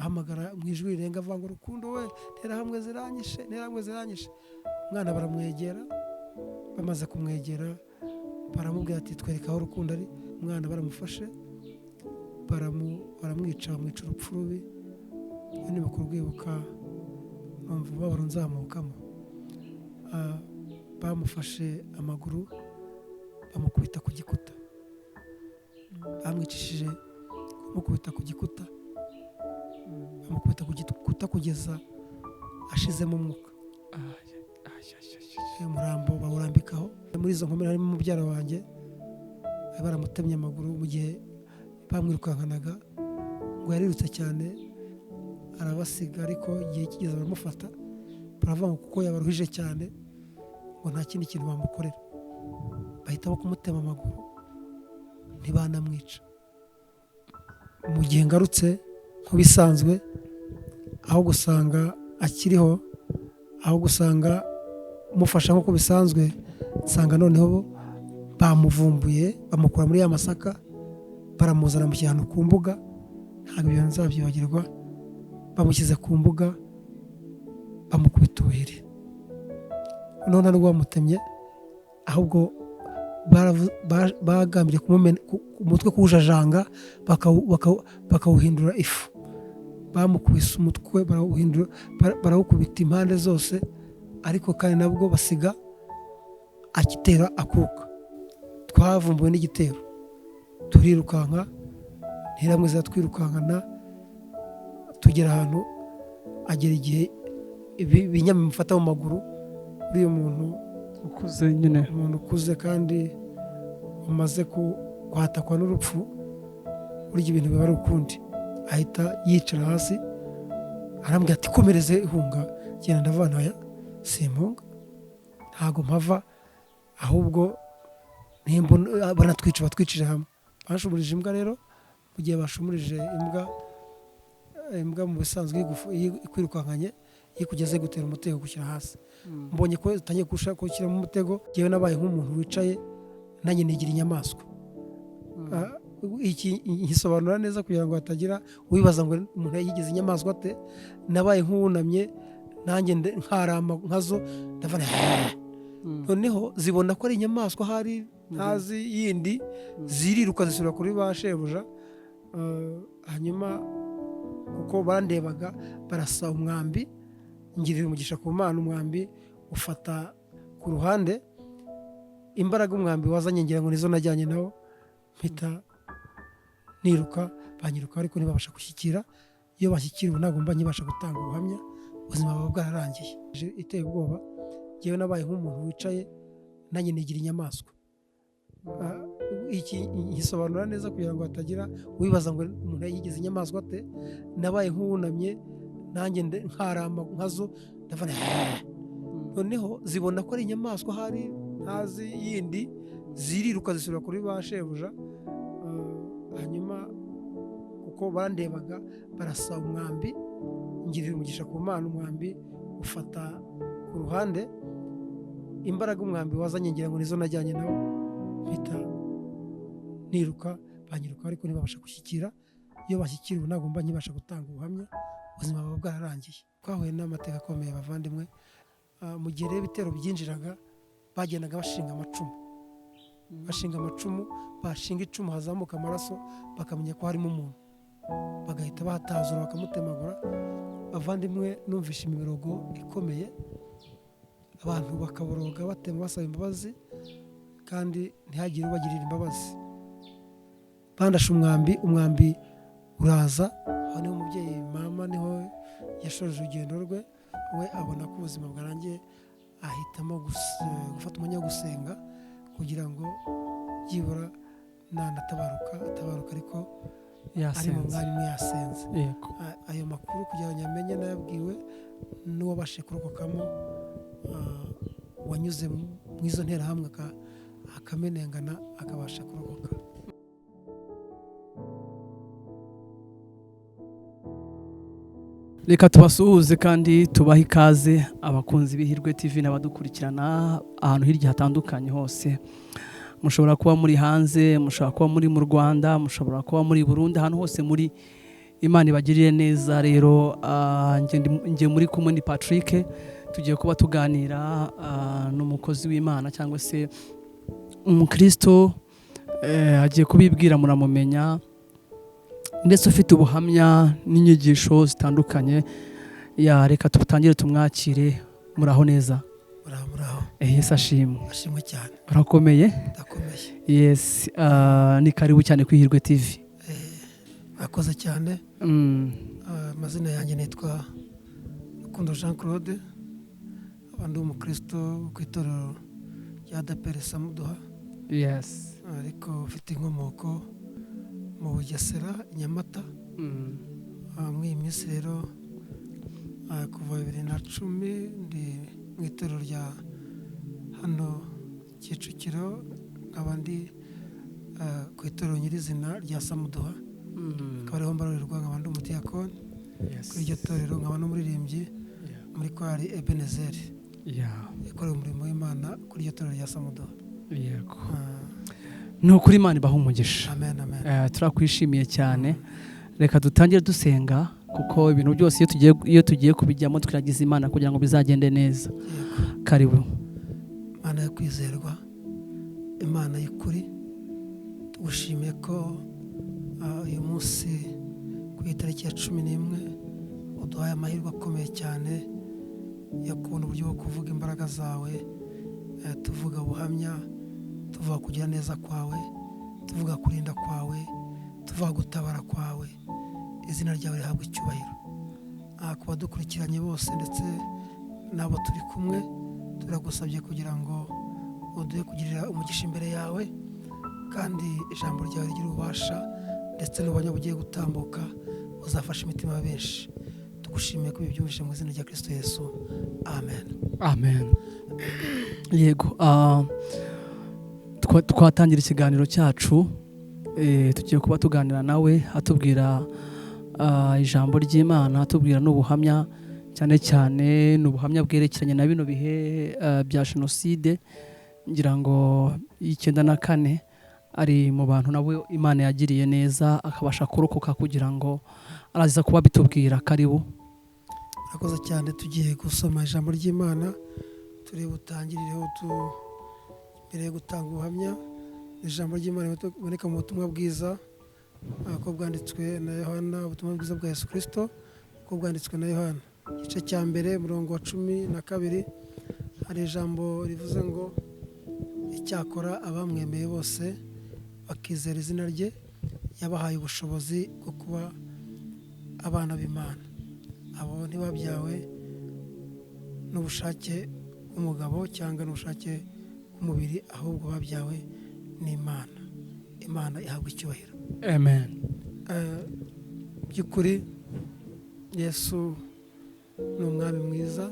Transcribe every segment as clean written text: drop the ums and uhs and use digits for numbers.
ahamagara mu ijwi rirenga avuga ngo Rukundo we ntera hamwe ziranyishe umwana baramwegera bamaze kumwegera baramubwira ati twereka aho Rukundo ari umwana baramufashe baramwica bamwica urupfu rubi niba kurwibuka numva ubabaro nzamukamo bamufashe amaguru bamukubita ku gikuta bamwicishije kumukubita ku gikuta bamukubita ku gikuta kugeza ashizemo umwuka umurambo bawurambikaho muri izo nkomere harimo umubyara wanjye baramutemye amaguru mu gihe bamwirukankanaga ngo yarirutse cyane arabasiga ariko igihe kigeze baramufata baravuga ngo kuko yabaruhije cyane ngo nta kindi kintu bamukorera bahitamo kumutema amaguru ntibanamwica mu gihe ngarutse nk'ibisanzwe aho gusanga akiriho aho gusanga mufasha nk'uko bisanzwe nsanga noneho bamuvumbuye bamukura muri ya masaka baramuzana mu kintu ku mbuga ntabwo ibyo nzabyibagirwa bamushyize ku mbuga bamukubita ubuhiri none nubwo bamutemye ahubwo bagambiriye umutwe kuwujajanga bakawuhindura ifu bamukubise umutwe barawukubita impande zose ariko kandi nabwo basiga akitera akuka twavumbuwe n'igitero turirukanka ntiramwe twirukankana tugera ahantu agera igihe ibinyama bimufata mu maguru uriya muntu ukuze nyine umuntu ukuze kandi umaze kwatakwa n'urupfu burya ibintu biba ari ukundi ahita yicara hasi arambwira ati komereze ihunga genda ndavana aya simpunga ntago mpava ahubwo banatwica batwicije hamwe bashumurije imbwa rero mu gihe bashumurije imbwa mu bisanzwe ikwirukankanye yikugeze gutera umutego gushyira hasi mbonye ko utangiye gushaka gushyiramo umutego yewe nabaye nk'umuntu wicaye nanjye nigira inyamaswa iki ngisobanura neza kugira ngo hatagira wibaza ngo umuntu yigize inyamaswa ate nabaye nk'uwunamye nanjye nkarama nkazo ndavana noneho zibona ko ari inyamaswa hari ntazi yindi ziriruka zisubira kuri ba shebuja hanyuma kuko bandebaga barasa umwambi ngirira umugisha ku Mana umwambi ufata ku ruhande imbaraga umwambi wazanye ngira ngo nizo najyanye nawo mpita niruka banyiruka ariko ntibabasha gushyikira iyo bashyikiriwe ntabwo mba nkibasha gutanga ubuhamya ubuzima baba bwararangiye iteye ubwoba yewe nabaye nk'umuntu wicaye nanjye nigira inyamaswa iki ngisobanura neza kugira ngo hatagira wibaza ngo umuntu yigize inyamaswa ate nabaye nk'uwunamye nanjye nkarama nkazo ndavana noneho zibona ko ari inyamaswa hari ntazi yindi ziriruka zisubira kuri ba shebuja hanyuma kuko bandebaga barasa umwambi ngirira umugisha ku Mana umwambi ufata ku ruhande imbaraga umwambi wazanye ngira ngo nizo najyanye nawo mpita niruka banyiruka ariko ntibabasha gushyikira iyo bashyikiriwe ntabwo mba nkibasha gutanga ubuhamya ubuzima baba bwararangiye twahuye n'amateka akomeye bavandimwe mu gihe rero ibitero byinjiraga bagendaga bashinga amacumu bashinga icumu hazamuka amaraso bakamenya ko harimo umuntu bagahita bahatazura bakamutemagura bavandimwe numvishe imirogo ikomeye abantu bakaboroga batema basaba imbabazi kandi ntihagire ubagirira imbabazi bandashe umwambi uraza aho niho umubyeyi mama niho yashoje urugendo rwe we abona ko ubuzima bwarangiye ahitamo gufata umwanya wo gusenga kugira ngo byibura atabaruka ariko ari mu mwanya umwe yasenze ayo makuru kugira ngo nyamenye nayabwiwe n'uwabashe kurokokamo wanyuze mu izo nterahamwe akamenengana akabasha kurokoka. Reka tubasuhuze kandi tubaha ikaze abakunzi b'Ihirwe TV n'abadukurikirana ahantu hirya hatandukanye hose. Mushobora kuba muri hanze, mushobora kuba muri mu Rwanda, mushobora kuba muri Burundi, ahantu hose muri Imana ibagirire neza. Rero njye muri kumwe ni Patrick, tugiye kuba tuganira n'umukozi w'Imana cyangwa se umukristo, agiye kubibwira muramumenya, ndetse ufite ubuhamya n'inyigisho zitandukanye. Reka tutangire tumwakire. Muraho neza? muraho. Yesu ashimwe. Ashimwe cyane. Urakomeye? Ndakomeye. Yes. Ni karibu cyane ku Ihirwe TV. Murakoze cyane. Amazina yanjye nitwa Rukundo Jean Claude, ndi umukristo ku itorero rya ADEPR Samuduha. Yes. Ariko ufite inkomoko mu Bugesera, Nyamata. Muri iyi minsi rero kuva 2010 ndi mu itorero rya hano Kicukiro, nkaba ndi ku itorero nyirizina rya Samuduha. Akaba ariho mbarorerwa, nkaba ndi umudiyakoni kuri iryo torero, nkaba n'umuririmbyi muri korali Ebenezer ikorera umurimo w'Imana kuri iryo torero rya Samuduha. Yego. Ni ukuri Imana ibaha umugisha. Amen, amen. Turakwishimiye cyane. Reka dutangire dusenga, kuko ibintu byose iyo tugiye kubijyamo twiragiza Imana kugira ngo bizagende neza. Karibu. Imana yo kwizerwa, Imana y'ukuri, tugushimiye ko uyu munsi ku itariki ya 11 uduhaye amahirwe akomeye cyane yo kubona uburyo bwo kuvuga imbaraga zawe, tuvuga ubuhamya, tuvuga kugira neza kwawe, tuvuga kurinda kwawe, tuvuga gutabara kwawe. Izina ryawe rihabwa icyubahiro. Ku badukurikiranye bose ndetse n'abo turi kumwe, turagusabye kugira ngo uduhe kugirira umugisha imbere yawe, kandi ijambo ryawe rigira ububasha, ndetse n'ubuhamya bugiye gutambuka uzafasha imitima ya benshi. Tugushimiye ko ibyumvise mu izina rya Kristo Yesu. Amen. Amen. Yego. Twatangira ikiganiro cyacu, tugiye kuba tuganira nawe atubwira ijambo ry'Imana, atubwira n'ubuhamya, cyane cyane n'ubuhamya bwerekeranye na bino bihe bya Jenoside. Ngira ngo 1994 ari mu bantu nabo Imana yagiriye neza akabasha kurokoka, kugira ngo araza kuba bitubwira. Karibu. Murakoze cyane. Tugiye gusoma ijambo ry'Imana, turi butangirireho mbere yo gutanga ubuhamya. Ijambo ry'Imana riboneka mu butumwa bwiza ko bwanditswe na Yohana, ubutumwa bwiza bwa Yesu Kristo ko bwanditswe na Yohana, igice cya mbere murongo wa 12. Hari ijambo rivuze ngo, icyakora abamwemeye bose bakizera izina rye, yabahaye ubushobozi bwo kuba abana b'Imana. Abo ntibabyawe n'ubushake bw'umugabo cyangwa n'ubushake bw'umubiri, ahubwo babyawe n'Imana. Imana ihabwa icyubahiro. Amen. By'ukuri Yesu ni umwami mwiza.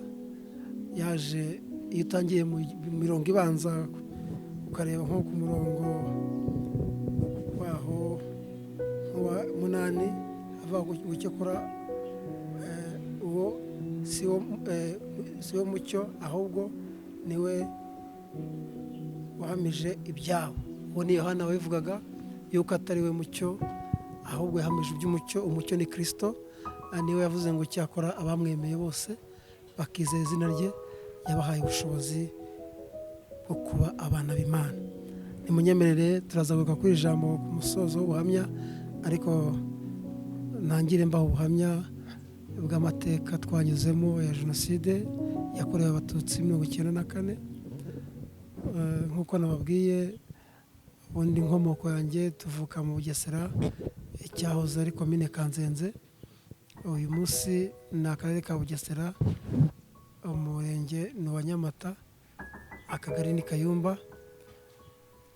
Yaje, iyo utangiye mu mirongo ibanza ukareba nko ku murongo waho wa 8, avuga ngo cyakora uwo si wo mucyo, ahubwo niwe wahamije ibyabo. Uwo ni Yohana wabivugaga yuko atari we mucyo, ahubwo yahamije iby'umucyo. Umucyo ni Kristo. Niwe yavuze ngo cyakora abamwemeye bose bakizera izina rye, yabahaye ubushobozi bwo kuba abana b'Imana. Nimunyemerere turazaguka kuri ijambo ku musozo w'ubuhamya, ariko ntangire mbaho ubuhamya bw'amateka twanyuzemo ya Jenoside yakorewe Abatutsi 1994. Nk'uko nababwiye, ubundi inkomoko yanjye tuvuka mu Bugesera, icyahoze ari komine Kanzenze. Uyu munsi ni akarere ka Bugesera, umurenge ni wa Nyamata, akagari ni Kayumba.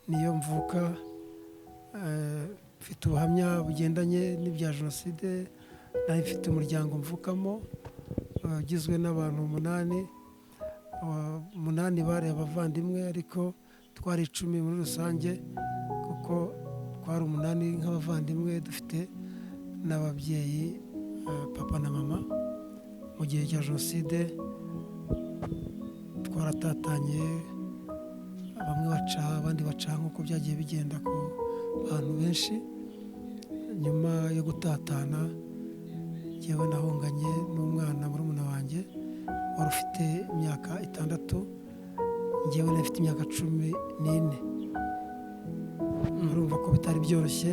Niyo mvuka. Mfite ubuhamya bugendanye n'ibya Jenoside. Nari mfite umuryango mvukamo ugizwe n'abantu 8. 8 bari abavandimwe, ariko twari 10 muri rusange, kuko twari 8 nk'abavandimwe, dufite n'ababyeyi, papa na mama. Mu gihe cya Jenoside twaratatanye, bamwe baca abandi baca, nk'uko byagiye bigenda ku bantu benshi. Nyuma yo gutatana njyewe nahunganye n'umwana murumuna wanjye wari ufite imyaka 6, njyewe nari mfite imyaka 14. urumva ko bitari byoroshye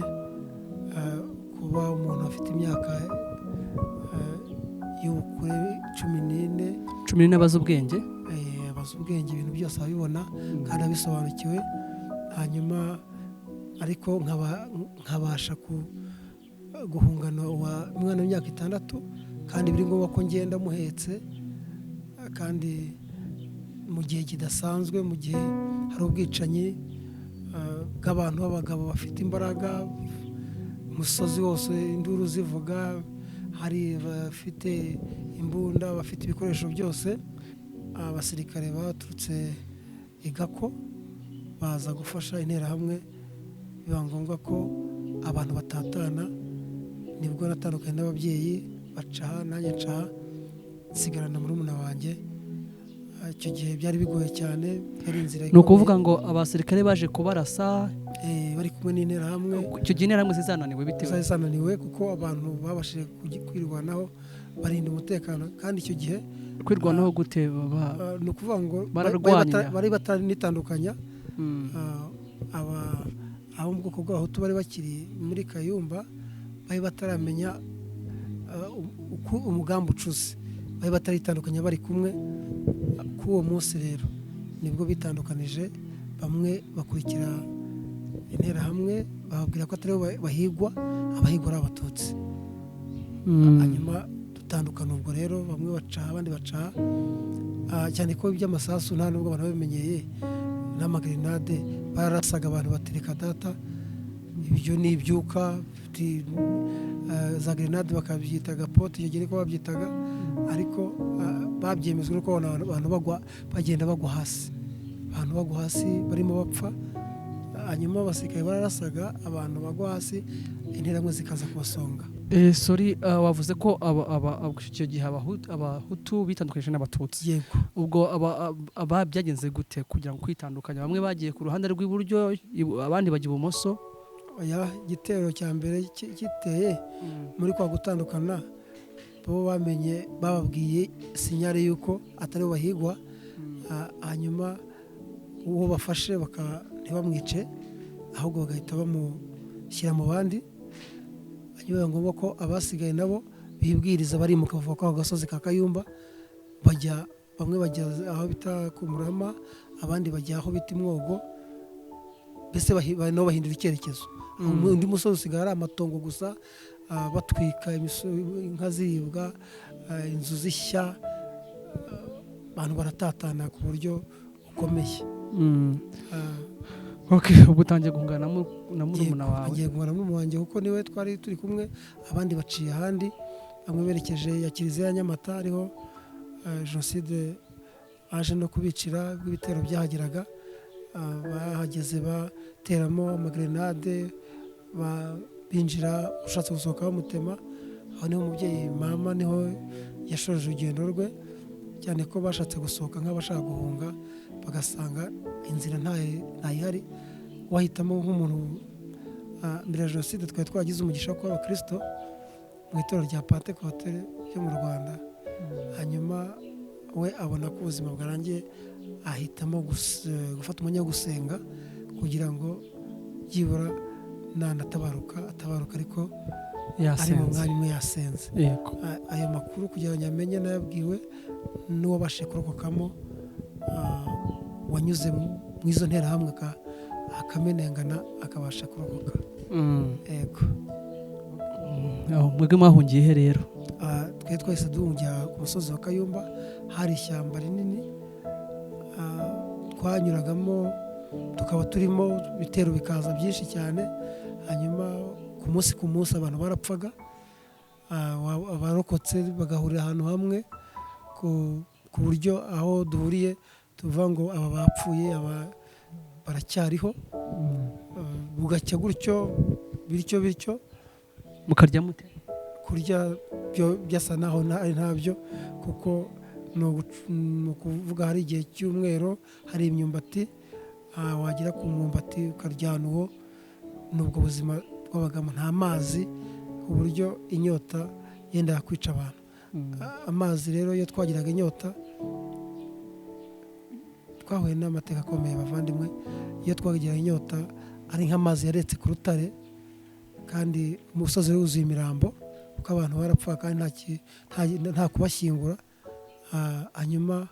kuba umuntu afite imyaka y'ubukure 14 abazi ubwenge, abazi ubwenge, ibintu byose abibona kandi abisobanukiwe. Hanyuma ariko nkabasha guhungana umwana w'imyaka 6 kandi biri ngombwa ko ngenda muhetse, kandi mu gihe kidasanzwe, mu gihe hari ubwicanyi bw'abantu b'abagabo bafite imbaraga, umusozi wose induru zivuga, hari bafite imbunda, bafite ibikoresho byose. Abasirikare baturutse igako baza gufasha interahamwe, biba ngombwa ko abantu batatana. Nibwo natandukanye n'ababyeyi, bacaha nanjye ncaha, nsigarana murumuna wanjye. Icyo gihe byari bigoye cyane, yari inzira ni ukuvuga ngo abasirikare baje kubarasa bari kumwe n'interahamwe. Icyo gihe interahamwe zizananiwe bitewe zananiwe kuko abantu babashije kwirwanaho barinda umutekano. Kandi icyo gihe kwirwanaho gute? ni ukuvuga ngo bari batanitandukanya. abo mu bwoko bw'abahutu bari bakiri muri Kayumba, bari bataramenya uko umugambi ucuze, bari bataritandukanya bari kumwe. K'uwo munsi rero nibwo bitandukanije, bamwe bakurikira interahamwe, bababwira ko atari bo bahigwa, abahigwa ari Abatutsi. Hanyuma dutandukana ubwo rero, bamwe bacaha abandi bacaha, cyane ko iby'amasasu nta nubwo abantu babimenyeye, n'amagrenade bararasaga abantu batereka data. Ibyo ni ibyuka, za grenade bakabyita gapote, icyo gihe niko babyitaga, ariko babyemezwa nuko abantu bagenda bagwa hasi, abantu bagwa hasi barimo bapfa. Hanyuma abasirikare bararasaga abantu bagwa hasi, interahamwe zikaza kubasonga. Wavuze ko icyo gihe abahutu bitandukanyije n'Abatutsi. Yego. Ubwo byagenze gute kugira ngo kwitandukanya? Bamwe bagiye ku ruhande rw'iburyo, abandi bajya ibumoso. Igitero cya mbere giteye muri kwa gutandukana, bo bamenye, bababwiye sinyare yuko atari bo bahigwa. Hanyuma uwo bafashe ntibamwice, ahubwo bagahita bamushyira mu bandi. Hanyuma ngombwa ko abasigaye nabo bibwiriza, barimuka bava kwa gasozi ka Kayumba, bamwe bajya aho bita ku Murama, abandi bajya aho bita Imwogo. Mbese nabo bahindura icyerekezo. Undi musozi usigaye ari amatongo gusa, batwika inka ziribwa, inzu zishya, abantu baratatana ku buryo bukomeye. Ubu utangiye guhungana na murumuna wawe? Agiye guhungana na murumuna wanjye kuko niwe twari turi kumwe, abandi baciye ahandi, bamwe berekeje ya Kiliziya ya Nyamata, ariho jenoside baje no kubicira, bw'ibitero byahageraga. Bahageze bateramo amagrenade, binjira ushatse gusohoka bamutema. Aho niho umubyeyi mama niho yashoje urugendo rwe, cyane ko bashatse gusohoka nk'abashaka guhunga, bagasanga inzira ntayihari. Wahitamo nk'umuntu, mbere ya jenoside twari twagize umugisha ko Abakristo mu itorero rya Pentecote ryo mu Rwanda. Hanyuma we abona ko ubuzima bwarangiye, ahitamo gufata umwanya wo gusenga kugira ngo byibura atabaruka ariko ari mu mwanya umwe yasenze. Ayo makuru kugira ngo nyamenye nayabwiwe n'uwabashije kurokokamo, wanyuze mu izo nterahamwe akamenengana akabasha kurokoka. Yego. Mwebwe mwahungiye he rero? Twe twese duhungira ku musozi wa Kayumba, hari ishyamba rinini twanyuragamo, tukaba turimo ibitero bikaza byinshi cyane. Hanyuma ku munsi abantu barapfaga, abarokotse bagahurira ahantu hamwe, ku buryo aho duhuriye tuvuga ngo aba bapfuye, aba baracyariho. Bugacya gutyo bityo. Mukarya mute? Kurya byo byasa naho ari ntabyo, kuko ni ukuvuga hari igihe cy'umwero hari imyumbati, wagera ku mwumbati ukaryana uwo. Nubwo buzima twabagamo nta mazi, ku buryo inyota yenda yakwica abantu. Amazi rero iyo twagiraga inyota twahuye n'amateka akomeye bavandimwe. Iyo twagiraga inyota ari nk'amazi yaretse ku rutare kandi umusozi wuzuye imirambo kuko abantu barapfa kandi nta kubashyingura. Hanyuma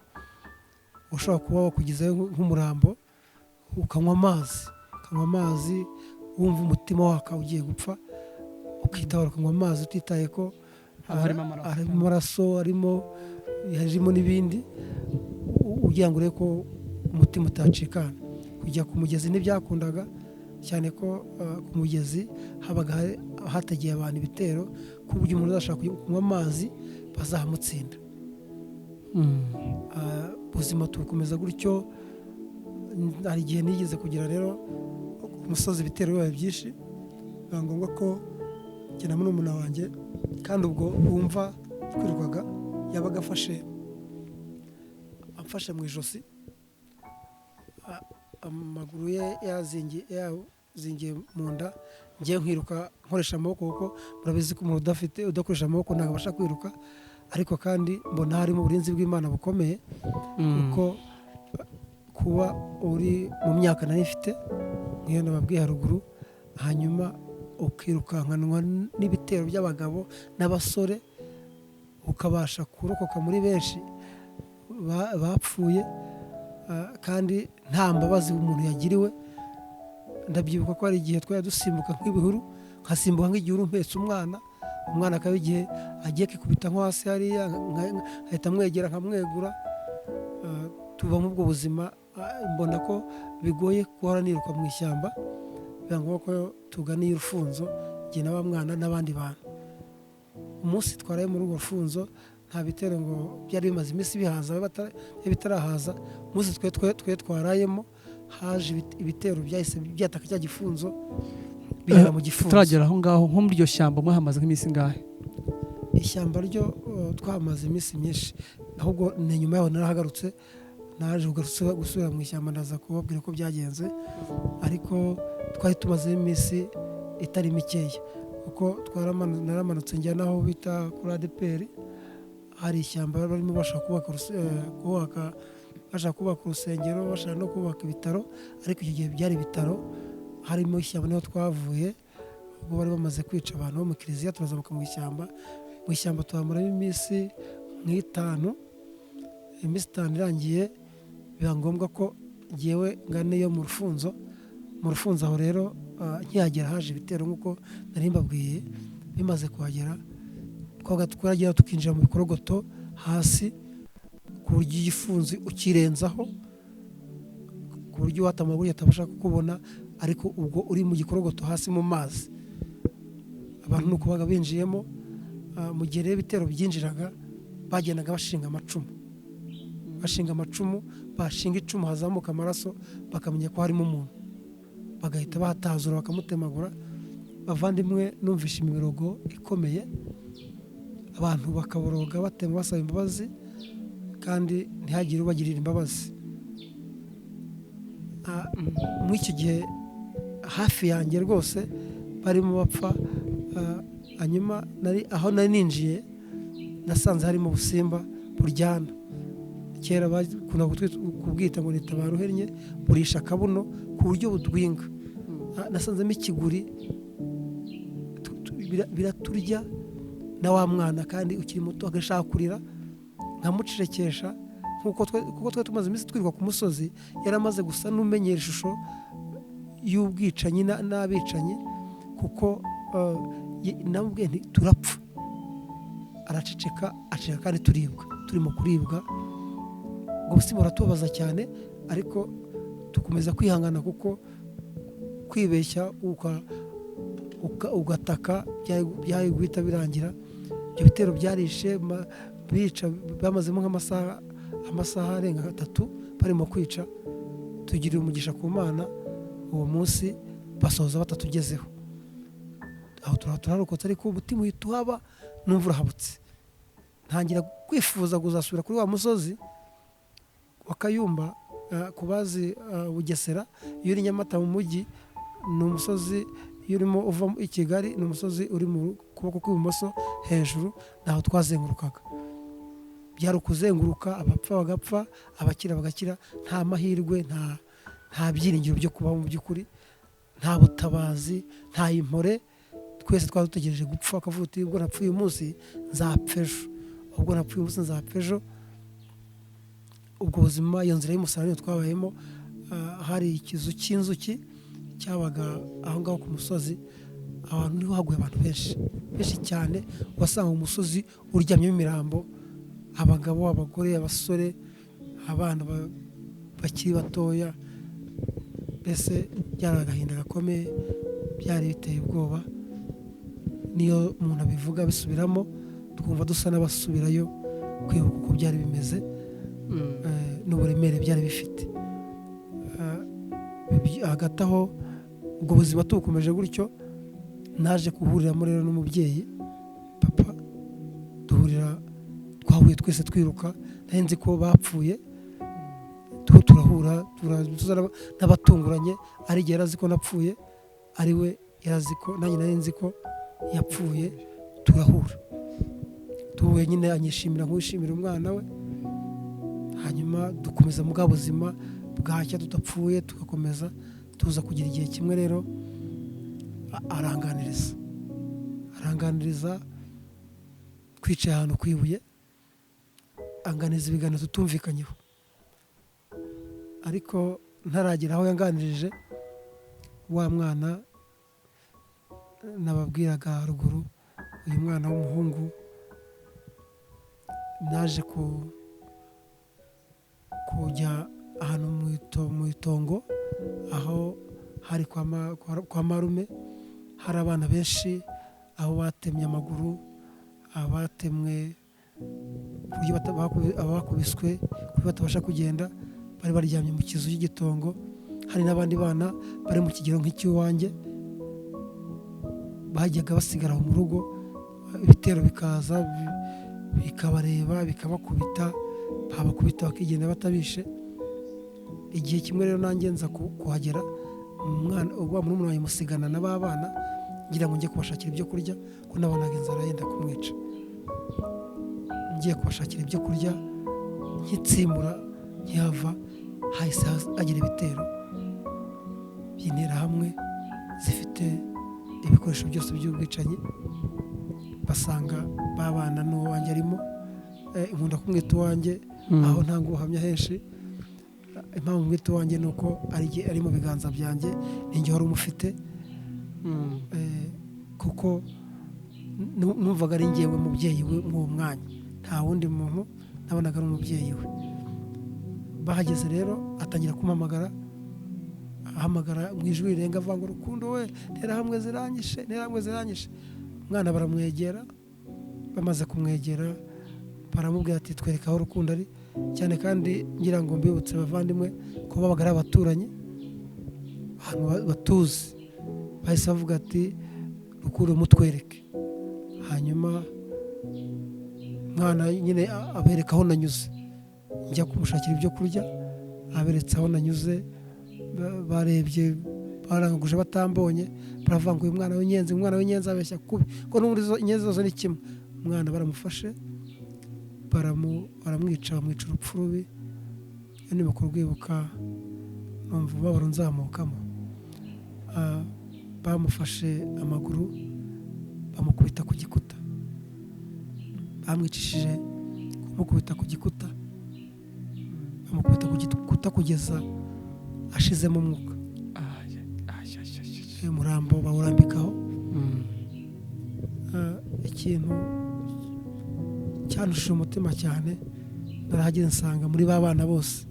ushobora kuba wakugizayo nk'umurambo ukanywa amazi wumva umutima waka ugiye gupfa, ukitabara ukanywa amazi utitaye ko harimo amaraso harimo n'ibindi, ugira ngo urebe ko umutima utacikana. Kujya ku mugezi ntibyakundaga cyane ko ku mugezi habaga hategeye abantu ibitero ku buryo umuntu azashaka kunywa amazi bazahamutsinda. Ubuzima tubukomeza gutyo. Hari igihe nigeze kugira rero ku musozi ibitero bibaye byinshi, biba ngombwa ko njyana n'umuntu wanjye, kandi ubwo wumva twirirwaga yabaga amfashe mu ijosi, amaguru ye yazingiye mu nda, ngiye nkiruka nkoresha amaboko kuko murabizi ko umuntu udakoresha amaboko ntabwo abasha kwiruka. Ariko kandi mbona harimo uburinzi bw'Imana bukomeye kuko kuba uri mu myaka nari mfite nk'iyo nababwiye haruguru, hanyuma ukirukankanwa n'ibitero by'abagabo n'abasore, ukabasha kurokoka muri benshi bapfuye kandi nta mbabazi umuntu yagiriwe. Ndabyibuka ko hari igihe twari dusimbuka nk'ibihuru, nkasimbuka nk'igihuru mpetse umwana akaba igihe agiye kwikubita nko hasi hariya nkahita amwegera nkamwegura. Tuba muri ubwo buzima. Mbona ko bigoye guhora niruka mu ishyamba, biba ngombwa ko tuganiye urufunzo njye na wa mwana n'abandi bantu. Umunsi twaraye muri urwo rufunzo nta bitero ngo byari bimaze iminsi bihaza bitarahaza. Umunsi twe twarayemo haje ibitero byahise byataka cya gifunzo bihera mu gifunzo. Turagera aho ngaho nko muri iryo shyamba mwahamaze nk'iminsi ngahe? Ishyamba ryo twahamaze iminsi myinshi, ahubwo ni nyuma yaho narahagarutse, naje gusubira mu ishyamba ndaza kubabwira ko byagenze. Ariko twari tumaze iminsi itari mikeya kuko naramanutse njya naho bita kuri ADPR. Hari ishyamba barimo bashaka kubaka urusengero, bashaka no kubaka ibitaro, ariko icyo gihe byari ibitaro harimo ishyamba niho twavuye. Ubwo bari bamaze kwica abantu bo mu kiliziya, turazamuka mu ishyamba tuhamuramo iminsi nk'itanu. Iminsi itanu irangiye biba ngombwa ko ngewe nganeyo mu rufunzo. Mu rufunzo aho rero nkihagera haje ibitero nk'uko nari mbabwiye. Bimaze kuhagera twagera tukinjira mu bikorogoto hasi ku buryo igifunzi ukirenzaho ku buryo uwatamaguru atabasha kukubona, ariko ubwo uri mu gikorogoto hasi mu mazi. Abantu nuko baga binjiyemo. Mu gihe rero ibitero byinjiraga bagendaga bashinga amacumu, bashinga icumu hazamuka amaraso bakamenya ko harimo umuntu, bagahita bahatazura bakamutemagura. Bavandimwe, numvishe imibirogo ikomeye, abantu bakaboroga batema basaba imbabazi kandi ntihagire ubagirira imbabazi. Muri icyo gihe hafi yanjye rwose barimo bapfa. Hanyuma aho nari ninjiye nasanze harimo ubusimba buryana. Kera bakunda kubwita ngo nitabara uhennye burisha akabuno ku buryo budwinga. Nasanzemo ikiguri biraturya na wa mwana kandi ukiri muto agashaka kurira, nkamucirekesha kuko twe tumaze iminsi twirirwa ku musozi. Yaramaze gusa n'umenyera ishusho y'ubwicanyi n'abicanyi kuko namubwiye nti turapfa. Araceceka kandi turimo kuribwa. Ubwo busimba buratubabaza cyane, ariko tukomeza kwihangana kuko kwibeshya ugataka byari guhita birangira. Ibyo bitero byarishe bica, bamazemo amasaha arenga 3 barimo kwica. Tugirira umugisha ku Mana, uwo munsi basoza batatugezeho. Aho turarokotse, ariko umutima uhita uhaba, numva urahabutse. Ntangira kwifuza kuzasubira kuri wa musozi wa Kayumba. Kubazi Bugesera, iyo uri Nyamata mu mujyi, ni umusozi iyo urimo uva i Kigali ni umusozi uri mu kuboko kw'ibumoso hejuru, naho twazengurukaga. Byari ukuzenguruka, abapfa bagapfa, abakira bagakira, nta mahirwe, nta byiringiro byo kubaho mu by'ukuri, nta butabazi, nta impore. Twese twari dutegereje gupfa, akavuga uti ubwo napfuye uyu munsi nzapfa ejo, ubwo napfuye uyu munsi nzapfa ejo. Ubwo buzima, iyo nzira y'umusarani twabayemo, hari ikizu cy'inzuki cyabaga aho ngaho ku musozi. Abantu niho haguye abantu benshi cyane, wasanga umusozi uryamyemo imirambo, abagabo, abagore, abasore, abana bakiri batoya. Mbese byari agahinda gakomeye, byari biteye ubwoba. Niyo umuntu abivuga bisubiramo, twumva dusa n'abasubirayo kwibuka uko byari bimeze n'uburemere byari bifite. Hagati aho ubwo buzima tubukomeje gutyo, naje guhuriramo rero n'umubyeyi papa, twahuye twese twiruka. nari nzi ko bapfuye, turahura n'abatunguranye. ari igihe yarazi ko napfuye, ari we yarazi ko, nanjye nari nzi ko yapfuye. Turahura, tuhuye nyine anyishimira nk'uwishimira umwana we. Hanyuma dukomeza mu bwa buzima bwacya tudapfuye, tugakomeza tuza kugira igihe kimwe rero aranganiriza twicaye ahantu ku ibuye, anganiza ibiganiro tutumvikanyeho. Ariko ntaragera aho yanganirije, wa mwana nababwiraga haruguru, uyu mwana w'umuhungu naje kujya ahantu mu itongo, aho hari kwa marume, hari abana benshi, aho batemye amaguru, abatemwe abakubiswe kuko batabasha kugenda, bari baryamye mu kizu cy'igitongo. Hari n'abandi bana bari mu kigero nk'icy'iwanjye, bajyaga basigara mu rugo, ibitero bikaza bikabareba, bikabakubita, babakubita bakigenda batabishe. Igihe kimwe rero nanjye nza kuhagera, murumuna wanjye musigana na ba bana, ngira ngo njye kubashakira ibyo kurya, ko nabonaga inzara yenda kumwica. Ngiye kubashakira ibyo kurya, nkitsimbura nkihava, hahise hagira ibitero by'interahamwe zifite ibikoresho byose by'ubwicanyi. Basanga ba bana n'uwo wanjye arimo, nkunda kumwita uwanjye aho ntanga ubuhamya henshi. Impamvu mwita uwanjye ni uko ari mu biganza byanjye, ninjye wari umufite, kuko numvaga ari njyewe mubyeyi we mw'uwo mwanya, nta wundi muntu nabonaga ari umubyeyi we. Bahageze rero atangira kumpamagara, ahamagara mu ijwi rirenga, avuga ngo Rukundo we, interahamwe ziranyishe. Umwana baramwegera, bamaze kumwegera baramubwira ati twereka aho Rukundo ari. Cyane kandi ngira ngo mbibutse bavandimwe ko babaga ari abaturanyi, ahantu batuzi. Bahise bavuga ati Rukundo mutwereke. Hanyuma umwana nyine abereka aho nanyuze, njya kumushakira ibyo kurya, aberetse aho nanyuze. Barebye, barangaguje batambonye, baravuga ngo uyu mwana w'inyenzi abeshya kubi, ko n'ubundi inyenzi zose ni kimwe. Umwana baramufashe, baramwica, bamwica urupfu rubi. Iyo ndimo kurwibuka numva umubabaro nzamukamo. Bamufashe amaguru, bamukubita ku gikuta, bamwicishije kumukubita ku gikuta, bamukubita ku gikuta kugeza ashizemo umwuka. Umurambo bawurambikaho. Ikintu cyanushije umutima cyane, narahageze nsanga muri ba bana bose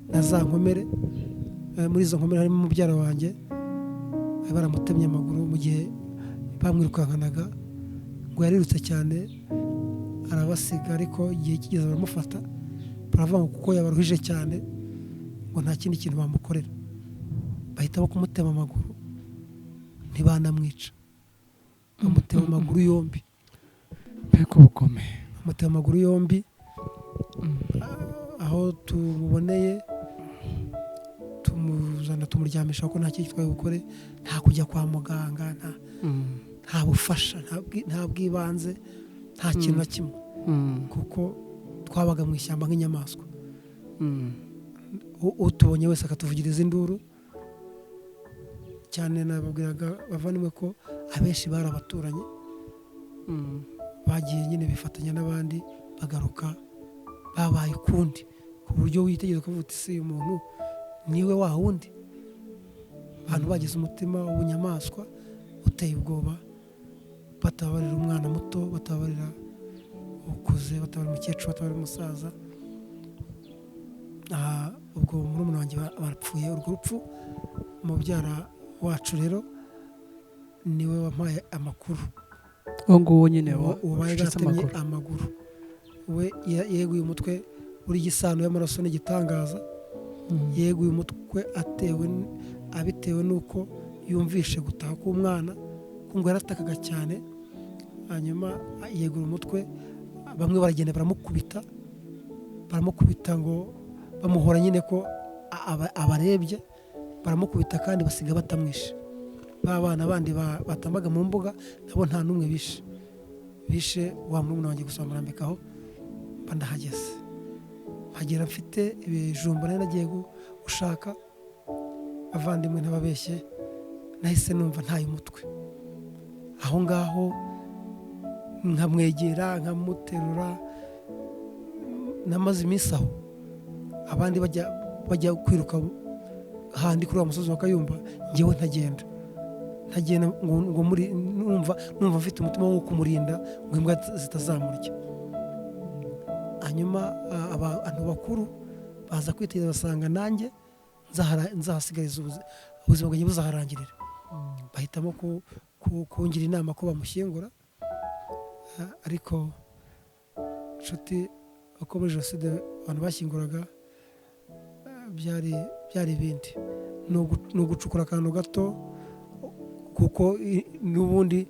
na za nkomere, muri izo nkomere harimo umubyara wanjye, baramutemye amaguru mu gihe bamwirukankanaga, ngo yarirutse cyane arabasiga. Ariko igihe kigeze baramufata, baravuga ngo kuko yabaruhije cyane ngo nta kindi kintu bamukorera, bahitamo kumutema amaguru, ntibanamwica, bamutema amaguru yombi. Mbega ubugome! Bamutema amaguru yombi. Aho tumuboneye tumuryamisha ko nta kintu twaye gukore, nta kujya kwa muganga, nta bufasha, nta bw'ibanze, nta kintu na kimwe, kuko twabaga mu ishyamba nk'inyamaswa. Utubonye wese akatuvugiriza induru cyane. Nababwiraga bavandimwe ko abenshi bari abaturanyi, bagiye nyine bifatanya n'abandi bagaruka babaye ukundi, ku buryo witegereza ukavuga uti si umuntu niwe wa wundi. Abantu bagize umutima w'ubunyamaswa uteye ubwoba, batabarira umwana muto, batabarira ukuze, batabarira umukecuru, batabarira umusaza. Ubwo murumuna wanjye barapfuye. Urwo rupfu mubyara wacu rero niwe wampaye amakuru. uwo nguwo nyine ubaye gatemye amaguru, we yeguye umutwe uri gisano y'amaraso n'igitangaza. Yeguye umutwe abitewe nuko yumvishe gutaha k'umwana, ko ngo yaratakaga cyane. Hanyuma yegura umutwe, bamwe baragenda baramukubita ngo bamuhora nyine ko abarebye, baramukubita kandi basiga batamwishe. Ba bana bandi batambaga mu mbuga nabo nta n'umwe bishe wa murumuna wanjye gusa bamurambikaho. Ndahageze, hagera mfite ibijumba nari nagiye gushaka. Abavandimwe ntababeshye, nahise numva ntaye umutwe. Aho ngaho nkamwegera, nkamuterura. Namaze iminsi aho, abandi bajya kwiruka handi kuri wa musozi wa Kayumba, njyewe ntagenda ngo numva mfite umutima wo kumurinda ngo imbwa zitazamurya. Hanyuma abantu bakuru baza kwitegereza basanga nanjye nzahasigariza ubuzima bwanjye buzaharangirira. Bahitamo kungira inama ko bamushyingura. Ariko nshuti, uko muri jenoside abantu bashyinguraga byari ibindi. Ni ugucukura akantu gato, kuko n'ubundi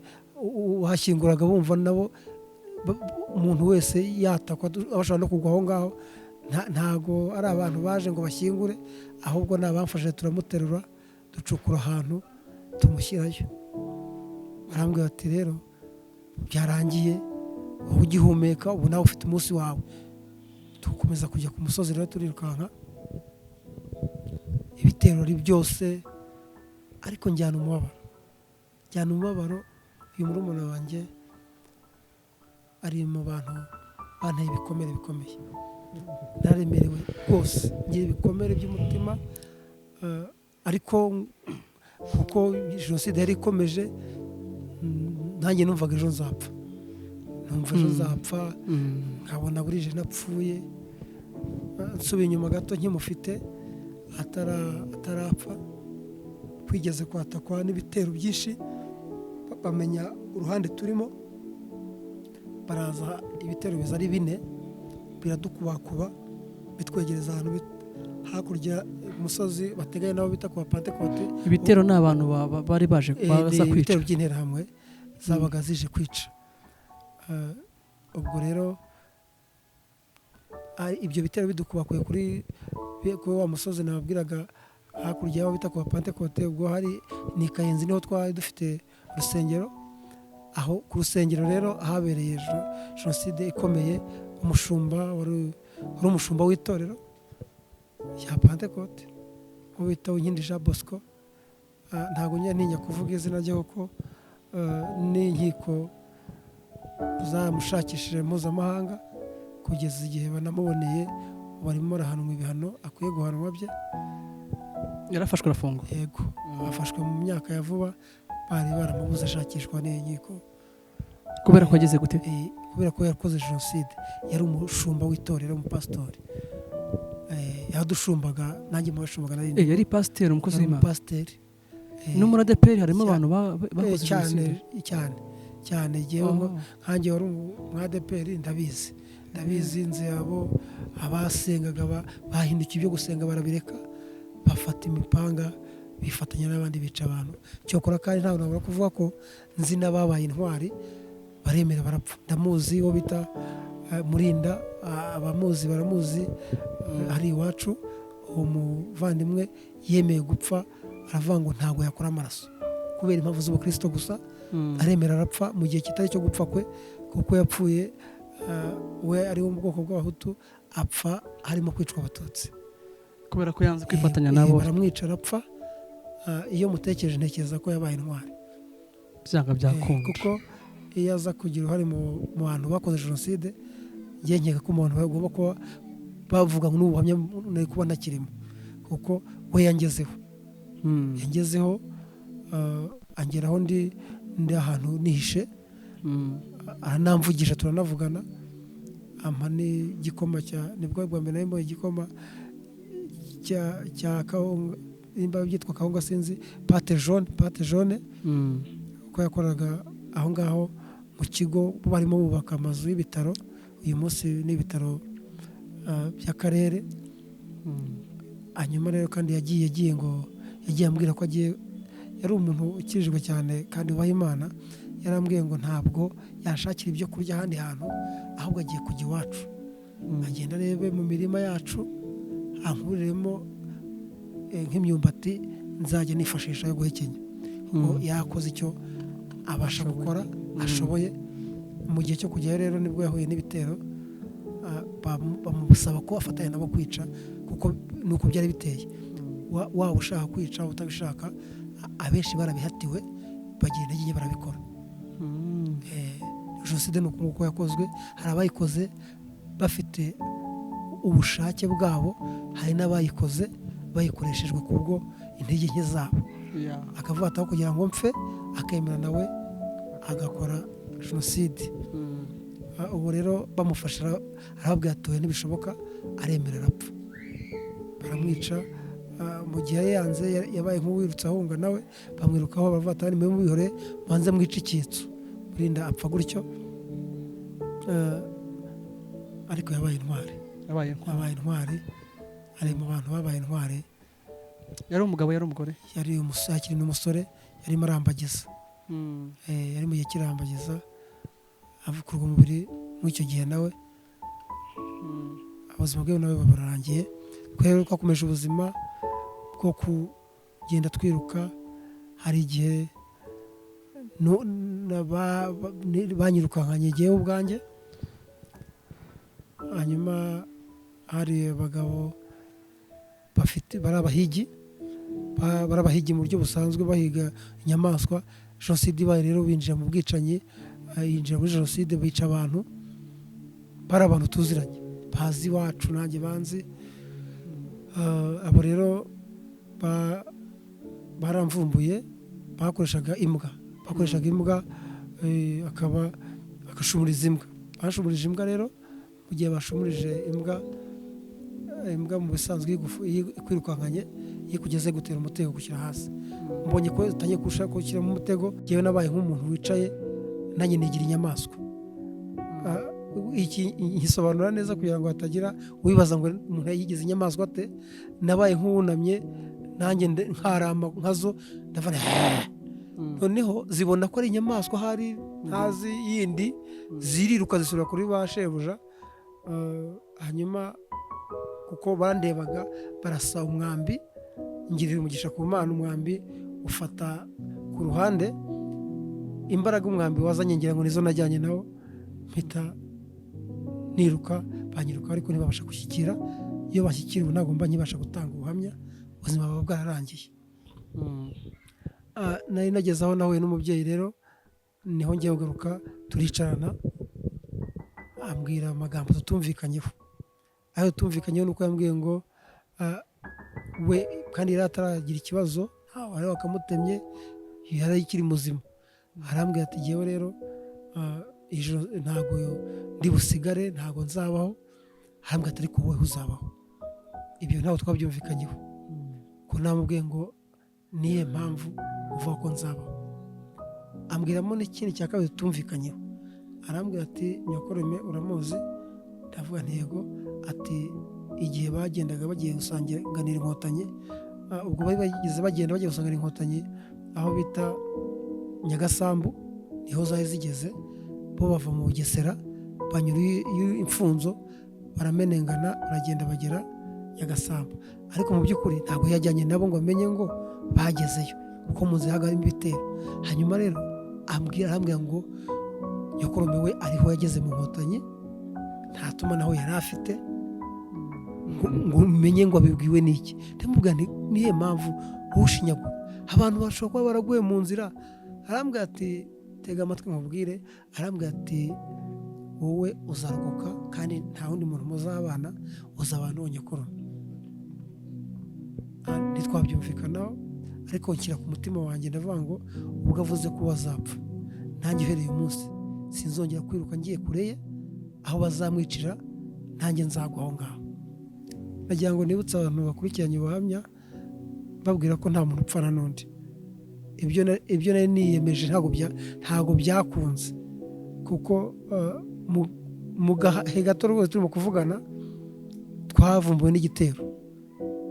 uhashyinguraga bumva nabo umuntu wese yatakwa, abashobora no kugwa aho ngaho. Ntago ari abantu baje ngo bashyingure, ahubwo ni abamfashije, turamuterura ducukura ahantu tumushyirayo. Barambwira bati rero byarangiye, wowe ugihumeka, ubu nawe ufite umunsi wawe. Tukomeza kujya ku musozi rero turirukanka, ibiterori byose, ariko njyana umubabaro. Uyu murumuna wanjye ari mu bantu banteye ibikomere bikomeye. Naremerewe rwose, ngira ibikomere by'umutima. Ariko kuko jenoside yari ikomeje, nanjye numvaga ejo nzapfa, nkabona burije napfuye. Nsubiye inyuma gato nkimufite atarapfa, kwigeze kwatakwa n'ibitero byinshi. Bamenya uruhande turimo, baraza ibitero biza ari 4, biradukubakuba bitwegereza ahantu hakurya umusozi bateganye nabo bita kwa Pentecote. Ibitero ni abantu bari baje baza kwica, ibitero by'interahamwe zabaga zije kwica. Ubwo rero ibyo bitero bidukubakuye kuri wa musozi nababwiraga hakurya y'aho bita kwa Pentecote. Ubwo hari ni Kayenzi, niho twari dufite urusengero. Aho ku rusengero rero habereye jenoside ikomeye. Umushumba wari umushumba w'itorero ya Pentecote, uwo bita Uwinkindi Jean Bosco. Ntabwo ntinya kuvuga izina rye kuko n'inkiko zamushakishije mpuzamahanga kugeza igihe banamuboneye, barimo arahanwa ibihano akwiye guhanwa bye. Yarafashwe arafungwa. Yego, afashwe mu myaka ya vuba, bari baramubuze ashakishwa n'inkiko. Kubera ko ageze gute? Kubera ko yakoze jenoside. Yari umushumba w'itorero, umupasitori. Yadushumbaga, nanjye mubashumbaga nari. Yari pasiteri, umukozi w'Imana. Pasiteri. No muri ADPR harimo abantu bakoze jenoside cyane. Jewe nkanjye wari mu ADPR ndabizi nzi abo abasengaga bahindukiye ibyo gusenga barabireka, bafata imipanga bifatanya n'abandi bica abantu. Cyokora kandi ntabwo nabura kuvuga ko nzi n'ababaye intwari baremera barapfa. Ndamuzi wo bita Murinda, abamuzi baramuzi, hari iwacu. uwo muvandimwe yemeye gupfa, aravuga ngo ntabwo yakora amaraso kubera impamvu z'ubukristo gusa. Aremera arapfa mu gihe kitari cyo gupfa kwe, kuko yapfuye we ari wo mu bwoko bw'abahutu, apfa harimo kwicwa abatutsi kubera ko yanze kwifatanya nabo, baramwica arapfa. Iyo mutekereje ntekereza ko yabaye intwari byanga byakunda, kuko iyo aza kugira uruhare mu bantu bakoze jenoside, njye nkeka ko umuntu bagomba kuba bavuga ngo n'ubuhamya nari kuba ntakirimo, kuko we yangezeho angeraho ndi ahantu nihishe, aranamvugisha turanavugana, ampa n'igikoma nibwo bwa mbere nari mbonye igikoma cya kawunga, nimba byitwa kawunga sinzi, pate jaune, kuko yakoraga aho ngaho mu kigo barimo bubaka amazu y'ibitaro. Uyu munsi ni ibitaro by'akarere. Hanyuma rero kandi yagiye ambwira ko yari umuntu ukirijwe cyane kandi ubaha Imana. Yarambwiye ngo ntabwo yashakira ibyo kurya ahandi hantu, ahubwo agiye kujya iwacu, agenda arebe mu mirima yacu, ankuriremo nk'imyumbati nzajya nifashisha yo guhekenya. Yakoze icyo abasha gukora ashoboye. Mu gihe cyo kujyayo rero nibwo yahuye n'ibitero, bamusaba ko afatanya nabo kwica, kuko nuko byari biteye. Waba ushaka kwica utabishaka, abenshi barabihatiwe, bagira intege nke barabikora. Jenoside ni uko yakozwe. Hari abayikoze bafite ubushake bwabo, hari n'abayikoze bayikoreshejwe kubwo intege nke zabo, akavuga ataho kugira ngo mpfe, akemera nawe agakora jenoside. Ubu rero bamufasha, arababwira atuye ntibishoboka, aremera arapfa, baramwica. Mu gihe yanze yabaye nk'uwirutse ahunga, nawe bamwirukaho baravuga ati nimwe mubihore banze mwice icyitso, murinda apfa gutyo. Ariko yabaye intwari, ari mu bantu babaye intwari. Yari umugabo, yari umugore, akiri n'umusore, yarimo arambagiza, yari mu gihe kirambagiza, avukurwa umubiri muri icyo gihe. nawe ubuzima bwe nawe burarangiye. Rero twakomeje ubuzima bwo kugenda twiruka. Hari igihe banyirukankanye jyewe ubwanjye, hanyuma hari abagabo bari abahigi mu buryo busanzwe, bahiga inyamaswa. Jenoside ibaye rero binjira mu bwicanyi, yinjira muri jenoside, bica abantu, bari abantu tuziranye, bazi iwacu nanjye banzi. Abo rero baramvumbuye, bakoreshaga imbwa, agashumuriza imbwa. Bashumurije imbwa rero, mu gihe bashumurije imbwa mu bisanzwe ikwirukankanye, iyo kugeze gutera umutego gushyira hasi, mbonye ko utangiye gushaka gushyiramo umutego, njyewe nabaye nk'umuntu wicaye nanjye nigira inyamaswa. Iki ngisobanura neza kugira ngo hatagira wibaza ngo umuntu yigize inyamaswa ate. Nabaye nk'uwunamye nanjye nkarama nkazo, ndavana noneho zibona ko ari inyamaswa hari ntazi yindi, ziriruka zisubira kuri ba shebuja. Hanyuma kuko bandebaga barasa umwambi, ngirira umugisha ku Mana, umwambi ufata ku ruhande, imbaraga umwambi wazanye ngira ngo nizo najyanye nawo, mpita niruka, banyiruka ariko ntibabasha gushyikira. Iyo bashyikiriwe ntabwo mba nkibasha gutanga ubuhamya, ubuzima buba bwararangiye. Nari nageze aho nahuye n'umubyeyi rero, niho ngiye kugaruka, turicarana, ambwira amagambo tutumvikanyeho. Ayo tumvikanyeho nuko yambwiye ngo we kandi yari ataragira ikibazo, wari wakamutemye, yari ikiri muzima. Arambwira ati jyewe rero ntabwo ndi busigare, ntabwo nzabaho. Arambwira ati ariko wowe uzabaho. Ibyo ntabwo twabyumvikanyeho, ko namubwiye ngo niye mpamvu uvuga ko nzabaho. Ambwiramo n'ikindi cya kabiri tutumvikanyeho. Arambwira ati nyokorome uramuzi? Ndavuga ntego. Ati igihe bagendaga bagiye gusanganira inkotanyi, ubwo bari bagenda bagiye gusanganira inkotanyi aho bita Nyagasambu, niho zari zigeze, bo bava mu Bugesera, banyura imfunzo, baramenengana, baragenda bagera Nyagasambu, ariko mu by'ukuri ntabwo yajyanye nabo ngo amenye ngo bagezeyo kuko mu nzira harimo ibitero. Hanyuma rero arambwira ngo nyokorome we ariho yageze mu Nkotanyi, nta tumanaho yari afite ngo umenye ngo abibwiwe n'iki. Ndamubwira nti niyo mpamvu ushinyagura abantu bashobora kuba baraguye mu nzira. Arambwira ati tega amatwi nkubwire, arambwira ati wowe uzarokoka kandi nta wundi muntu muzabana, uzabana uwo nyokorome. Ntitwabyumvikanaho, ariko nshyira ku mutima wanjye ndavuga ngo ubwo avuze ko bazapfa, nanjye uhereye umunsi sinzongera kwiruka ngiye kure ye, aho bazamwicira nanjye nzagwa aho ngaho. Nagira ngo nibutse abantu bakurikiranye ubuhamya babwira ko nta muntu upfana n'undi. Ibyo nari niyemeje ntabwo byakunze, kuko mu gahe gato rwose turimo kuvugana twavumbuwe n'igitero,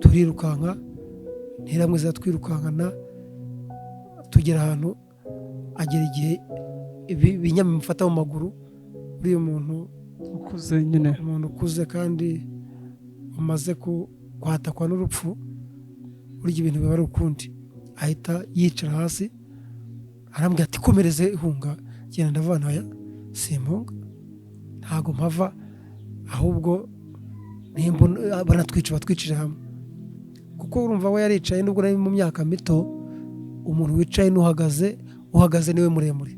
turirukanka ntiramwe twirukankana tugera ahantu agera igihe ibinyama bimufata mu maguru. Uriya muntu ukuze nyine, umuntu ukuze kandi umaze kwatakwa n'urupfu, burya ibintu biba ari ukundi. Ahita yicara hasi, arambwira ati komereze ihunga. Genda ndavuga ntaya simpunga, ntago mpava, ahubwo banatwica batwicire hamwe. Kuko urumva we yaricaye, nubwo nari mu myaka mito, umuntu wicaye uhagaze niwe muremure.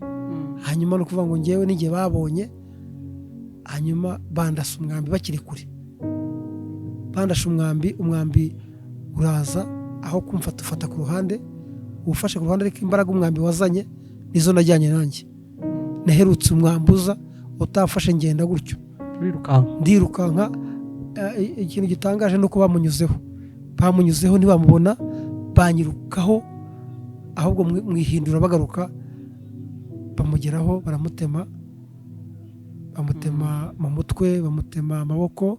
Hanyuma no kuvuga ngo ngewe n'igihe babonye, hanyuma bandasa umwambi bakiri kure, bandasha umwambi uraza aho kumfata ufata ku ruhande, ufashe ku ruhande, ariko imbaraga umwambi wazanye nizo najyanye nanjye. Naherutse umwambuza utafashe, ngenda gutyo ndirukanka. Ikintu gitangaje ni uko bamunyuzeho ntibamubona, banyirukaho, ahubwo mwihindura bagaruka bamugeraho, baramutema mu mutwe, bamutema amaboko,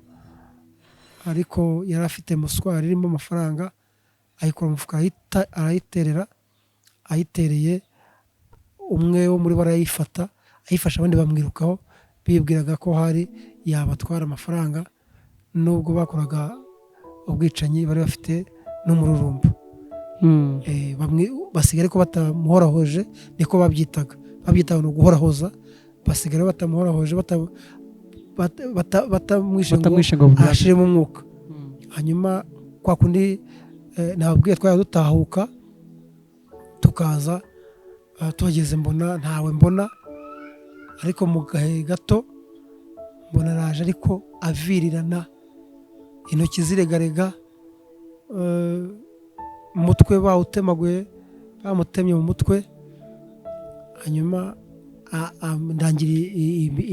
ariko yari afite muswari irimo amafaranga, ayikora mu mufuka ayitereye. Umwe wo muri bo ayifasha, abandi bamwirukaho, bibwiraga ko hari yabatwara amafaranga, nubwo bakoraga ubwicanyi bari bafite n'umururumba. Basigara ko batamuhorahoje, niko babyitaga no guhorahoza. Basigara batamuhorahoje, batamwishe ngo ashiremo umwuka. Hanyuma kwa kundi nababwiye twari dutahuka, tukaza tuhageze mbona ntawe mbona, ariko mu gahe gato mbona araje, ariko avirirana, intoki ziregarega, umutwe bawutemaguye, bamutemye mu mutwe. Hanyuma ndangira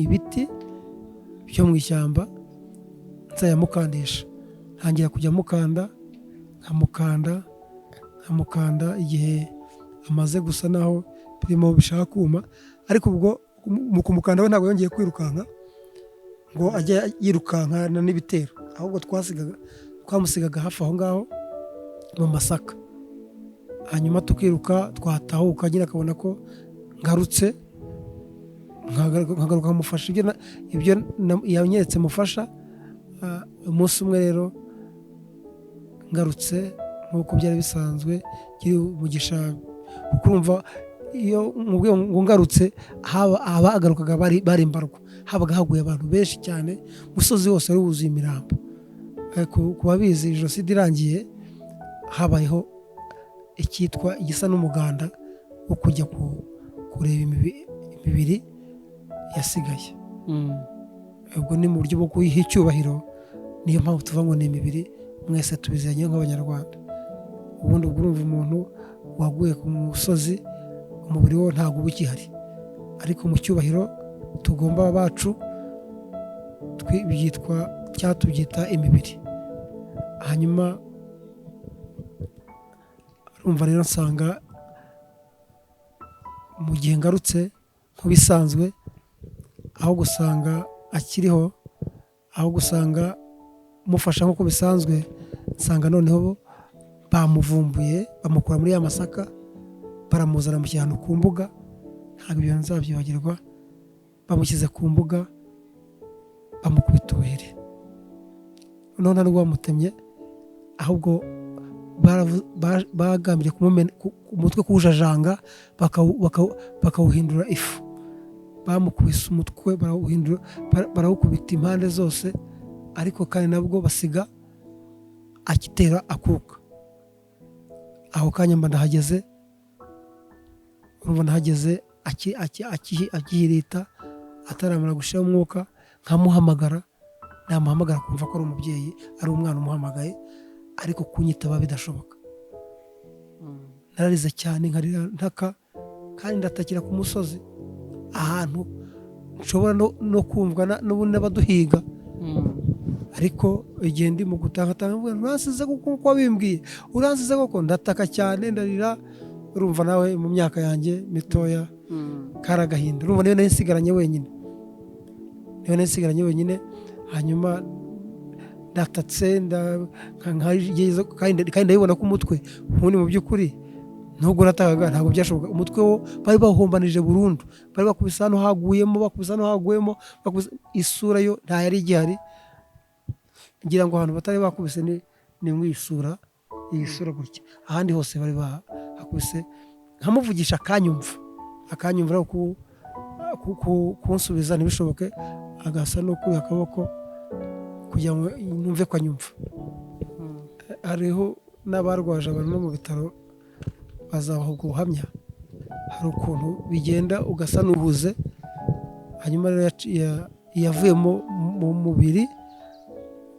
ibiti byo mu ishyamba nzayamukandisha, ntangira kujya nkamukanda igihe amaze gusa naho birimo bishaka kuma. Ariko ubwo mu kumukanda we ntabwo yongeye kwirukanka ngo ajye yirukankana n'ibitero, ahubwo twamusigaga hafi aho ngaho mu masaka. Hanyuma tukiruka, twatahuka, nyine akabona ko ngarutse, nkagaruka kumufasha ibyo yanyeretse mufasha. Umunsi umwe rero ngarutse nk'uko byari bisanzwe, kiri umugisha, kuko urumva iyo ngo ngarutse abagarukaga bari imbarwa, habaga haguye abantu benshi cyane, umusozi wose wari wuzuye imirambo. Ku babizi, Jenoside irangiye habayeho icyitwa igisa n'umuganda wo kujya kureba imibiri yasigaye. Ubwo ni mu buryo bwo kuyiha icyubahiro, niyo mpamvu tuvuga ngo ni imibiri, mwese tubizanye nk'Abanyarwanda. Ubundi ubwo urumva umuntu waguye ku musozi, umubiri we ntabwo uba ukihari, ariko mu cyubahiro tugomba bacu tubyita imibiri. Hanyuma urumva rero nsanga mu gihe ngarutse nk'ibisanzwe, aho gusanga akiriho, aho gusanga mufasha nk'uko bisanzwe, nsanga noneho bamuvumbuye, bamukura muri ya masaka, baramuzana mu cyano ku mbuga. Ntabwo ibyo nzabyibagirwa, bamushyize ku mbuga, bamukubita ubuhiri. Noneho ntabwo bamutemye, ahubwo bagambiriye umutwe kuwujajanga bakawuhindura ifu. Bamukubise umutwe barawuhindura, barawukubita impande zose, ariko kandi nabwo basiga akitera akuka. Aho kanya mba ndahageze, urumva ndahageze akihirita ataramara gushira umwuka, nkamuhamagara, namuhamagara kumva ko ari umubyeyi, ari umwana umuhamagaye, ariko kunyitaba bidashoboka. Nararize cyane, nkarira ntaka, kandi ndatakira ku musozi ahantu nshobora no kumvwa n'ubundi n'abaduhiga. Ariko igihe ndi mu gutanga uransize kuko wabimbwiye, uransize koko, ndataka cyane, ndarira. Urumva nawe mu myaka yanjye mitoya karagahinda, urumva niyo nari nsigaranye wenyine. Hanyuma ndatatse kandi ndabibona ko umutwe ubundi mu by'ukuri nubwo natakaga ntabwo byashoboka. Umutwe wo bari bawuhombanije burundu, bari bakubise hano haguyemo, isura yo nta yari igihari. Ngira ngo ahantu batari bakubise ni mu isura, iyi sura gutya. Ahandi hose bari bahakubise, nkamuvugisha akanyumva kunsubiza ntibishoboke, agasa no kuya akaboko kugira ngo numve ko anyumva. Hariho n'abarwaje abantu no mu bitaro bazabaha ubwo buhamya, hari ukuntu bigenda ugasa n'uhuze. Hanyuma rero yavuye mu mubiri,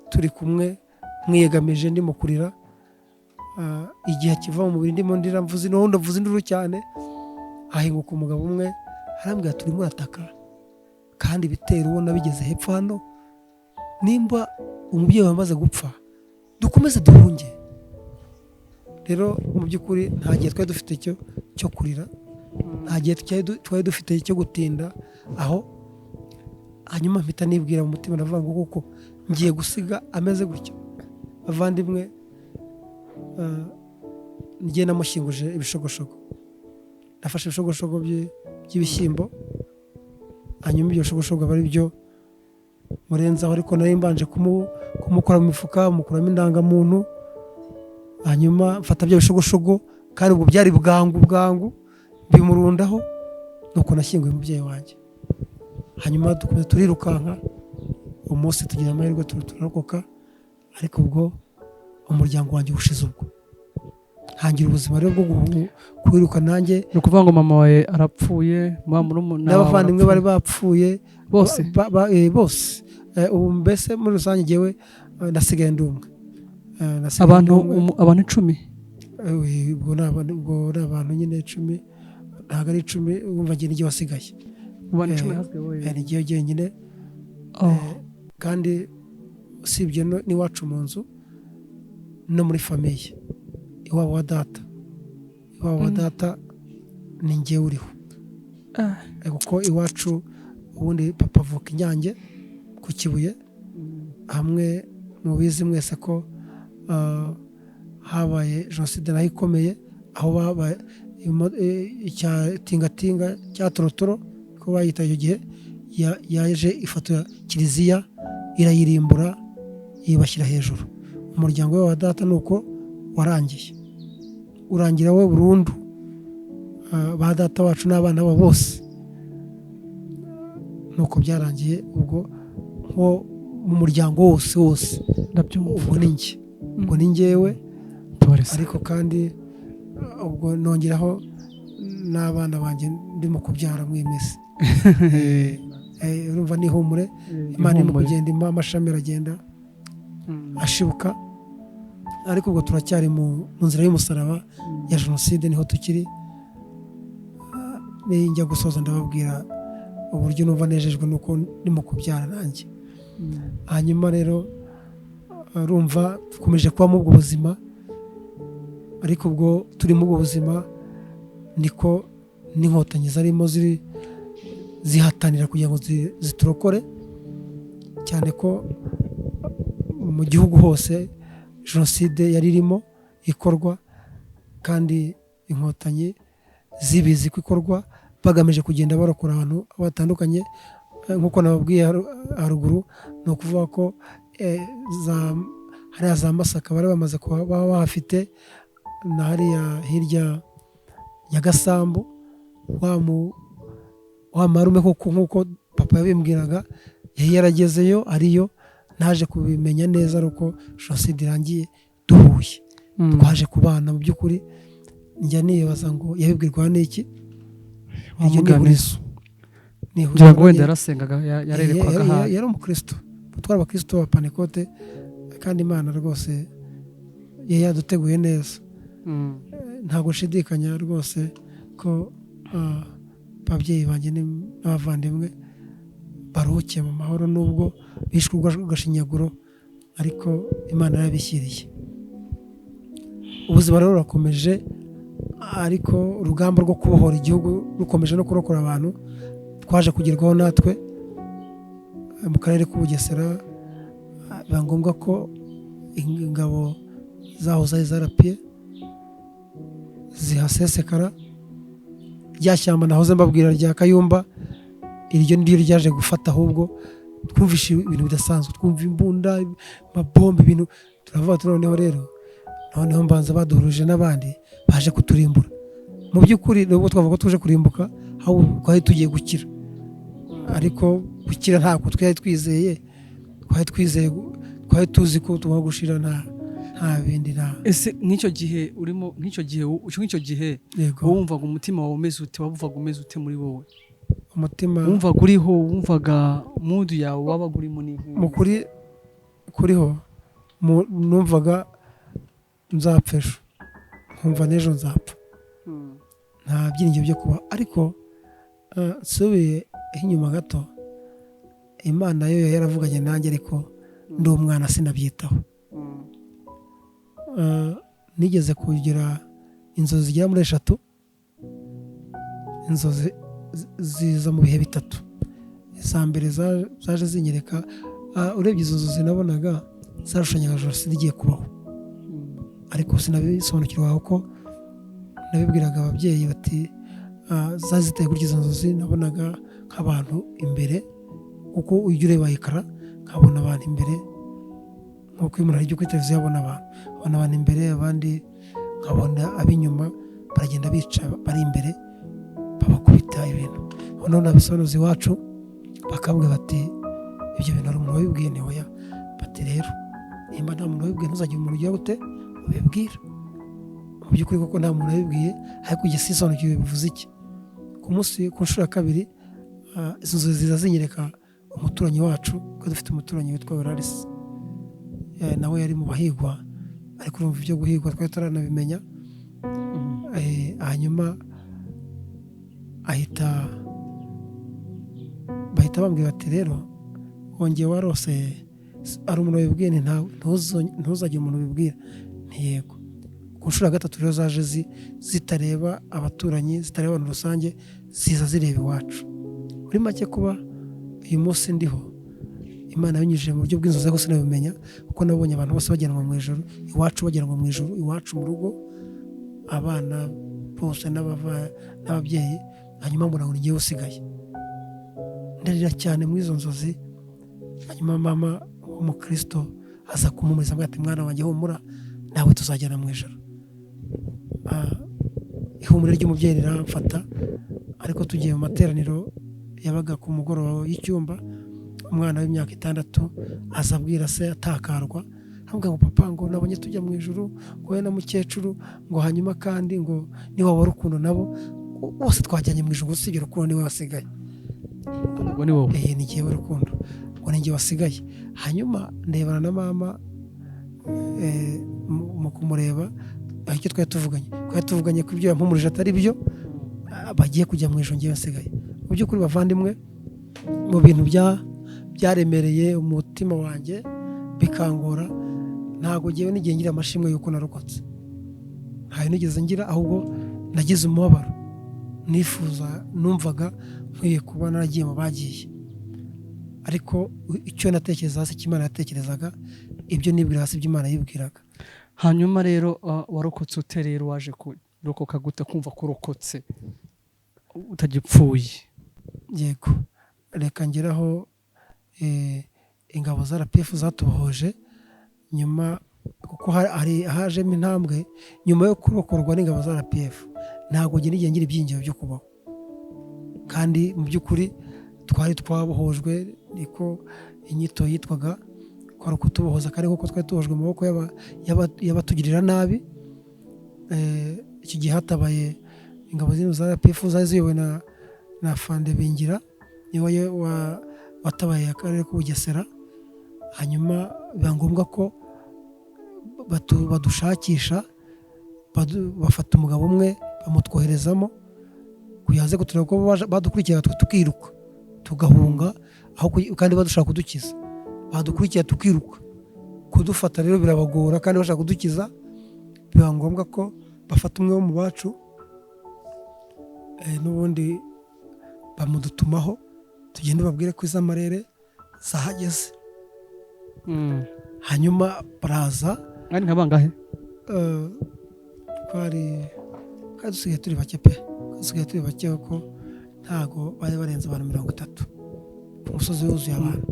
turi kumwe mwiyegamije ndimo kurira. Igihe kiva mu mubiri ndimo ndira, mvuze induru cyane, ahinguka umugabo umwe arambwira, turimo urataka kandi ibitero ubona bigeze hepfo hano, nimba umubyeyi wamaze gupfa dukomeze duhunge. Rero mu by'ukuri nta gihe twari dufite cyo kurira, nta gihe twari dufite cyo gutinda aho. Hanyuma mpita nibwira mu mutima, ndavuga ngo kuko ngiye gusiga ameze gutyo. Bavandimwe, ngiye namushyinguje ibishogoshogo, nafashe ibishogoshogo by'ibishyimbo, hanyuma ibyo bishogoshogo aba ari byo murenzaho, ariko nari mbanje kumukora mu mifuka, mukuramo indangamuntu. Hanyuma mfata bya bishogoshogo, kandi ubwo byari bwangu bimurundaho, nuko nashyinguye umubyeyi wanjye. Hanyuma dukomeza turirukanka, umunsi tugira amahirwe turarokoka, ariko ubwo umuryango wanjye ushize, ubwo ntangira ubuzima rero bwo kwiruka nanjye. Ni ukuvuga ngo mama wawe arapfuye, n'abavandimwe bari bapfuye bose. Ubu mbese muri rusange njyewe ndasigaye ndi umwe. Abantu 10? Ubwo ni abantu nyine 10, ntabwo ari 10, wumva njye n'igihe wasigaye. N'igihe jyenyine, kandi usibye n'iwacu mu nzu no muri famiye, iwabo wa data ni njyewe uriho. Kuko iwacu ubundi papa avuka Inyange ku Kibuye, hamwe mubizi mwese ko habaye jenoside nayo ikomeye, aho babaye icya tingatinga cya torotoro ko bayita icyo gihe, yaje ifoto kiliziya irayirimbura yibashyira hejuru. Umuryango we wa data nuko warangiye, urangira we burundu. Ba data wacu n'abana babo bose nuko byarangiye. Ubwo nko mu muryango wose ubwo ni njyewe, ariko kandi ubwo nongeraho n'abana banjye ndimo kubyara mu imisi. Urumva ni humure, Imana irimo kugenda amashami aragenda ashibuka, ariko ubwo turacyari mu nzira y'umusaraba ya jenoside, niho tukiri. Njya gusoza ndababwira uburyo numva nejejwe nuko ndimo kubyara nanjye. Hanyuma rero urumva dukomeje kuba mu ubwo buzima, ariko ubwo turi mu ubwo buzima niko n'inkotanyi zarimo zihatanira kugira ngo ziturokore, cyane ko mu gihugu hose jenoside yari irimo ikorwa, kandi inkotanyi zibizi ko ikorwa, bagamije kugenda barokora abantu batandukanye. Nk'uko nababwiye haruguru, ni ukuvuga ko hariya za Masaka bari bamaze kuba bahafite, na hariya hirya ya Gasambu wa marume nk'uko papa yabimbwiraga yari yaragezeyo ariyo, naje kubimenya neza ari uko jenoside irangiye duhuye twaje kubana. Mu by'ukuri njya nibaza ngo yabibwirwa n'iki, iryo ni Yesu. ngira ngo wenda yarasengaga yarerekwaga yari umukristo, twari abakristo ba Panekote, kandi Imana rwose yari yaduteguye neza. Ntabwo nshidikanya rwose ko ababyeyi banjye n'abavandimwe baruhukiye mu mahoro, nubwo bishwe ugashinyaguro, ariko Imana yarabishyiriye. Ubuzima rero burakomeje, ariko urugamba rwo kubohora igihugu rukomeje no kurokora abantu twaje kugerwaho natwe mu karere k'Ubugesera. Biba ngombwa ko ingabo zaho zari zarapiye zihasesekara. Rya shyamba nahoze mbabwira rya Kayumba, iryo niryo ryaje gufata, ahubwo twumvishe ibintu bidasanzwe, twumva imbunda, amabombe, ibintu turavuga noneho rero mbanza baduhuruje n'abandi baje kuturimbura. Mu by'ukuri nubwo twavuga ko tuje kurimbuka, ahubwo twari tugiye gukira, ariko gukira ntabwo twari twizeye, twari tuzi ko tugomba gushira nta bindi. Ese nk'icyo gihe wumvaga umutima wawe umeze ute? Wavuga umeze ute muri wowe? Umutima wumvaga uriho, wumvaga mudu yawe wabaga urimo n'inkuru? Mu kuriho numvaga nzapfa ejo, nkumva n'ejo nzapfa, nta byiringiro byo kuba. Ariko nsubiye inyuma gato, Imana yo yaravuganye nanjye, ariko ndi umwana sinabyitaho. Nigeze kugira inzozi zigera muri 3, inzozi ziza mu bihe bitatu. Iza mbere zaje zinyereka, urebye izo nzozi nabonaga zarushanyaga jenoside igiye kubaho, ariko sinabisobanukirwa kuko nabibwiraga ababyeyi bati zaziteye kuri izo nzozi. Nabonaga nk'abantu imbere, kuko ujya ureba ekara nkabona abantu imbere, nk'uko iyo umuntu ari kuri televiziyo abona abantu imbere, abandi nkabona ab'inyuma baragenda bica bari imbere babakubita ibintu. Noneho nabisobanuza iwacu bakambwira bati ibyo bintu hari umuntu wabibwiye? Ni oya. Bati rero nimba nta muntu wabibwiye ntuzagire umuntu ugira gute ubibwira. Mu by'ukuri koko nta muntu wabibwiye, ariko igihe sisobanukiwe bivuze iki. Ku nshuro ya kabiri izo nzozi ziza zinyereka umuturanyi wacu, ko dufite umuturanyi witwa Larissa, nawe yari mu bahigwa, ariko urumva ibyo guhigwa twari turanabimenya. Hanyuma bahita bambwira bati rero wongeye warose, ari umuntu wabibwiye? Ntuzagire umuntu ubibwira. Ntiyego. Ku nshuro ya gatatu rero zaje zitareba abaturanyi, zitareba abantu rusange, ziza zireba iwacu. Muri make kuba uyu munsi ndiho, Imana yabinyujije mu buryo bw'inzozi, ariko sinabimenya kuko nabonye abantu bose bajyanwa mu ijuru, iwacu bajyanwa mu ijuru, iwacu mu rugo, abana bose n'ababyeyi. Hanyuma mbona ngo ni njyewe usigaye, ndarira cyane muri izo nzozi. Hanyuma mama w'umukristo aza kumumuriza avuga ati mwana wanjye humura, nawe tuzajyana mu ijuru. Ihumure ry'umubyeyi riramfata, ariko tugiye mu materaniro yabaga ku mugoroba y'icyumba, umwana w'imyaka 6 aza abwira se atakarwa, avuga ngo papa, ngo nabonye tujya mu ijuru, ngo we na mukecuru, ngo hanyuma kandi ngo niba wari urukundo nabo bose twajyanye mu ijuru, usibye urukundo niwe wasigaye. Ubwo ni wowe? Ni jyewe urukundo, ngo ni jye wasigaye. Hanyuma ndebana na mama mu kumureba, icyo twari tuvuganye ko ibyo yampumurije atari byo, bagiye kujya mu ijuru, njyewe wasigaye. Mu by'ukuri bavandimwe, mu bintu byaremereye umutima wanjye bikangora, ntabwo ngewe n'igihe ngira amashimwe y'uko narokotse, ntayo nigeze ngira, ahubwo nagize umubabaro. Numvaga nkwiye kuba naragiye mu bagiye, ariko icyo natekereza hasi cy'Imana yatekerezaga, ibyo nibwira hasi by'Imana yibwiraga. Hanyuma rero warokotse ute? Rero waje kurokoka gute, kumva ko urokotse utagipfuye? Yego, reka ngeraho ingabo za RPF zatubohoje, nyuma kuko hajemo intambwe nyuma yo kurokorwa n'ingabo za RPF. Ntabwo ngira ibyiringiro byo kubaho, kandi mu by'ukuri twari twabohojwe, niko inyito yitwaga, kwari ukutubohoza, kandi kuko twari tubohojwe mu maboko y'abatugirira nabi. Iki gihe hatabaye ingabo za RPF zari ziyobowe na Fande Bingira, niwe watabaye akarere k'Ubugesera. Hanyuma biba ngombwa ko badushakisha, bafata umugabo umwe bamutwoherezamo kugira ngo aze kutureba ko badukurikira, tukiruka tugahunga, kandi badushaka kudukiza. Badukurikira tukiruka, kudufata rero birabagora, kandi bashaka kudukiza. Biba ngombwa ko bafata umwe wo mu bacu, n'ubundi bamudutumaho, tugende babwire ko iz'amarere zahageze. Hanyuma baraza. Ari nka bangahe? Twari dusigaye turi bake pe, dusigaye turi bake kuko ntago bari barenze abantu 30 ku musozi wuzuye abantu.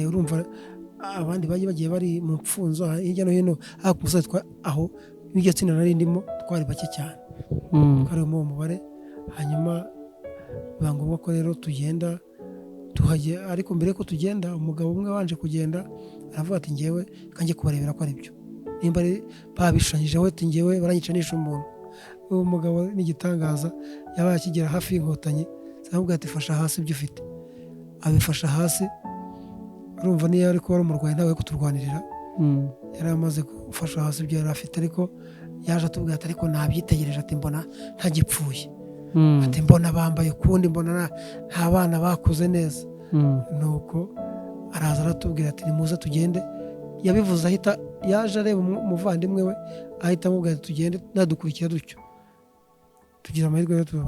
Urumva abandi bagiye bari mu mfunzo hirya no hino, ku musozi aho n'iryo tsinda nari ndimo twari bake cyane, twari mu mubare. Hanyuma biba ngombwa ko rero tugenda tuhajye, ariko mbere ko tugenda umugabo umwe wanje kugenda aravuga ati ngewe kanjye kubarebera ko ari byo, nimba babishanyijeho ati ngewe baranyicanisha umuntu. Uwo mugabo n'igitangaza, yabaye akigera hafi y'inkotanyi, aravuga ati fasha hasi ibyo ufite. Abifasha hasi. Urumva niyo ari kuba umurwayi nawe kuturwanirira, yari amaze gufasha hasi ibyo yari afite, ariko yaje atubwira ati ariko nabyitegereje, ati mbona ntagipfuye, ati mbona bambaye ukundi, mbona nta bana bakuze neza. Nuko araza aratubwira ati nimuze tugende. Yabivuze ahita yaje areba umuvandimwe we, ahita amubwira ati tugende, nadukurikira dutyo. Tugira amahirwe rero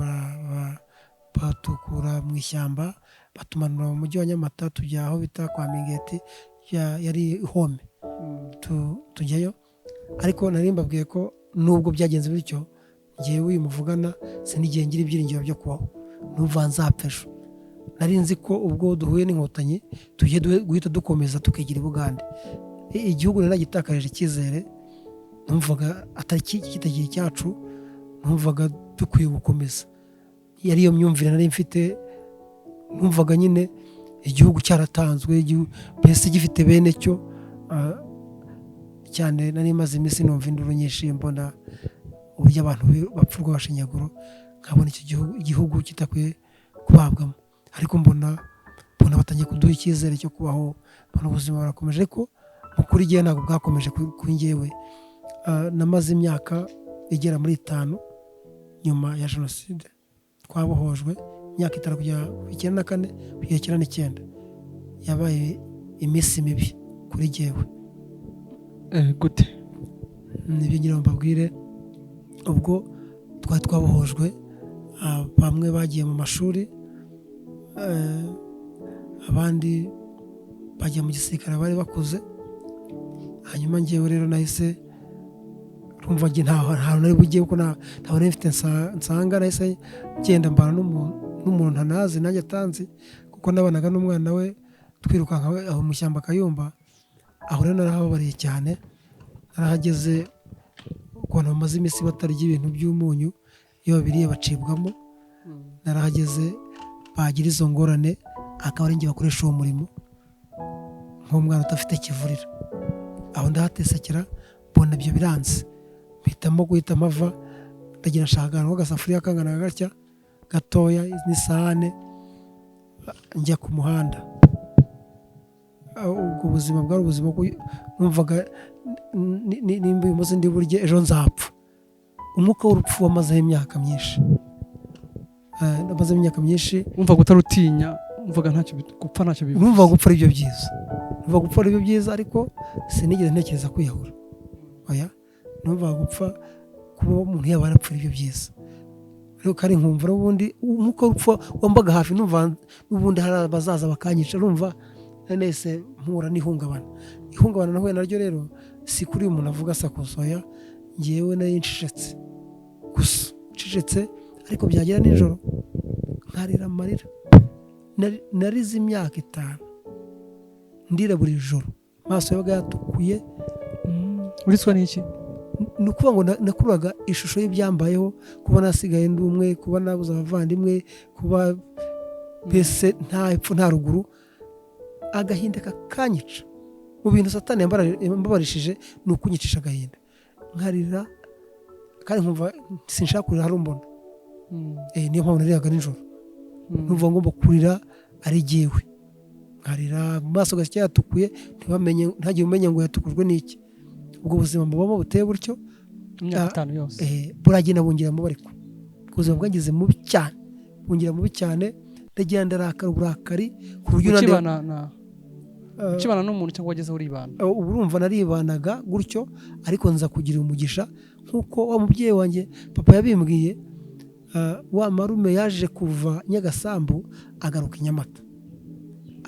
batukura mu ishyamba, batumanura mu mujyi wa Nyamata, tujya aho bita kwa Mingeti, yari home. Tujyayo, ariko nari mbabwiye ko nubwo byagenze bityo, ngewe uyu muvugana sinigiye ngira ibyiringiro byo kubaho, numva nzapfa ejo. Nari nzi ko ubwo duhuye n'inkotanyi tugiye guhita dukomeza tukigira i Bugande. Igihugu rero gitakarije icyizere, numvaga atari kitagiye cyacu, numvaga dukwiye gukomeza. Yari iyo myumvire nari mfite, numvaga nyine igihugu cyaratanzwe, mbese gifite bene cyo. Cyane nari maze iminsi numva induru nyinshi, mbona uburyo abantu bapfurwa bashinyaguro, nkabona icyo igihugu kitakwiye kubabwamo. Ariko mbona batangiye kuduha icyizere cyo kubaho, mbona ubuzima burakomeje. Ariko mu kuri igihe ntabwo bwakomeje kuri njyewe. Namaze imyaka igera muri 5 nyuma ya jenoside, twabohojwe imyaka 5 kujya 94 kugera 99. Yabaye iminsi mibi kuri jyewe. Gute? Nibyo ngira mbabwire. Ubwo twari twabohojwe, bamwe bagiye mu mashuri, abandi bajya mu gisirikare bari bakuze. Hanyuma ngewe rero nahise rumva nge ntaho nari bugiye, kuko ntaho nari mfite nsanga. Nahise ngenda mbana n'umuntu ntanazi nanjye atanzi, kuko nabanaga n'umwana we twirukanka aho mu shyamba Kayumba. Aho rero narahababariye cyane, narahageze ukuntu bamaze iminsi batarya ibintu by'umunyu, iyo babiriye bacibwamo. Narahageze bagira izo ngorane, akaba ari njye bakoresha uwo murimo nk'umwana udafite kivurira. Aho ndahatesekera, mbona ibyo biranze, mpitamo guhita mpava, ndagira nshaka agasafuriya kangana gatya gatoya n'isahane, njya ku muhanda. Ubwo buzima bwari ubuzima numvaga nimba uyu munsi ndi burye ejo nzapfa. Umwuka w'urupfu wamazeho imyaka myinshi. Namaze imyaka myinshi. Umva gutarutinya, umvaga gupfa ntacyo bivuze. Numva gupfa ari byo byiza. Numva gupfa ari byo byiza, ariko sinigeze ntekereza kwiyahura. Oya, numva gupfa kuba umuntu yaba yarapfuye ibyo byiza. Rero kari nkumva n'ubundi umwuka w'urupfu wambaga hafi, numva n'ubundi hari abazaza bakanyica. Numva nese mpura n'ihungabana. Ihungabana nahuye naryo rero si kuri umuntu avuga sakusoya, ngewe nari ncecetse gusa, ncecetse. Ariko byagera nijoro nkarira amarira. Narize imyaka 5 ndira buri joro, maso yabaga yatukuye, uritswe n'iki? ni ukuvuga ngo nakururaga ishusho y'ibyambayeho, kuba nasigaye ndi umwe, kuba nabuze abavandimwe, kuba mbese nta epfo nta ruguru, agahinda kakanyica. Mu bintu Satani yambabarishije ni ukunyicisha agahinda, nkarira kandi nkumva sinshaka kurira hari umbona. Niyo mpamvu nariraga nijoro, numva ngomba kurira ari jyewe, nkarira mu maso gake yatukuye, ntagire umenya ngo yatukujwe n'iki. Ubwo buzima mbabamo buteye buryo imyaka 5 yose buragenda bungiramo, ariko ubuzima bwageze mubi cyane, bungira mubi cyane, ndagira ndarakara uburakari ku buryo ukibana n'umuntu cyangwa wagezeho uribana. Ubu urumva naribanaga gutyo, ariko nza kugira umugisha nk'uko wa mubyeyi wanjye papa yabimbwiye. Wa marume yaje kuva Nyagasambu agaruka i Nyamata,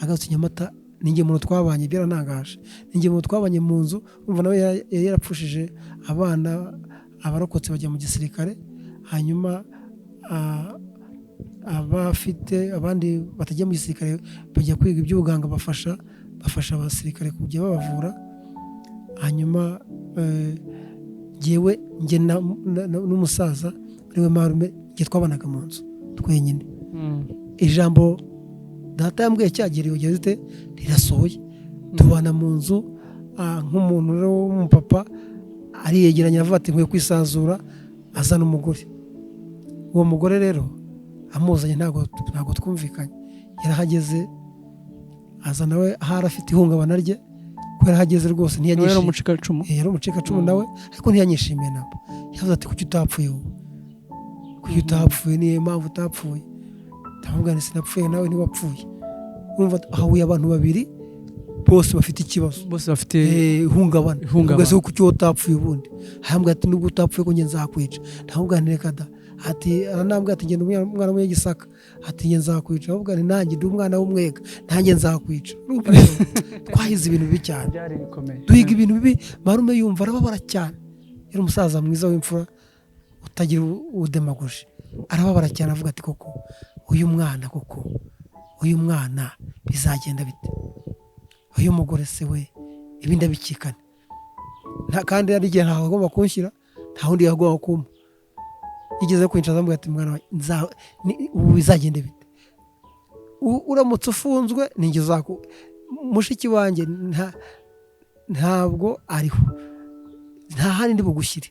agarutse i Nyamata ninjye muntu twabanye, byarantangaje. Ninjye muntu twabanye mu nzu, urumva nawe yari yarapfushije abana, abarokotse bajya mu gisirikare, hanyuma abafite abandi batajya mu gisirikare bajya kwiga iby'ubuganga, bafasha abasirikare kujya babavura. Hanyuma njye n'umusaza ariwe marume njye twabanaga mu nzu twenyine. Ijambo data yambwiye cyagiriye ugeze ute rirasohoye, tubana mu nzu nk'umuntu rero w'umupapa ariyegeranya, avuga ati nkwiye kwisazura, azana umugore. Uwo mugore rero amuzanye ntabwo twumvikanye, yarahageze aza nawe ahari afite ihungabana rye, ko yarahageze rwose ntiyanyishimiye. Yari umucikacumu nawe, ariko ntiyanyishimiye namba. Yavuze ati kuki utapfuye wowe, kuki utapfuye, niyo mpamvu utapfuye. Ndavuga nti sinapfuye nawe ntiwapfuye. Urumva hahuye abantu babiri bose bafite ikibazo, bose bafite ihungabana. Ubwo kuki utapfuye ubundi? Ahambwa ati nubwo utapfuye ko njye nzakwica. Ndavuga nti reka da, ati aranambwira ati ngenda umwana w'Igisaka, ati njye nzakwica. Ndavuga nti nanjye ndi umwana w'Umwega, nanjye nzakwica. Twahize ibintu bibi cyane, duhiga ibintu bibi. Marume yumva arababara cyane, yari umusaza mwiza w'imfura utagira udemagoje, arababara cyane, avuga ati koko uyu mwana bizagenda bite, uyu mugore se we ibi ndabikikane. Kandi ari igihe ntaho agomba kunshyira, nta wundi yagomba kumpa. Yigeze kwincaza avuga ati mwana ubu bizagende bite, uramutse ufunzwe ninjye mushiki wanjye ntabwo ariho, nta handi ndi bugushyire,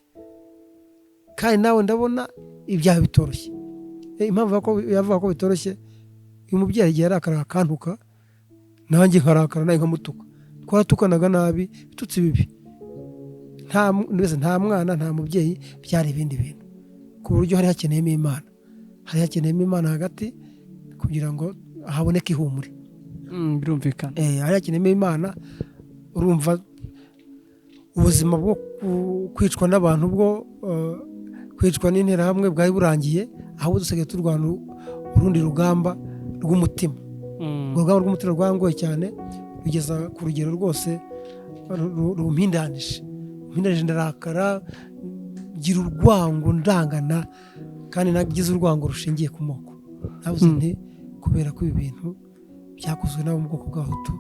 kandi nawe ndabona ibyaha bitoroshye. Impamvu yavuga ko bitoroshye, uyu mubyeyi igihe yarakara akantuka, nanjye nkarakara nawe nkamutuka, twaratukanaga nabi, bitutsi bibi. Nta mwana nta mubyeyi, byari ibindi bintu, ku buryo hari hakeneyemo Imana, hagati kugira ngo haboneke ihumure. Birumvikana. Hari hakeneyemo Imana. Urumva ubuzima bwo kwicwa n'abantu, bwo kwicwa n'interahamwe bwari burangiye, aho dusigaye turwana urundi rugamba rw'umutima. Urugamba rw'umutima rwangoye cyane, bigeza ku rugero rwose rumpindanije, ndarakara, gira urwango ndangana, kandi nagize urwango rushingiye ku moko. Navuze nti kubera ko ibi bintu byakozwe n'abo mu bwoko bw'Abahutu,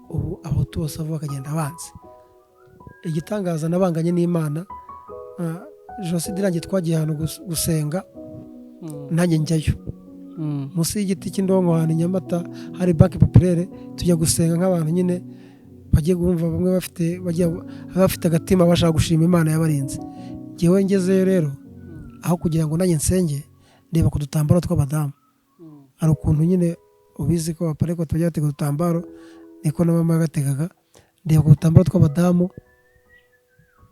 ubu Abahutu bose bava bakagenda abanze. Igitangaza nabanganye n'Imana, Jenoside irangiye twagiye ahantu gusenga, nanjye njyayo munsi y'igiti cy'indongo ahantu i Nyamata hari banki populaire, tujya gusenga nk'abantu nyine bagiye kumva, bamwe bafite agatima bashaka gushima Imana yabarinze. Jyewe ngezeyo rero, aho kugira ngo nanjye nsenge, ndeba ku dutambaro tw'abadamu. Hari ukuntu nyine ubizi ko abapareko tujya batega udutambaro, niko na mama yagategaga. Ndeba ku dutambaro tw'abadamu,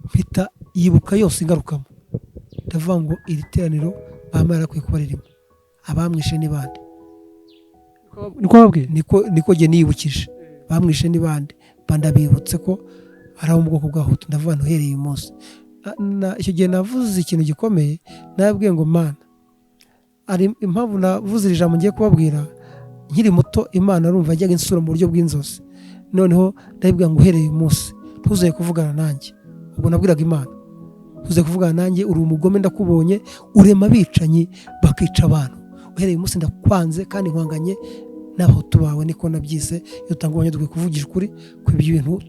mpita yibuka yose ingarukamo, ndavuga ngo iri teraniro bamara yarakwiye kuba ririmo, abamwishe ni bande. Niko jye niyibukije, bamwishe ni bande, bandabibutse ko ari abo mu bwoko bw'Abahutu. ndavuga nti uhereye uyu munsi, icyo gihe navuze ikintu gikomeye, nababwiye ngo Mana, ari impamvu navuze iri jambo ngiye kubabwira. Nkiri muto Imana arumva yajyaga insura mu buryo bw'inzozi, noneho ndabibwira ngo uhereye uyu munsi ntuzaye kuvugana nanjye. Ubwo nabwiraga Imana, ntuzaye kuvugana nanjye, uri umugome, ndakubonye urema abicanyi bakica abantu. Uhereye uyu munsi ndakwanze kandi nkwanganye n'Abahutu bawe. Niko nabyise. Iyo utangubonye dukwiye kuvugisha ukuri kw'ibintu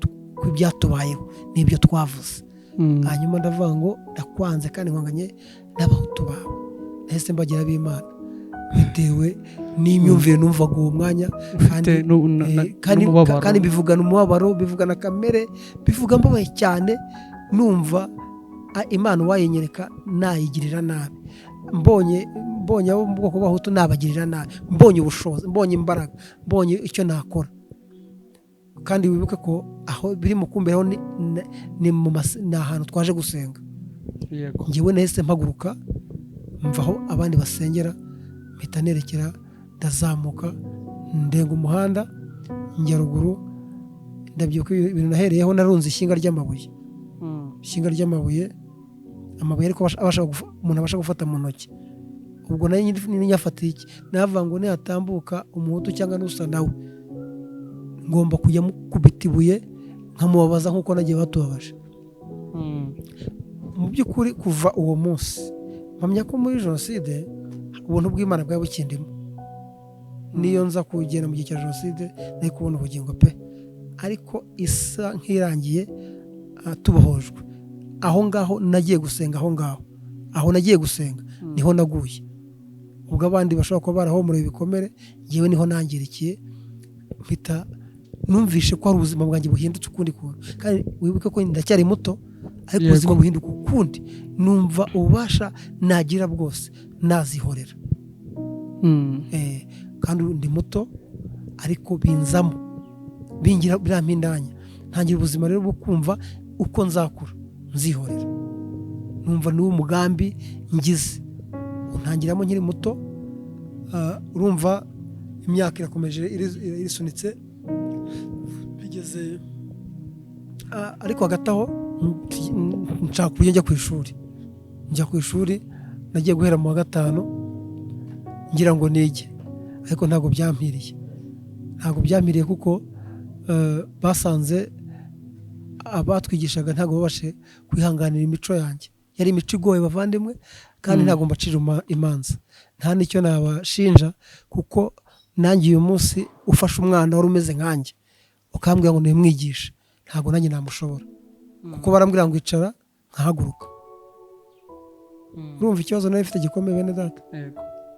byatubayeho n'ibyo twavuze. hanyuma ndavuga ngo ndakwanze kandi nkonganye n'abahutu bawe, nahise mbagira b'Imana bitewe n'imyumvire numvaga uwo mwanya, kandi bivugana umubabaro, bivugana kamere, bivuga mbabaye cyane, numva Imana wayinyereka nayigirira nabi, mbonye abo mu bwoko bw'abahutu nabagirira nabi, mbonye ubushobozi, mbonye imbaraga, mbonye icyo nakora. Kandi wibuke ko aho biri mu kumbeho ni ahantu twaje gusenga. Njyewe nahise mpaguruka mva aho abandi basengera, mpita nerekera, ndazamuka ndenga umuhanda njya ruguru. Ndabyibuka ibintu nahereyeho, narunze ishyinga ry'amabuye, amabuye ariko umuntu abasha gufata mu ntoki. Ubwo nayo nyafatiye iki, navuga ngo nihatambuka umuhutu cyangwa n'usa nawe ngomba kujya mukubita ibuye nkamubabaza nk'uko nagiye batubabaje. Mu by'ukuri kuva uwo munsi mpamya ko muri jenoside ubuntu bw'Imana bwari bukindimo. Niyo nza kugenda mu gihe cya jenoside nari kubona ubugingo pe, ariko isa nk'irangiye tubohojwe. Aho ngaho nagiye gusenga, aho nagiye gusenga niho naguye. Ubwo abandi bashobora kuba barahomoreye ibikomere, njyewe niho nangirikiye, mpita numvishe ko hari ubuzima bwanjye buhindutse ukundi kuntu. Kandi wibuke ko ndacyari muto, ariko ubuzima buhinduka ukundi, numva ububasha nagira bwose nazihorera. Kandi ndi muto ariko binzamo, bingira birampindanya, ntangira ubuzima rero bwo kumva uko nzakura nzihorera. Numva ni umugambi ngize, ntangiramo nkiri muto. Urumva imyaka irakomeje irisunitse, bigeze ariko hagati aho nshaka uburyo njya ku ishuri. Nagiye guhera mu wa 5 ngira ngo nige, ariko ntabwo byampiriye kuko basanze abatwigishaga ntabwo babashe kwihanganira imico yanjye. Yari imico igoye bavandimwe, kandi ntabwo mbacira imanza, nta n'icyo nabashinja, kuko nanjye uyu munsi ufashe umwana wari umeze nkanjye ukambwira ngo nimwigishe, ntabwo nanjye namushobora, kuko barambwira ngo icara nkahaguruka. Urumva ikibazo nari mfite gikomeye bene data.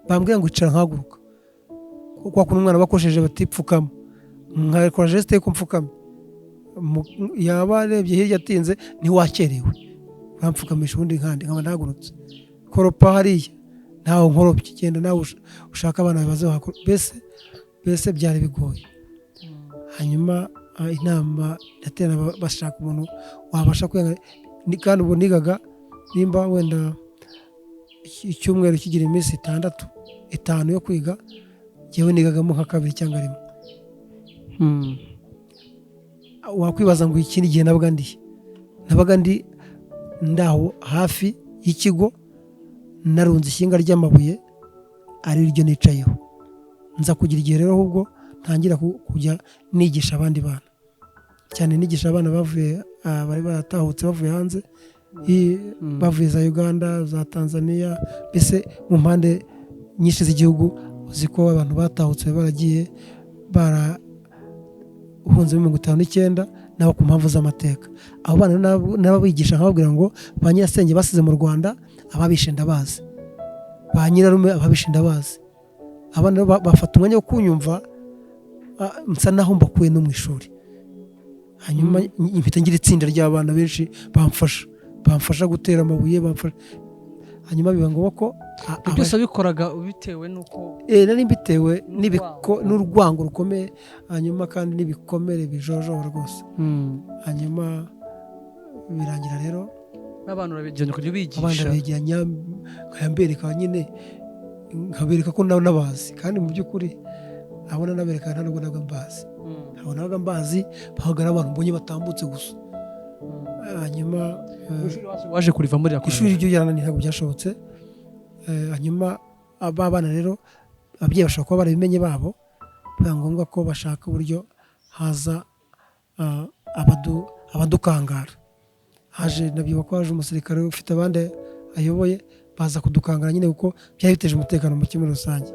Bambwira ngo icara nkahaguruka, kuko kuna umwana bakoresheje batipfukama, nkakora geste yo mfukama, yaba arebye hirya atinze ntiwakerewe, bampfukamisha ubundi nkaba nahagurutse. Koropa hariya ntaho nkoropye, genda nawe ushaka abana baze bakora. Bese byari bigoye. Hanyuma inama yatera bashaka umuntu wabasha kwiga, kandi ubu nigaga nimba wenda icyumweru kigira iminsi 5 yo kwiga, njyewe nigagamo nka 2 cyangwa 1. Wakwibaza ngo ikindi gihe nabaga ndi ndaho hafi y'ikigo, narunze ishyinga ry'amabuye ari ryo nicayeho. Nza kugira igihe rero ahubwo ntangira kujya nigisha abandi bana, cyane nigisha abana bari baratahutse bavuye hanze, bavuye za Uganda, za Tanzania, mbese mu mpande nyinshi z'igihugu. Uzi ko abantu batahutse baragiye barahunze mu 59 nabo ku mpamvu z'amateka. Abo bana n'ababigisha nkababwira ngo ba nyirasenge basize mu Rwanda, ababishe ndabazi, ba nyirarume ababishe ndabazi. Abana bafata umwanya wo kunyumva, nsa naho mbakuye no mu ishuri. Hanyuma mpita ngira itsinda ry'abana benshi bamfasha gutera amabuye, hanyuma biba ngombwa ko byose bikoraga bitewe nuko nari mbitewe n'urwango rukomeye, hanyuma kandi n'ibikomere bijojora rwose. Hanyuma birangira rero n'abantu babijyanye kujya bigisha, abana begeranya nkayambereka nyine, nkabereka ko nawe nabazi, kandi mu by'ukuri abona nabereka nta nubwo nabaga mbazi. Nabaga mbazi, bahagara abantu mbonye batambutse gusa. Hanyuma waje kuriva muri ishuri ryo yarananiye, ntabwo byashobotse. Hanyuma abana rero ababyeyi bashaka kuba barabimenye babo, biba ngombwa ko bashaka uburyo haza abadukangara. Nabyibuka ko haje umusirikare ufite abandi ayoboye, baza kudukangara nyine kuko byari biteje umutekano muke muri rusange.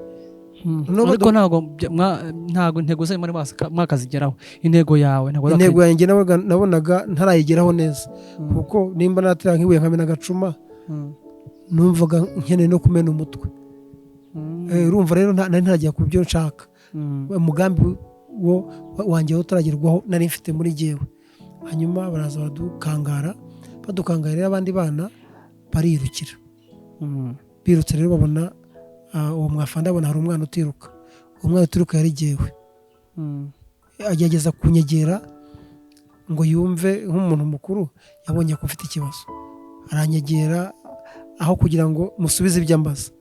ariko ntabwo intego zanyu muri mwakazigeraho. Intego yawe ntabwo intego yanjye nabonaga ntarayigeraho neza, kuko nimba natera nk'ibuye nkamena agacuma numvaga nkeneye no kumena umutwe. Urumva rero nari ntarajya ku byo nshaka, umugambi wanjye utaragerwaho nari mfite muri jyewe. Hanyuma baraza badukangara rero abandi bana barirukira. Birutse rero babona uwo mwafanda abona hari umwana utiruka. Uwo mwana utiruka yari jyewe. Agerageza kunyegera ngo yumve nk'umuntu mukuru, yabonye ko mfite ikibazo. Aranyegera aho kugira ngo musubize ibyo ambaza.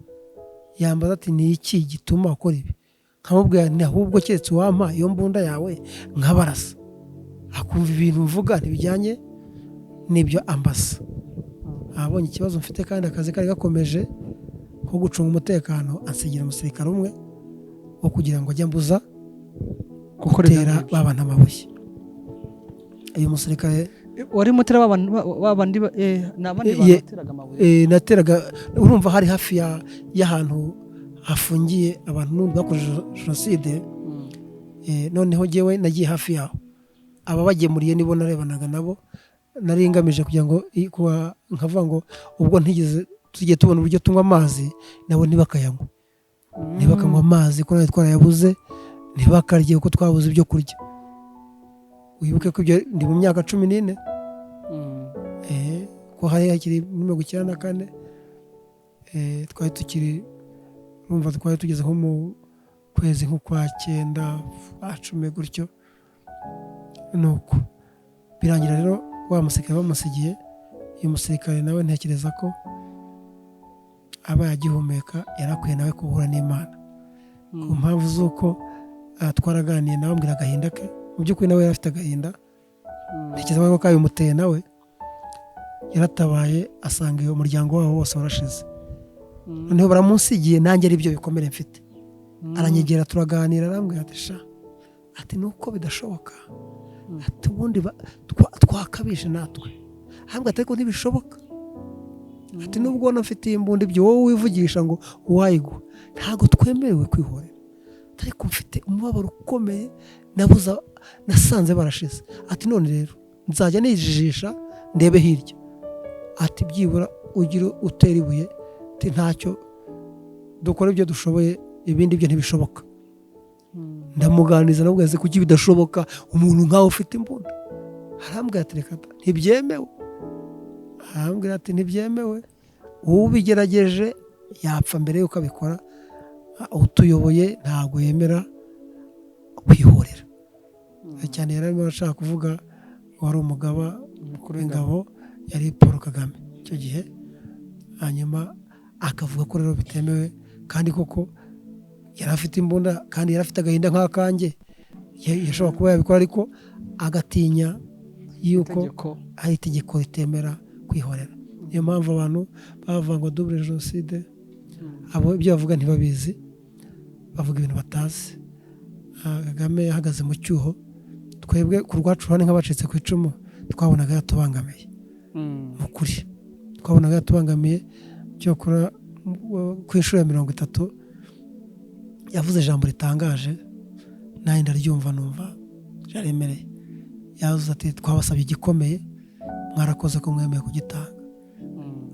Yambaza ati ni iki gituma akora ibi? Nkamubwira nti ahubwo keretse wampa iyo mbunda yawe nkabarasa. Akumva ibintu mvuga ntibijyanye n'ibyo ambaza. Abonye ikibazo mfite kandi akazi kari gakomeje ko gucunga umutekano, ansigira umusirikare umwe wo kugira ngo ajye ambuza gutera babana amabuye. Uyu musirikare wari mutera babandi n'abandi bateraga amabuye. Nateraga, urumva hari hafi y'ahantu hafungiye abantu n'undi bakoze jenoside. Noneho jyewe nagiye hafi yaho, aba bagemuriye nibo narebanaga nabo. Nari ngamije kugira ngo nkavuga ngo ubwo ntigeze tugiye tubona uburyo tunywa amazi, nabo ntibakayanywa, ntibakanywa amazi ko natwe twarayabuze, ntibakarye kuko twabuze ibyo kurya. Wibuke ko ibyo ndi mu myaka 14, ko hari hakiri 1994, twari tukiri, urumva twari tugeze nko mu kwezi nk'ukwa 9, 10 gutyo. Nuko birangira rero wa musirikare bamusigiye. Uyu musirikare nawe ntekereza ko aba yagihumeka, yarakwiye nawe guhura n'Imana, ku mpamvu z'uko twaraganiye nawe, ambwira agahinda ke. Mu by'ukuri nawe yari afite agahinda, ntekereza ko kabimuteye nawe. Yaratabaye asanga uyu muryango wabo wose warashize. Noneho baramunsigiye, nanjye ari byo bikomere mfite. Aranyegera turaganira, arambwira ati sha, ati nuko bidashoboka, ati ubundi twakabije natwe. Ahambwa ati ariko ntibishoboka, ati nubwo nafite imbunda ibyo wowe wivugisha ngo uwayigwa, ntabwo twemerewe kwihorera. Ariko mfite umubabaro ukomeye, nasanze barashize. Ati none rero nzajya nijijisha ndebe hirya, ati byibura ugira utera ibuye, ati ntacyo, dukora ibyo dushoboye, ibindi byo ntibishoboka. Ndamuganiriza nabwo yaze kuki bidashoboka umuntu nkawe ufite imbunda. Arambwira ati reka ntibyemewe. Arambwira ati ntibyemewe, ubigerageje yapfa mbere yuko abikora. Utuyoboye ntabwo yemera kwihorera. Cyane yari arimo ashaka kuvuga wari umugaba mukuru w'ingabo yari Paul Kagame icyo gihe. Hanyuma akavuga ko rero bitemewe, kandi koko yari afite imbunda kandi yari afite agahinda nk'akanjye. Yashobora kuba yabikora, ariko agatinya yuko ari itegeko ritemera kwihorera. Niyo mpamvu abantu bavuga ngo double jenoside, abo ibyo bavuga ntibabizi, bavuga ibintu batazi. Kagame yahagaze mu cyuho, twebwe ku rwacu ruhande nk'abacitse ku icumu twabonaga yatubangamiye. Mukuri twabonaga yatubangamiye. Cyokora ku inshuro ya 30 yavuze ijambo ritangaje, nayo ndaryumva numva jaremereye. Yavuze ati twabasabye igikomeye, mwarakoze ko mwemeye kugitanga.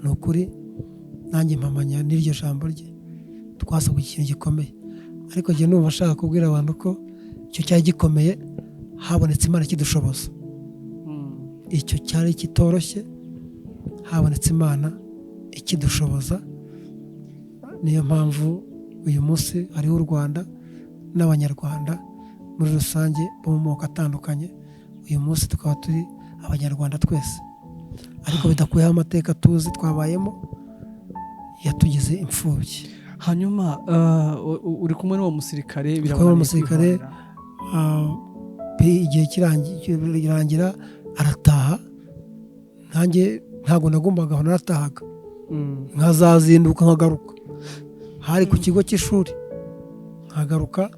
Ni ukuri nanjye mpamanya n'iryo jambo rye, twasabwe ikintu gikomeye. Ariko njye numva ashaka kubwira abantu ko icyo cyari gikomeye, habonetse Imana ikidushoboza. Icyo cyari kitoroshye, habonetse Imana ikidushoboza. Niyo mpamvu uyu munsi hariho u Rwanda n'Abanyarwanda muri rusange bo mu moko atandukanye. Uyu munsi tukaba turi Abanyarwanda twese, ariko bidakuyeho amateka tuzi twabayemo yatugize imfubyi. Hanyuma uri kumwe n'uwo musirikare, igihe kirangira arataha. Nanjye ntabwo nagombaga, naratahaga nkazazinduka nkagaruka. Hari ku kigo cy'ishuri nkagaruka.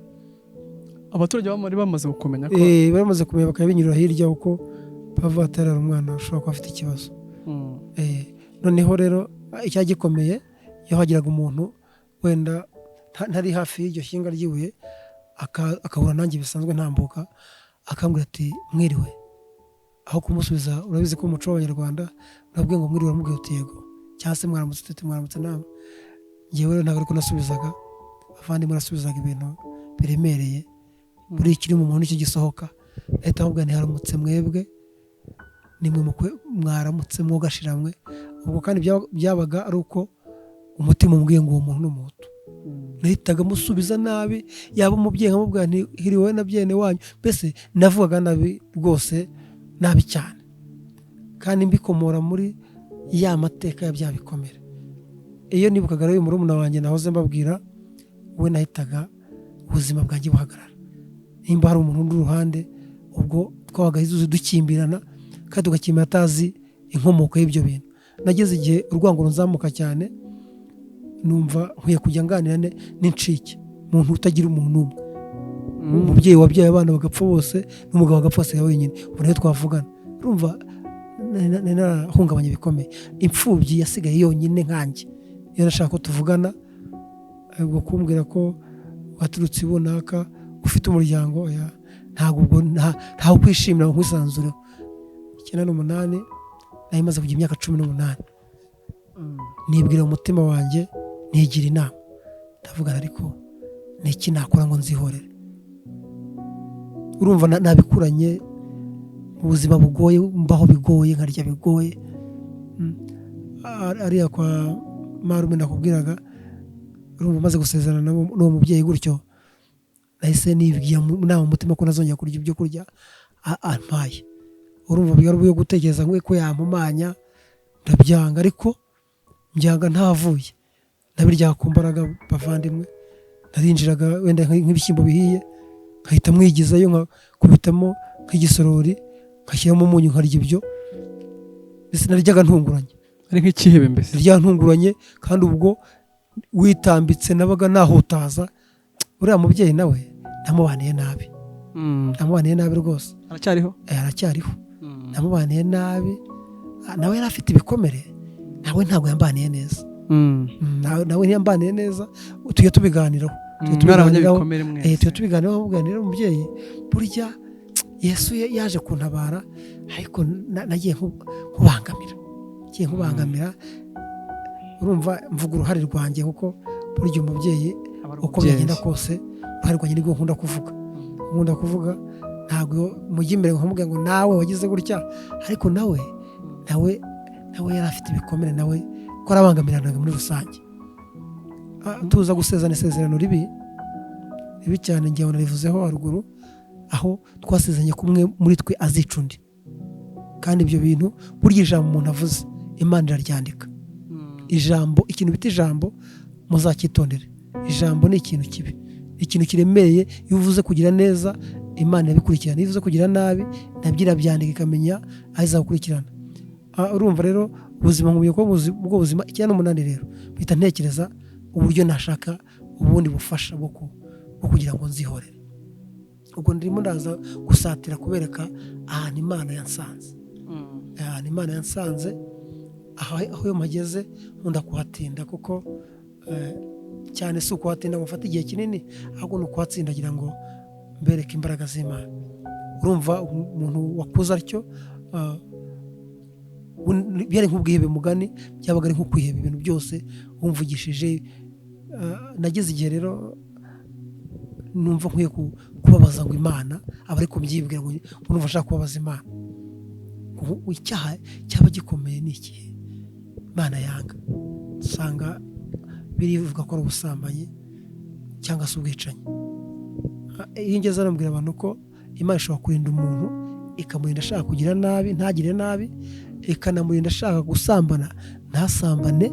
Abaturage bamari bamaze kumenya ko bamaze kumenya, bakabinyurira hirya uko bava atarara umwana ushobora kuba afite ikibazo. Noneho rero icyagikomeye, iyo hagiraga umuntu wenda ntari hafi y'iryo shyinga ry'ibuye akabura nanjye bisanzwe ntambuka akambwira ati mwiriwe, aho kumusubiza urabizi ko umuco w'abanyarwanda urabwiye ngo mwiriwe uramubwira uti yego cyangwa se mwaramutse tuti mwaramutse namwe. Njyewe rero ntabwo ariko nasubizaga, abavandimwe nasubizaga ibintu biremereye buri ikiri mu muntu icyo gisohoka, leta ahubwo ntiharamutse mwebwe nimwe mwaramutse mwogashiramwe. Ubwo kandi byabaga ari uko umutima umbwiye ngo uwo muntu ni umuhutu, nahitaga musubiza nabi, yaba umubyeyi nkamubwira nti hiriwe na byene wanyu, mbese navugaga nabi rwose, nabi cyane, kandi mbikomora muri ya mateka ya bya bikomere. Iyo nibukaga rero murumuna wanjye nahoze mbabwira, we nahitaga ubuzima bwanjye buhagarara. Nimba hari umuntu undi uruhande, ubwo twabaga dukimbirana kandi tugakimbira atazi inkomoko y'ibyo bintu. Nageze igihe urwango runzamuka cyane, numva nkwiye kujya nganira n'incike, umuntu utagira umuntu umwe, umubyeyi wabyaye abana bagapfa bose n'umugabo agapfa asigaye wenyine, ubu rero twavugana. Urumva narahungabanye bikomeye, imfubyi yasigaye yonyine nkanjye, iyo nashaka ko tuvugana ubwo kumbwira ko waturutse ibunaka ufite umuryango, ntawe kwishimira nkwisanzureho. 98 nari maze kugira imyaka 18, nibwira umutima wanjye, nigira inama, ndavugana ariko niki nakora ngo nzihorere. Urumva nabikuranye ubuzima bugoye, mbaho bigoye, nkarya bigoye. Ariya kwa marume nakubwiraga, urumva maze gusezerana n'uwo mubyeyi gutyo, nahise nibwiye nama umutima ko nazongera kurya ibyo kurya ampaye. Urumva byari ubuye gutekereza ngo ko yampumanya, ndabyanga, ariko mbyanga ntavuye, nabirya ku mbaraga bavandimwe. Narinjiraga wenda nk'ibishyimbo bihiye, nkahita mwigizayo nkakubitamo nk'igisorori, nkashyiramo umunyu nkarya ibyo, mbese naryaga ntunguranye. Ari nk'ikihebe mbese? Narya ntunguranye, kandi ubwo witambitse nabaga nahutaza. Uriya mubyeyi nawe namubaniye nabi, namubaniye nabi rwose. Aracyariho? Aracyariho. Namubaniye nabi, nawe yari afite ibikomere, nawe ntabwo yambaniye neza. Nawe ntiyambaniye neza, tujya tubiganiraho. Tujya tubiganiraho, muganira umubyeyi, burya Yesu yaje kuntabara, ariko nagiye nkubangamira. Urumva mvuga uruhare rwanjye, kuko burya umubyeyi uko byagenda kose uruhare rwanjye nibwo nkunda kuvuga. Ntabwo mujya imbere nkamubwira ngo nawe wagize gutya, ariko nawe yari afite ibikomere, nawe ko arabangamiranaga muri rusange. Tuza gusezerana isezerano ribi cyane, ngewe narivuzeho haruguru, aho twasezeranye kumwe muri twe azica undi. Kandi ibyo bintu burya ijambo umuntu avuze Imana iraryandika. Ijambo, ikintu bita ijambo, muzacyitondere. Ijambo ni ikintu kibi, ikintu kiremereye. Iyo uvuze kugira neza, Imana yabikurikirana. Iyo uvuze kugira nabi, nabyo irabyandika ikamenya aho izagukurikirana. Urumva rero ubuzima nk'ubuye ko ubwo buzima 98 rero bita ntekereza uburyo nashaka ubundi bufasha bwo kugira ngo nzihorere. Ubwo ndimo ndaza gusatira kubereka ahantu Imana yansanze. Ahantu Imana yansanze, aho yo mageze nkunda kuhatinda, kuko cyane si ukuhatinda ngo mfate igihe kinini, ahubwo ni ukuhatsindagira ngo mbereke imbaraga z'Imana. Urumva umuntu wakuze atyo, byari nk'ubwihebe mugani, byabaga ari nko kwiheba ibintu byose wumvugishije. Nageze igihe rero numva nkwiye kubabaza ngo Imana, aba ariko mbyibwira ngo numva ashaka kubabaza Imana. Icyaha cyaba gikomeye ni ikihe Imana yanga? Usanga birivuga ko ari ubusambanyi cyangwa se ubwicanyi. Iyo ngeze arambwira abantu ko Imana ishobora kurinda umuntu, ikamurinda ashaka kugira nabi ntagire nabi, ikanamurinda ashaka gusambana ntasambane,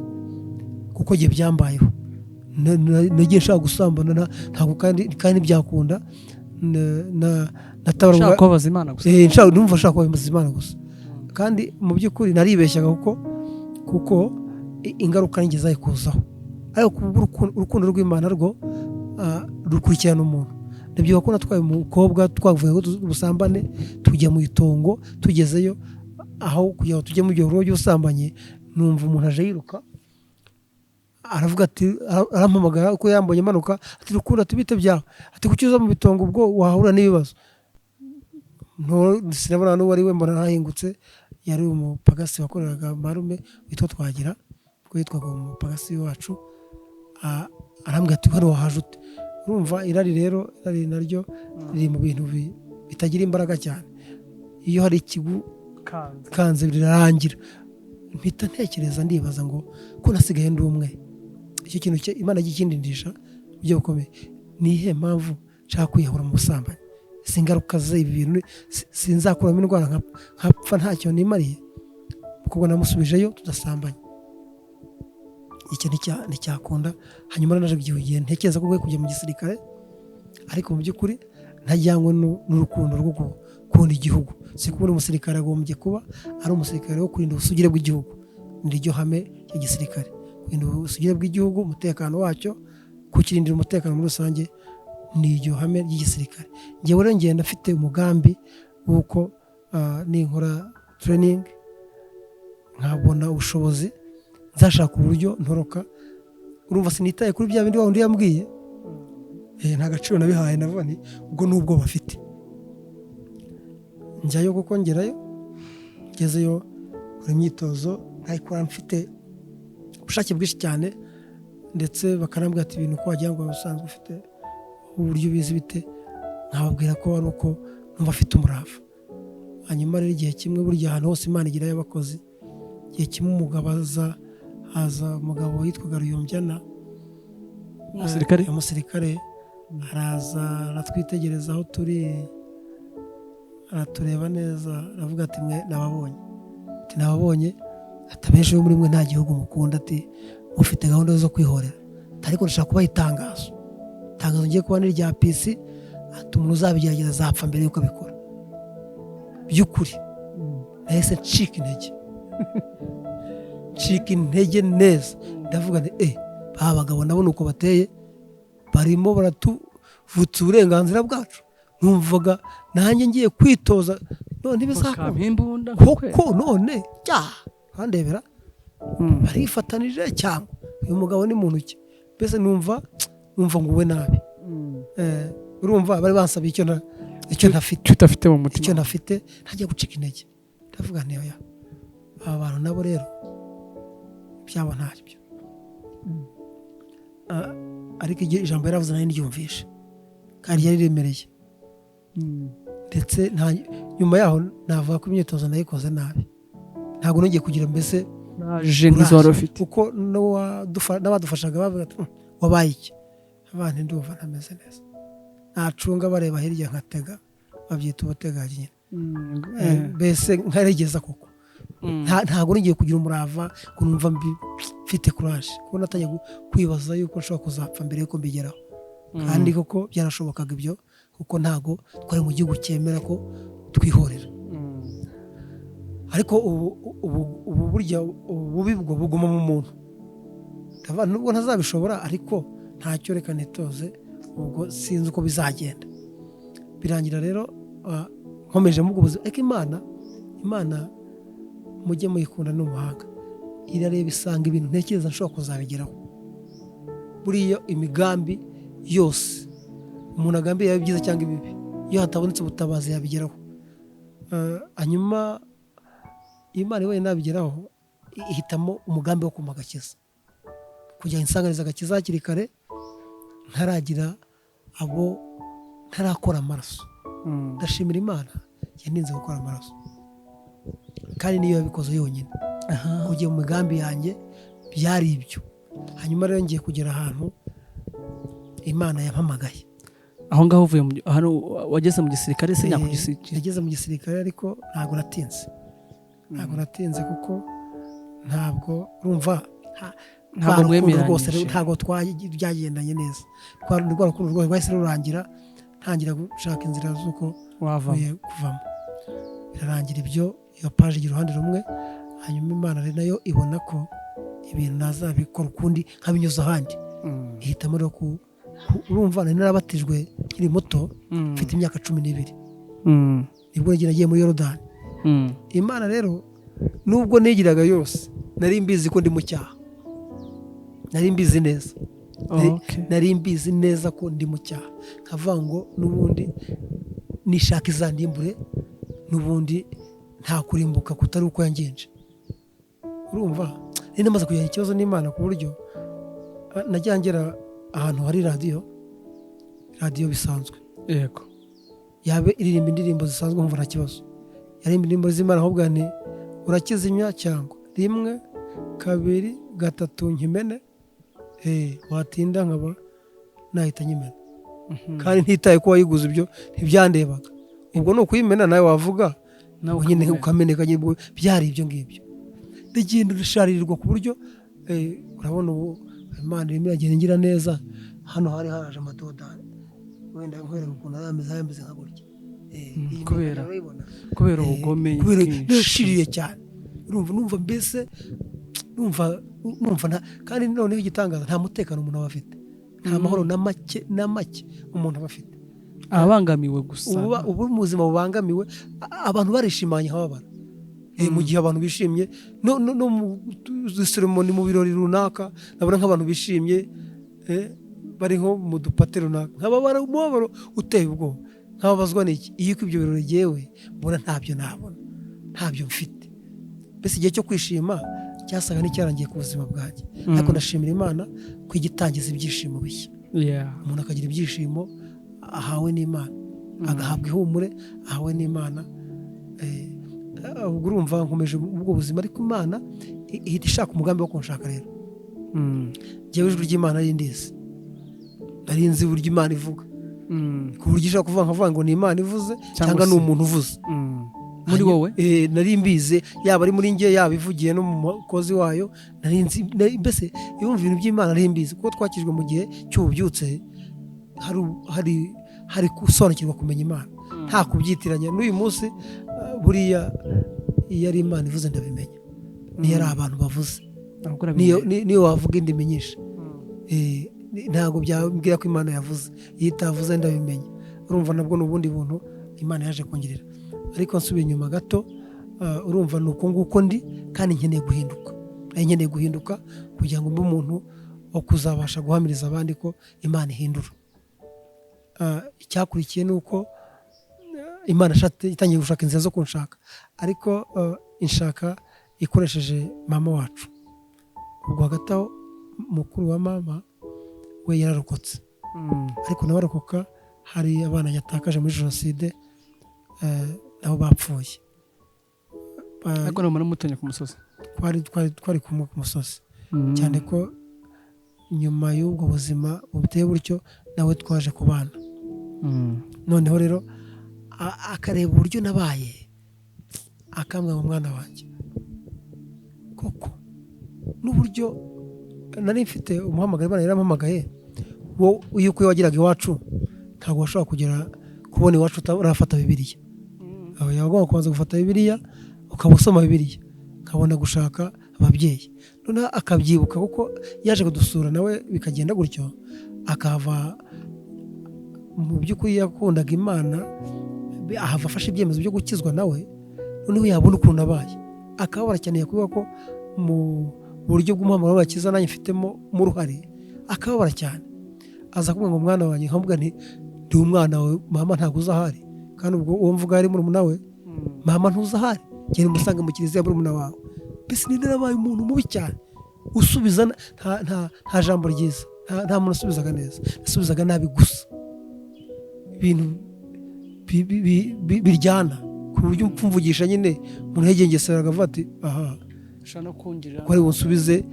kuko gihe byambayeho. Nagiye nshaka gusambana ntabwo kandi byakunda, nashaka kubabaza Imana gusa. Numva ashaka kubabaza Imana gusa, kandi mu by'ukuri naribeshyaga, kuko ingaruka nigeze ayikuzaho. Ariko urukundo rw'Imana rwo rukurikirana umuntu. Nibyo ko natwaye umukobwa, twavuye ubusambane tujya mu itongo, tugezeyo aho kugira ngo tujye mu byo by'ubusambanyi, numva umuntu aje yiruka aravuga ati arampamagara uko yambonye manuka ati Rukundo ati bite byawe ati kuki uza mu bitongo ubwo wahura n'ibibazo sinabona n'uwari we mbona nahingutse yari umupagasi wakoreraga marume witwa Twagira ubwo yitwaga umupagasi wacu arambwira ati hano wahaje ute urumva irari naryo riri mu bintu bitagira imbaraga cyane iyo hari ikigu kanze birarangira mpita ntekereza ndibaza ngo ko nasigaye ndi umwe icyo kintu Imana gikindindisha byo bukomeye ni ihe mpamvu nshaka kwiyahura mu busambanyi singaruka ze ibi bintu sinzakuramo indwara nkapfa ntacyo nimariye kuko namusubijeyo tudasambanye iki nticyakunda hanyuma naje kugiye ntekereza ko kujya mu gisirikare ariko mu by'ukuri ntajyanywe n'urukundo rwo gukunda igihugu si kuba uri umusirikare agombye kuba ari umusirikare wo kurinda ubusugire bw'igihugu niryo hame ry'igisirikare kurinda ubusugire bw'igihugu umutekano wacyo kukirindira umutekano muri rusange niryo hame ry'igisirikare njyewe rero ngenda mfite umugambi w'uko ninkora training nkabona ubushobozi nzashaka uburyo ntoroka urumva sinitaye kuri bya bindi wundi yambwiye nta gaciro nabihaye navuga nti ubwo nubwo bafite njyayo kuko ngerayo ngezeyo kuri imyitozo nkayikora mfite ubushake bwinshi cyane ndetse bakanambwira ati ibintu ko wagira ngo usanzwe ufite uburyo ubizi bite nkababwira ko ari uko numva afite umurava hanyuma rero igihe kimwe burya ahantu hose Imana igirayo abakozi igihe kimwe umugabo haza umugabo yitwaga Ruyombyana umusirikare araza aratwitegereza aho turi aratureba neza aravuga ati mwe nababonye atabenshi muri mwe nta gihugu mukunda ati mufite gahunda zo kwihorera ariko ndashaka kubaha itangazo ngiye kuba ni rya PC ati umuntu uzabigerageza azapfa mbere yuko abikora by'ukuri nahise ncika intege neza ndavuga nti ba bagabo nabo nuko bateye barimo baratuvutsa uburenganzira bwacu numvaga nanjye ngiye kwitoza none bizakunda koko none bandebera barifatanije cyangwa uyu mugabo ni muntu ki mbese numva nguwe nabi urumva bari bansaba icyo ntafite mu mutima icyo ntafite ntajya gucika intege ndavuga nti oya aba bantu nabo rero byabo ntabyo ariko ijambo yaravuze nayo ndyumvishe kandi yari riremereye ndetse nyuma yaho navuga ko imyitozo nayikoze nabi ntabwo nongeye kugira mbese nk'izo wari ufite kuko n'abadufashaga bavuga ati wabaye iki abana ndumva ntameze neza nacunga bareba hirya nkatega babyita ubuteganye nyine mbese nkaregeza koko ntabwo ngiye kugira umurava ngo numva mfite courage kuko natangiye kwibaza yuko nshobora kuzapfa mbere yuko mbigeraho kandi koko byarashobokaga ibyo kuko ntabwo twari mu gihugu cyemera ko twihorera ariko ubu burya ububi bwo buguma mu muntu nubwo ntazabishobora ariko ntacyo reka nitoze ubwo sinzi uko bizagenda birangira rero nkomeje mu buzima ariko Imana mujye muyikunda n'umuhanga irareba isanga ibintu ntekereza nshobora kuzabigeraho buriya imigambi yose umuntu agambiye yaba byiza cyangwa ibibi iyo hatabonetse ubutabazi yabigeraho hanyuma Imana ibaye nabigeraho ihitamo umugambi wo kumagakiza kugira insanganiza agakiza hakiri kare ntaragira abo ntarakora amaraso ndashimira Imana yaninze gukora amaraso kandi niyo yabikoze yonyine kugira mu migambi yanjye byari ibyo hanyuma rero ngiye kugera ahantu Imana yampamagaye aho ngaho uvuye hano wageze mu gisirikare se yageze mu gisirikare ariko ntabwo natinze kuko ntabwo urumva ntabwo rwose ntabwo byagendanye neza rwa rukundo rwose rwahise rurangira ntangira gushaka inzira z'uko wavuye kuvamo birarangira ibyo iyo paje igira uruhande rumwe hanyuma Imana rero nayo ibona ko ibintu nazabikora ukundi nkabinyuza ahandi ihitamo rero urumva nari narabatijwe nkiri muto mfite imyaka 12 nibwo nagiye muri Yorodani Imana rero nubwo nigiraga yose nari mbizi ko ndi mu cyaha nari mbizi neza. Okay. Nari mbizi neza ko ndi mu cyaha, nkavuga ngo n'ubundi nishaka izandimbure, n'ubundi nta kurimbuka kutari uko yangenje. Urumva nari namaze kugirana ikibazo n'Imana ku buryo najya ngera ahantu hari radiyo bisanzwe, yego, yabe iririmba indirimbo zisanzwe nkumva nta kibazo, yarimba indirimbo z'Imana ahubwo ni urakizimya cyangwa 1 2 3 nkimene, watinda nkaba nahita nyimena. Kandi ntitaye ko wayiguze, ibyo ntibyandebaga. Ubwo ni ukuyimena nawe wavuga nawe nyine ukameneka, byari ibyo ngibyo. Ndagenda urasharirirwa ku buryo urabona ubu Imana irimo iragenda ngira neza. Hano hari haje amadoda, wenda nkwereka ukuntu yameze nka gutya, kubera ubugome nashiriye cyane. Numva mbese numva kandi noneho igitangaza, nta mutekano umuntu aba afite, nta mahoro na make umuntu aba afite, abangamiwe gusa. ubu mu buzima bubangamiwe, abantu barishimanye hababara. Mu gihe abantu bishimye no mu ceremony, mu birori runaka, nabona nk'abantu bishimye bariho mu dupate runaka, nkababara umubabaro uteye ubwoba, nkababazwa n'iki? Iyo ibyo birori yewe mbona ntabyo mfite. Mbese igihe cyo kwishima cyasaga n'icyarangiye ku buzima bwanjye. Ariko ndashimira Imana ko igitangiza ibyishimo bishya. Umuntu akagira ibyishimo ahawe n'Imana, agahabwa ihumure ahawe n'Imana. Ubwo urumva nkomeje ubwo buzima, ariko Imana ihita ishaka umugambi wo kunshaka. Rero njyewe ijwi ry'Imana rindizi, nari nzi uburyo Imana ivuga, ku buryo ishaka kuvuga ngo ni Imana ivuze cyangwa ni umuntu uvuze. Muri wowe nari mbize, yaba ari muri njye, yaba ivugiye no mu mukozi wayo, nari nzi. Mbese yumva ibintu by'Imana nari mbizi, kuko twakijwe mu gihe cy'ububyutse, hari gusobanukirwa kumenya Imana, nta kubyitiranya. N'uyu munsi buriya iyo ari Imana ivuze ndabimenya, niyo ari abantu bavuze, niyo wavuga indimi nyinshi, ntabwo byambwira ko Imana yavuze. Iyo itavuze ndabimenya. Urumva nabwo ni ubundi buntu Imana yaje kongirira. Ariko nsubiye inyuma gato, urumva ni uko nguko ndi, kandi nkeneye guhinduka kugira ngo mbe umuntu wo kuzabasha guhamiriza abandi ko Imana ihindura. Icyakurikiye ni uko Imana itangiye gushaka inzira zo kunshaka, ariko inshaka ikoresheje mama wacu. Ubwo hagati aho mukuru wa mama we yararokotse, ariko nawe arokoka, hari abana yatakaje muri jenoside, nabo bapfuye. ariko namara mutonye ku musozi, twari kumwe ku musozi, cyane ko nyuma y'ubwo buzima buteye buryo nawe twaje kubana. Noneho rero akareba uburyo nabaye, akambwira ngo mwana wanjye, koko n'uburyo nari mfite umuhamagaro Imana yarampamagaye, wowe uko wagiraga iwacu ntabwo washobora kubona iwacu utarafata Bibiliya. Yagomba kubanza gufata Bibiliya, ukaba usoma Bibiliya, ukabona gushaka ababyeyi. Noneho akabyibuka kuko yaje kudusura nawe bikagenda gutyo, akava mu by'ukuri yakundaga Imana, ahava afashe ibyemezo byo gukizwa nawe. Noneho yabona ukuntu abaye, akaba barakeneye kuvuga ko mu buryo bw'umuhamagaro w'abakiza nanjye mfitemo mu ruhare, akababara cyane. Aza kumwe ngo mwana wanjye, nkamubwira nti ndi umwana wawe, mama ntabwo uza ahari. Kandi ubwo uwo mvuga ari murumuna we, mama ntuza ahari, genda umusange mu kiliziya murumuna wawe. Mbese ni narabaye umuntu mubi cyane, usubiza nta jambo ryiza, nta muntu usubizaga neza, nasubizaga nabi gusa, ibintu biryana ku buryo mvugisha nyine umuntu yegengesera akavuga ati aha ushaka no kungirira ko ari bunsubize,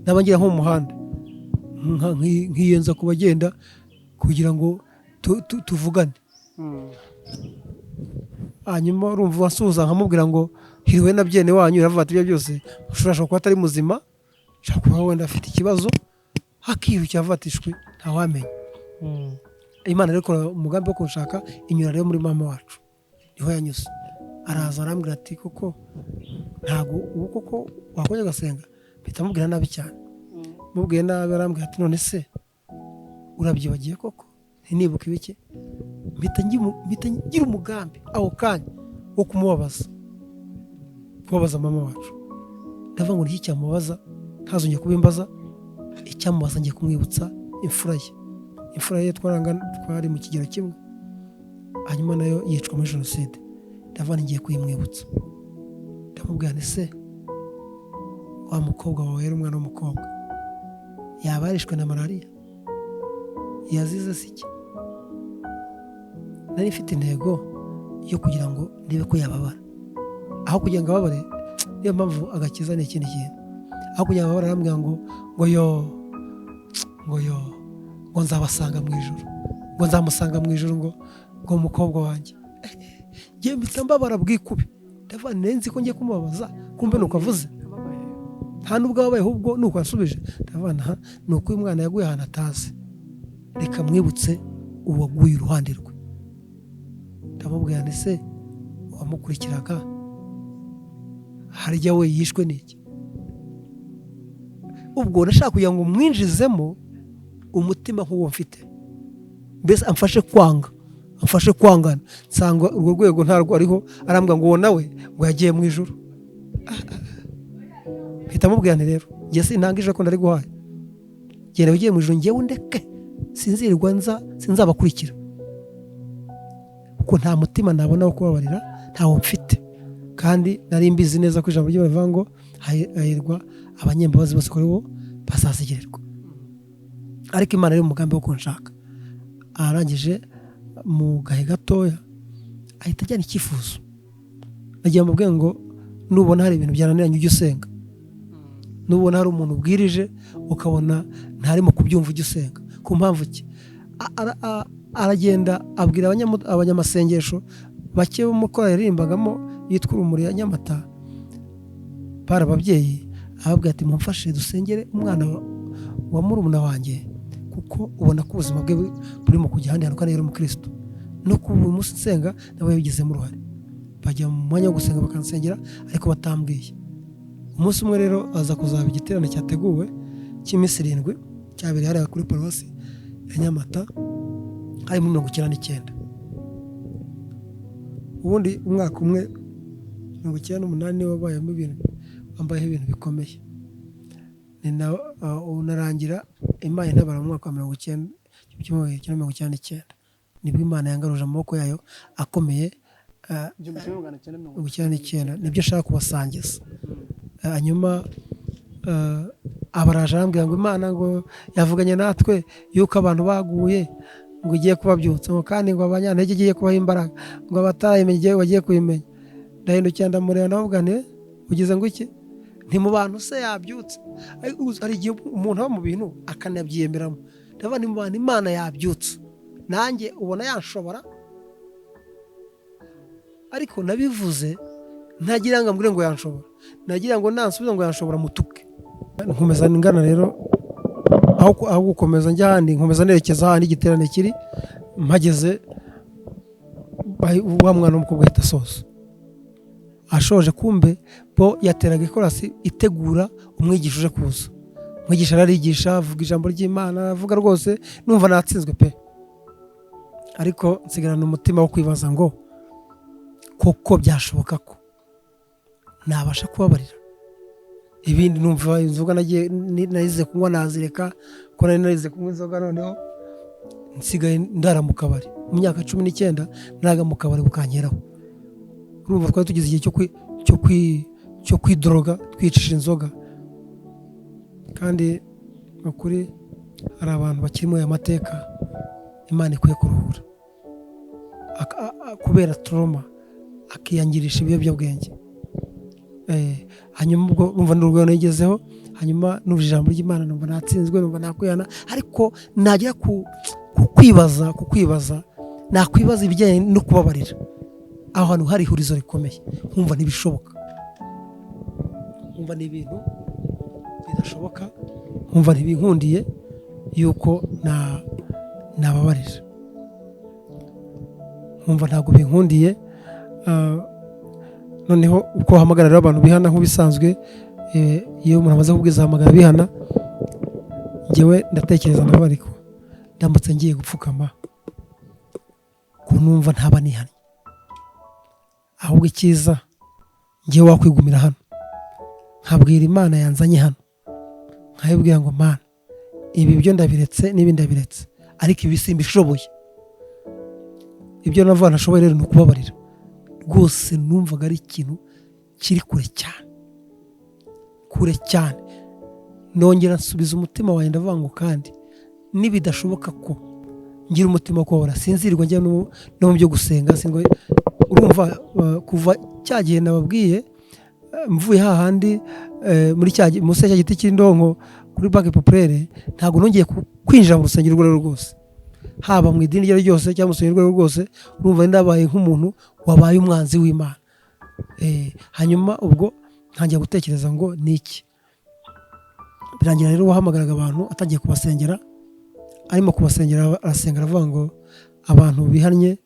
nabangira nko mu muhanda nkiyenza ku bagenda kugira ngo tuvugane. Hanyuma urumva wasuhuza nkamubwira ngo hiriwe na byene wanyu, iravuga ati ibyo byose ushobora kuba atari muzima, ushobora kuba wenda afite ikibazo, hakirukira avatishwe ntawamenya. Imana rero ikora umugambi wo kunshaka, inyura rero muri mama wacu, niho yanyuze. Araza arambwira ati koko ntabwo ubu koko wakongera ugasenga. Mpita mubwira nabi cyane, mubwiye nabi, arambwira ati none se urabyibagiye koko ntinibuka ibiki? Mpita ngira umugambi aho kanya wo kubabaza mama wacu. Ndavuga ngo niki cyamubaza ntazongeye kubimbaza, icyamubaza ngiye kumwibutsa imfura ye twari mu kigero kimwe, hanyuma nayo yicwa muri jenoside. ndavuga ngiye kuyimwibutsa, ndamubwira nti se wa mukobwa wawe yari umwana w'umukobwa, yaba yarishwe na malariya, yazize se iki? nari mfite intego yo kugira ngo ndebe ko yababara, aho kugira ngo ababare. Niyo mpamvu agakiza ni ikindi kintu, aho kugira ngo ababare arambwira ngo nzabasanga mu ijuru, ngo nzamusanga mu ijuru, ngo umukobwa wanjye. Ngiye mpita mbabara bwikubi, ndavuga nzi ko ngiye kumubabaza, kumbe nuko avuze, nta nubwo ababaye, ahubwo nuko ansubije. ndavuga ni uko uyu mwana yaguye ahantu atazi, reka mwibutse uwaguye iruhande rwe. ndamubwira nti se wamukurikiraga harya we yishwe n'iki? ubwo nashaka kugira ngo mwinjizemo umutima nk'uwo mfite, mbese amfashe kwangana. nsanga urwo rwego ntarwo ariho, arambwira ngo uwo nawe ngo yagiye mu ijuru. mpita mubwira nti rero njye sintangije ko ndari guhaye, genda ugiye mu ijuru, njyewe ndeke, sinzirirwa sinzabakurikira, kuko nta mutima nabona wo kubabarira, ntawo mfite. kandi nari mbizi neza ko ijambo ry'Imana ngo hahirwa abanyembabazi bose kuri bo bazazigirirwa. ariko Imana ari mu mugambi wo kunshaka. arangije mu gahe gatoya ahita ajyana icyifuzo, nagiye mubwira ngo nubona hari ibintu byananiranye ujye usenga, nubona hari umuntu ubwirije ukabona ntarimo kubyumva ujye usenga. ku mpamvu ki? aragenda abwira abanyamasengesho bake bo mu korali yaririmbagamo yitwa Urumuri ya Nyamata, bari ababyeyi, ababwira ati mumfashe dusengere umwana wa murumuna wanjye, kuko ubona ko ubuzima bwe burimo kujya ahandi hantu kandi yari umukristo, no kuba uyu munsi nsenga nawe yabigizemo uruhare. bajya mu mwanya wo gusenga bakansengera ariko batambwiye. umunsi umwe rero aza kuzaba igiterane cyateguwe cy'iminsi 7 cyabereye hariya kuri paruwasi ya Nyamata, hari muri 1999. ubundi umwaka umwe 1998 wabayemo wambayeho ibintu bikomeye. unarangira Imana intabara mu mwaka wa 1999, nibwo Imana yangaruje amaboko yayo akomeye. 1999 nibyo ashaka kubasangiza. hanyuma abaraje arambwira ngo Imana ngo yavuganye natwe yuko abantu baguye ngo igiye kubabyutsa, ngo kandi ngo abanyantege igiye kubaha imbaraga, ngo abatayimenye bagiye kubimenya. ndahindukira ndamureba ndavuga nti ugize ngo iki? nti mu bantu se yabyutse? hari igihe umuntu aba mu bintu akanabyiyemeramo. ndavuga nti mu bantu Imana yabyutse, nanjye ubona yanshobora. ariko nabivuze ntagira ngo ambwire ngo yanshobora, nagira ngo nansubiza ngo yanshobora mutuke. nkomeza ngana rero, aho gukomeza njya ahandi, nkomeza nerekeza ahandi igiterane kiri. mpageze wa mwana w'umukobwa ahita asoza, ashoje kumbe bo yateraga ikorasi itegura umwigisha uje kuza. umwigisha ararigisha, avuga ijambo ry'Imana, avuga rwose numva natsinzwe pe. ariko nsigarana umutima wo kwibaza ngo koko byashoboka ko nabasha kubabarira. ibindi numva inzoga narize kunywa nazireka, ko narize kunywa inzoga, noneho nsigaye ndara mu kabari. mu myaka 19 naraga mu kabari bukankeraho. urumva twari tugeze igihe cyo kwidoroga, twicisha inzoga. kandi ukuri hari abantu bakiri muri aya mateka Imana ikwiye kuruhura, kubera trauma akiyangirisha ibiyobyabwenge. hanyuma ubwo numva n'urwego nagezeho, hanyuma numva ijambo ry'Imana, numva natsinzwe, numva nakwihana. ariko nagira kukwibaza nakwibaza ibijyanye no kubabarira, aho hantu hari ihurizo rikomeye, nkumva ntibishoboka, nkumva ni ibintu bidashoboka, nkumva ntibinkundiye yuko nababarira, nkumva ntabwo binkundiye. noneho uko hamagarira abantu bihana nk'ubisanzwe, iyo umuntu amaze kubwiza hamagara bihana, njyewe ndatekereza nabo, ariko ndambutse ngiye gupfukama kunumva ntaba nihanye. ahubwo icyiza njyewe wakwigumira hano, nkabwira Imana yanzanye hano, nkayibwira ngo Mana ibi byo ndabiretse n'ibindi ndabiretse, ariko ibi simbishoboye. Ibyo navuga ntashoboye rero ni ukubabarira. Rwose numvaga ari ikintu kiri kure cyane. Nongera nsubiza umutima wanjye ndavuga ngo kandi nibidashoboka ko ngira umutima wo kubabara, sinzirirwa njya no mu byo gusenga. Urumva kuva cya gihe nababwiye mvuye hahandi muri munsi ya giti cy'indonko kuri Banque Populaire, ntabwo nongeye kwinjira mu rusengero rwo rwose, haba mu idini ryo ryose cyangwa mu rusengero rwo rwose. Urumva ndabaye nk'umuntu wabaye umwanzi w'Imana. Hanyuma ubwo ntangiye gutekereza ngo niki. Birangira rero wahamagaraga abantu atangiye kubasengera, arimo kubasengera arasenga aravuga ngo abantu bihannye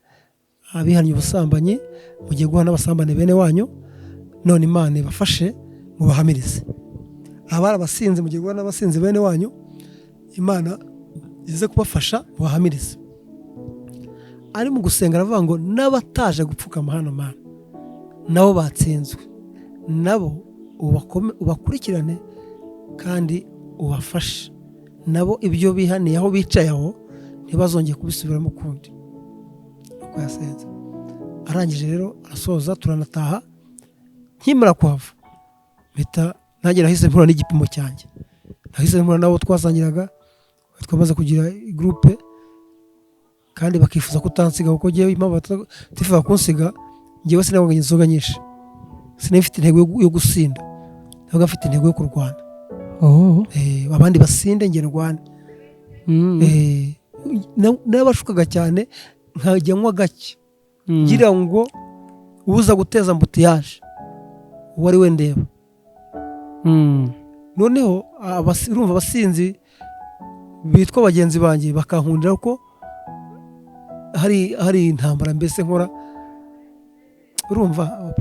ubusambanyi mugiye guha n'abasambane bene wanyu, none Imana ibafashe mubahamirize. Abari abasinzi mugiye guha n'abasinzi bene wanyu, Imana ize kubafasha mubahamirize. Ari mu gusenga aravuga ngo n'abataje gupfukama hano Mana nabo batsinzwe, nabo ubakurikirane kandi ubafashe, nabo ibyo bihaniye aho bicaye aho ntibazongeye kubisubiramo ukundi. Uko yasenze arangije rero arasoza, turanataha. Nkimara kuhava mpita nanjye nahise mpura n'igipimo cyanjye, nahise mpura nabo twasangiraga, twamaze kugira groupe kandi bakifuza kutansiga, kuko ngewe impamvu batifuza kunsiga, ngewe sinabonye inzoga nyinshi, sinafite intego yo gusinda, ntabwo afite intego yo kurwana. Abandi basinde nge ndwane. Nabashukaga cyane nkajya nywa gake ngira ngo uza guteza mbutiyaje uwo ari we ndeba. Noneho urumva abasinzi bitwa bagenzi banjye bakankundira ko hari intambara mbese nkora. Urumva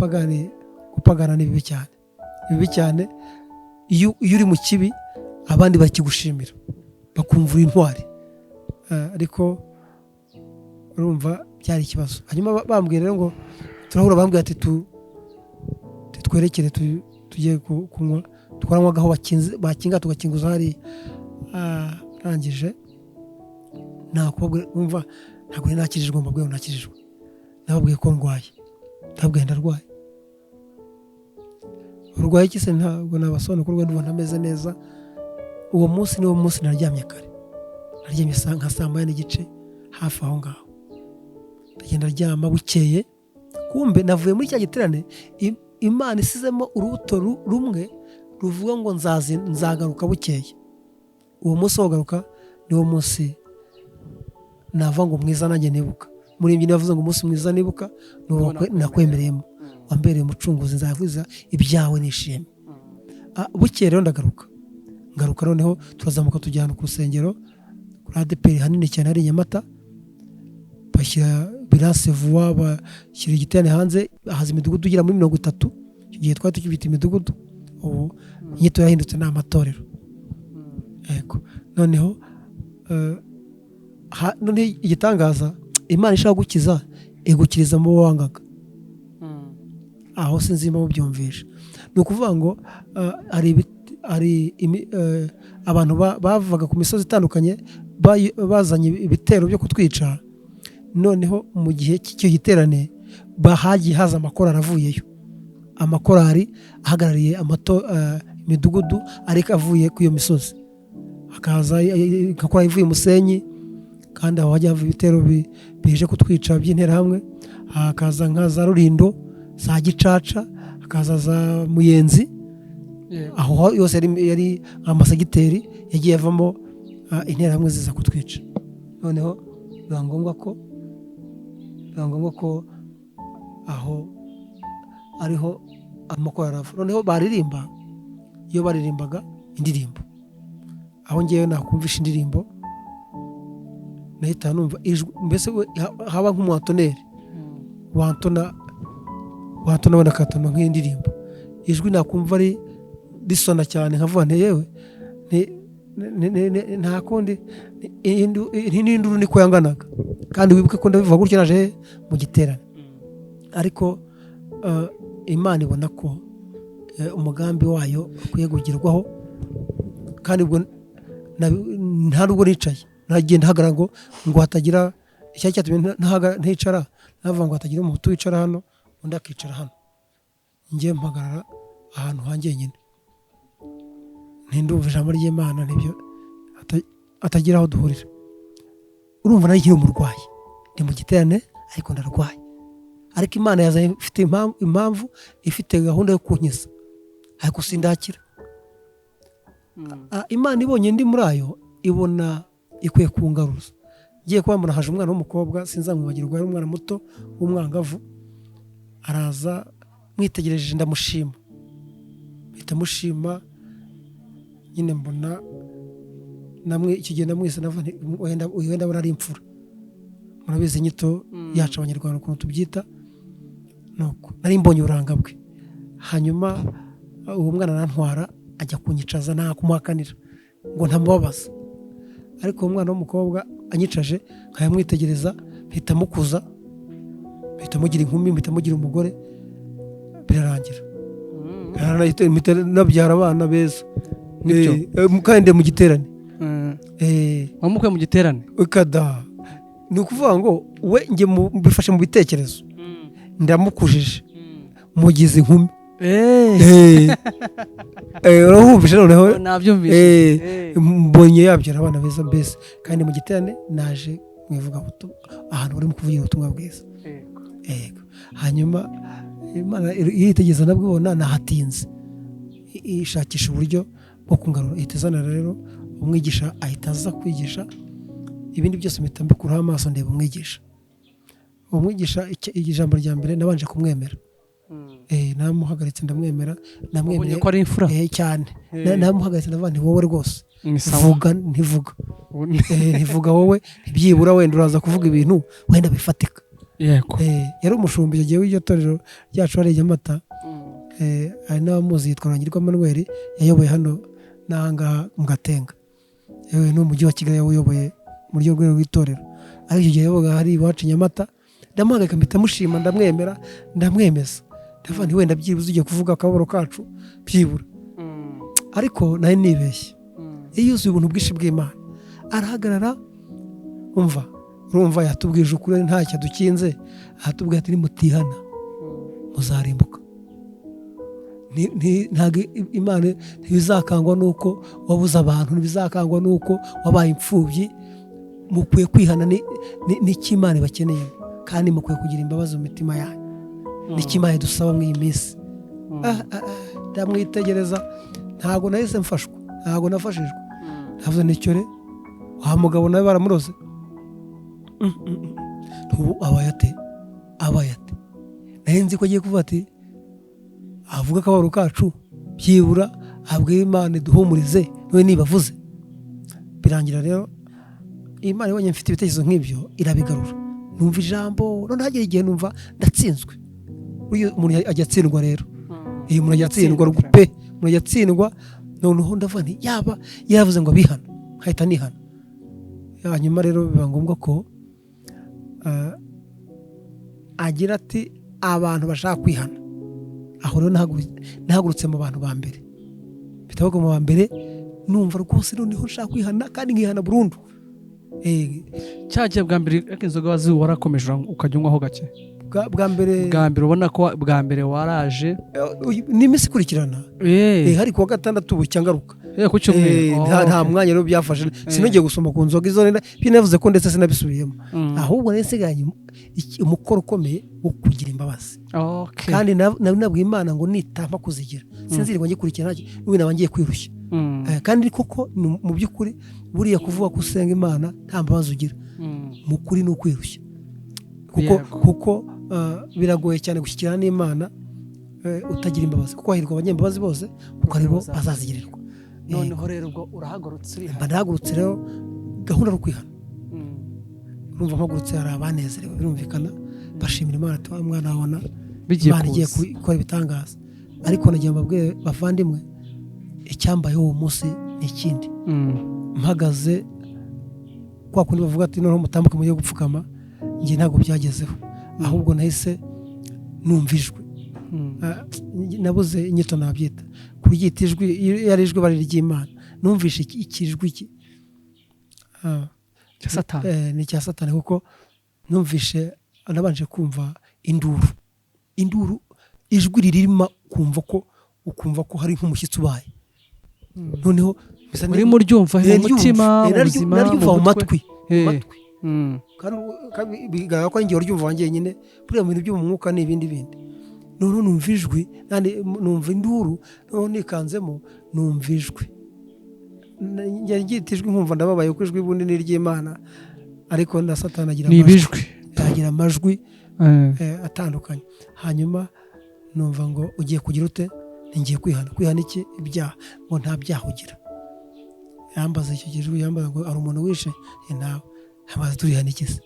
gupagana ni bibi cyane. Iyo uri mu kibi abandi bakigushimira bakumvura intwari, ariko urumva byari ikibazo. Hanyuma bambwira rero ngo turahura, bambwira ati twerekere tugiye kunywa, twaranywagaho bakinga tugakinguza hariya. Arangije nakubabwira, umva ntabwo nari nakijijwe, mbabwiye ngo nakijijwe, nababwiye ko ndwaye, ndababwiye ndarwaye. Urwaye iki se? Ntabwo nabasobanura ko ndumva ntameze neza. Uwo munsi niwo munsi naryamye kare, naryamye nka saa moya n'igice hafi aho ngaho, ndagenda ryama. Bukeye kumbe navuye muri cya giterane, Imana isizemo urubuto rumwe ruvuga ngo nzagaruka bukeye. Uwo munsi wo kugaruka niwo munsi navuga ngo mwiza nanjye nibuka. Murimbyi navuze ngo umunsi mwiza nibuka nakwemereyemo, wambereye umucunguzi, nzavuza ibyawe nishimye. Bukeye rero ngaruka noneho turazamuka tujyana ku rusengero kuri ADPR hanini cyane hari Nyamata, bashyira bilanse vuba, bashyira igiterane hanze, haza imidugudu ugera muri 30. Icyo gihe twari tukibita imidugudu, ubu inyito yahindutse ni amatorero. Noneho igitangaza, Imana ishaka gukiza igukiriza mu bo wangaga. Aho sinzi impamvu byumvisha. Ni ukuvuga ngo hari abantu bavaga ku misozi itandukanye bazanye ibitero byo kutwica. Noneho mu gihe cy'icyo giterane hagiye haza amakorari avuyeyo, amakorari ahagarariye imidugudu ariko avuye ku iyo misozi. Hakaza igakorari ivuye Musenyi, kandi aho hajya hava ibitero bije kutwica by'interahamwe. Hakaza nka za Rulindo, za Gicaca, hakaza za Muyenzi. Aho yose yari amasegiteri yagiye avamo interahamwe ziza kutwica. Noneho biba ngombwa ko aho ariho amakorari ava. Noneho baririmba, iyo baririmbaga indirimbo, aho ngewe nakumvisha indirimbo nahita numva ijwi, mbese haba nk'umuhatoneri wantona wenda akatona nk'indirimbo, ijwi nakumva risona cyane, nkavuga nti yewe nta kundi n'induru niko yanganaga. Kandi wibuke ko ndabivuga gutyo naje mu giterane, ariko Imana ibona ko umugambi wayo ukwiye kugerwaho. Kandi ubwo nta nubwo nicaye ntagenda hagarara ngo hatagira icyari cyatumye nticara navuga ngo hatagira umuhutu wicara hano undi akicara hano njye mpagarara ahantu hanjye nyine ntindumva ijambo ry'Imana nibyo atagira aho duhurira. Urumva nari nkiri umurwayi ndi mu giterane ariko ndarwaye, ariko Imana yazanye ifite impamvu ifite gahunda yo kunkiza ariko sindakira. Imana ibonye ndi muri ayo ibona ikwiye kungaruza. Ngiye kubambona haje umwana w'umukobwa sinzamwibagirwa, ari umwana muto w'umwangavu, araza mwitegereje ndamushima, mpita mushima nyine mbona namwe icyo gihe namwise wenda ari imfura. Murabizi inyito yacu abanyarwanda ukuntu tubyita, nuko nari mbonye uburanga bwe. Hanyuma uwo mwana arantwara ajya kunyicaza nta kumuhakanira ngo ntamubabaza, ariko uwo mwana w'umukobwa anyicaje nkayamwitegereza mpita mukuza, mpita mugira inkumi, mpita mugira umugore, birarangira. Mpita nabyara abana beza kandi mu giterane. Wamukuye mu giterane ukada ni ukuvuga ngo we njye mbifashe mu bitekerezo ndamukujije mugize inkumi. Urahumvise noneho nabyumvise mbonye yabyara abana beza mbese, kandi mu giterane naje mwivuga ahantu uri mu kuvugira ubutumwa bwiza. Hanyuma Imana yitegeza nabwo ibona nahatinze ishakisha uburyo bwo kungarura. Itezana rero umwigisha ahita aza kwigisha, ibindi byose mpita mbikuraho amaso ndeba umwigisha. Uwo mwigisha ijambo rya mbere nabanje kumwemera, namuhagaritse ndamwemera, namwemeye ko ari imfura cyane. Namuhagaritse ndavuga nti wowe rwose vuga ntivuga wowe ntibyibura wenda uraza kuvuga ibintu wenda bifatika. Yari umushumbi yagiye w'iryo torero ryacu hariya Nyamata, hari n'abamuzi yitwa Rangirwa Manuel, yayoboye hano n'ahangaha mu Gatenga. Yewe n'umujyi wa Kigali yawuyoboye muri ryo rwego rw'itorero, ariko icyo gihe yayoboga hari iwacu Nyamata. Ndamuhagarika mpita mushima ndamwemera ndamwemeza, ndavuga nti wenda byibuze ugiye kuvuga akababaro kacu byibura. Ariko nari nibeshye, iyo yuzuye ubuntu bwinshi bw'Imana arahagarara. Urumva yatubwije ukuri ntacyo dukinze, ahatubwira ati nimutihana muzarimbuka. Ntabwo Imana ntibizakangwa nuko wabuze abantu, ntibizakangwa nuko wabaye imfubyi. Mukwiye kwihana n'icyo Imana ibakeneye, kandi mukwiye kugira imbabazi mu mitima yanyu, n'icyo Imana idusaba muri iyi minsi. Ndamwitegereza ntabwo nahise mfashwa, ntabwo nafashijwe. Navuze nicyore wa mugabo nawe baramuroze. Ubu abayate nari nzi ko agiye kuvuga ati avuga akababaro kacu byibura abwira Imana iduhumurize none nibavuze. Birangira rero Imana ibonye mfite ibitekerezo nk'ibyo irabigarura, numva ijambo none hagera igihe numva ndatsinzwe. Umuntu ajya atsindwa rero, iyo umuntu ajya atsindwa rugupe, umuntu ajya atsindwa. Noneho ndavuga nti yaba yaravuze ngo bihana nkahita nihana. Hanyuma rero biba ngombwa ko agira ati abantu bashaka kwihana. Aho rero nahagurutse mu bantu ba mbere, bitabaga mu ba mbere, numva rwose noneho nshaka kwihana kandi nkihana burundu. cyagiye bwa mbere inzoga wazi warakomeje ukajya unywaho gake bwa mbere ubona ko bwa mbere waraje ni iminsi ikurikirana hari kuwa gatandatu bucya ngaruka ku cyumweru nta mwanya rero byafashe sinongeye gusoma ku nzoga izo binavuze ko ndetse sinabisubiyemo ahubwo nari nsigaye umukoro ukomeye wo kugira imbabazi kandi nabwiye Imana ngo nitamba kuzigira sinzirirwa ngikurikirana n'ubu naba ngiye kwirushya kandi koko mu by'ukuri buriya kuvuga ko usenga Imana nta mbabazi ugira mu kuri ni ukwirushya kuko biragoye cyane gushyikirana n'Imana utagira imbabazi kuko hahirwa abanyembabazi bose kuko aribo bazazigirirwa. Noneho rero ubwo urahagurutse ndahagurutse rero gahunda yo kwihana urumva mpagurutse hari abanezerewe birumvikana bashimira Imana ati wa mwana wabona Imana igiye gukora ibitangaza ariko nagiye mbabwire bavandimwe icyambayeho uwo munsi ni ikindi mpagaze kwa kundi bavuga ati noneho mutambuke mu gihe gupfukama njye ntabwo byagezeho ahubwo nahise numvijwe nabuze inyito nabyita kuryita ijwi yari ijwi bari ry'Imana numvishe ikijwi cya Satani. ni icya Satani kuko numvishe nabanje kumva induru ijwi ririma ukumva ko hari nk'umushyitsi ubaye noneho urimo uryumva mu mutima mu buzima naryumva mu matwi kandi bigaragara ko ari njye waryumva wanjye nyine buriya mu bintu byo mu mwuka ni ibindi noneho numva ijwi numva induru noneho nikanzemo numva ijwi njye ngita ijwi nkumva ndababaye ko ijwi bundi ni iry'Imana ariko na Satani agira amajwi atandukanye hanyuma numva ngo ugiye kugira ute ngiye kwihana iki ibyaha ngo nta byaha ugira yambaza icyo kijwi yambaza ngo ari umuntu wishe nawe amaze turihana iki se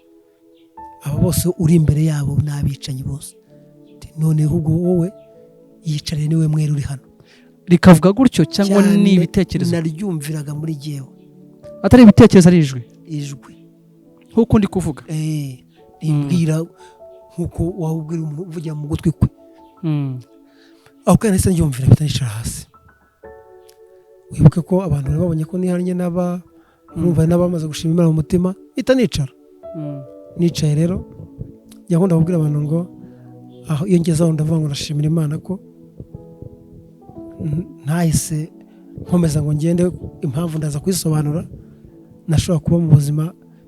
abo bose uri imbere yabo n'abicanyi bose none ahubwo wowe yicariye niwe mwere uri hano rikavuga gutyo cyangwa ni ibitekerezo naryumviraga muri jyewe atari ibitekerezo ari ijwi nk'uko ndi kuvuga rimbwira nk'uko wawubwira umuntu uvugira mu gutwi kwe aho kandi nahise ndyumvira mpita nicara hasi wibuke ko abantu bari babonye ko nihannye urumva n'abamaze gushima Imana mu mutima mpita nicaye rero yakunda kubwira abantu ngo aho iyo ngeze aho ndavuga ngo ndashimira Imana ko ntahise nkomeza ngo ngende impamvu ndaza kuyisobanura nashobora kuba mu buzima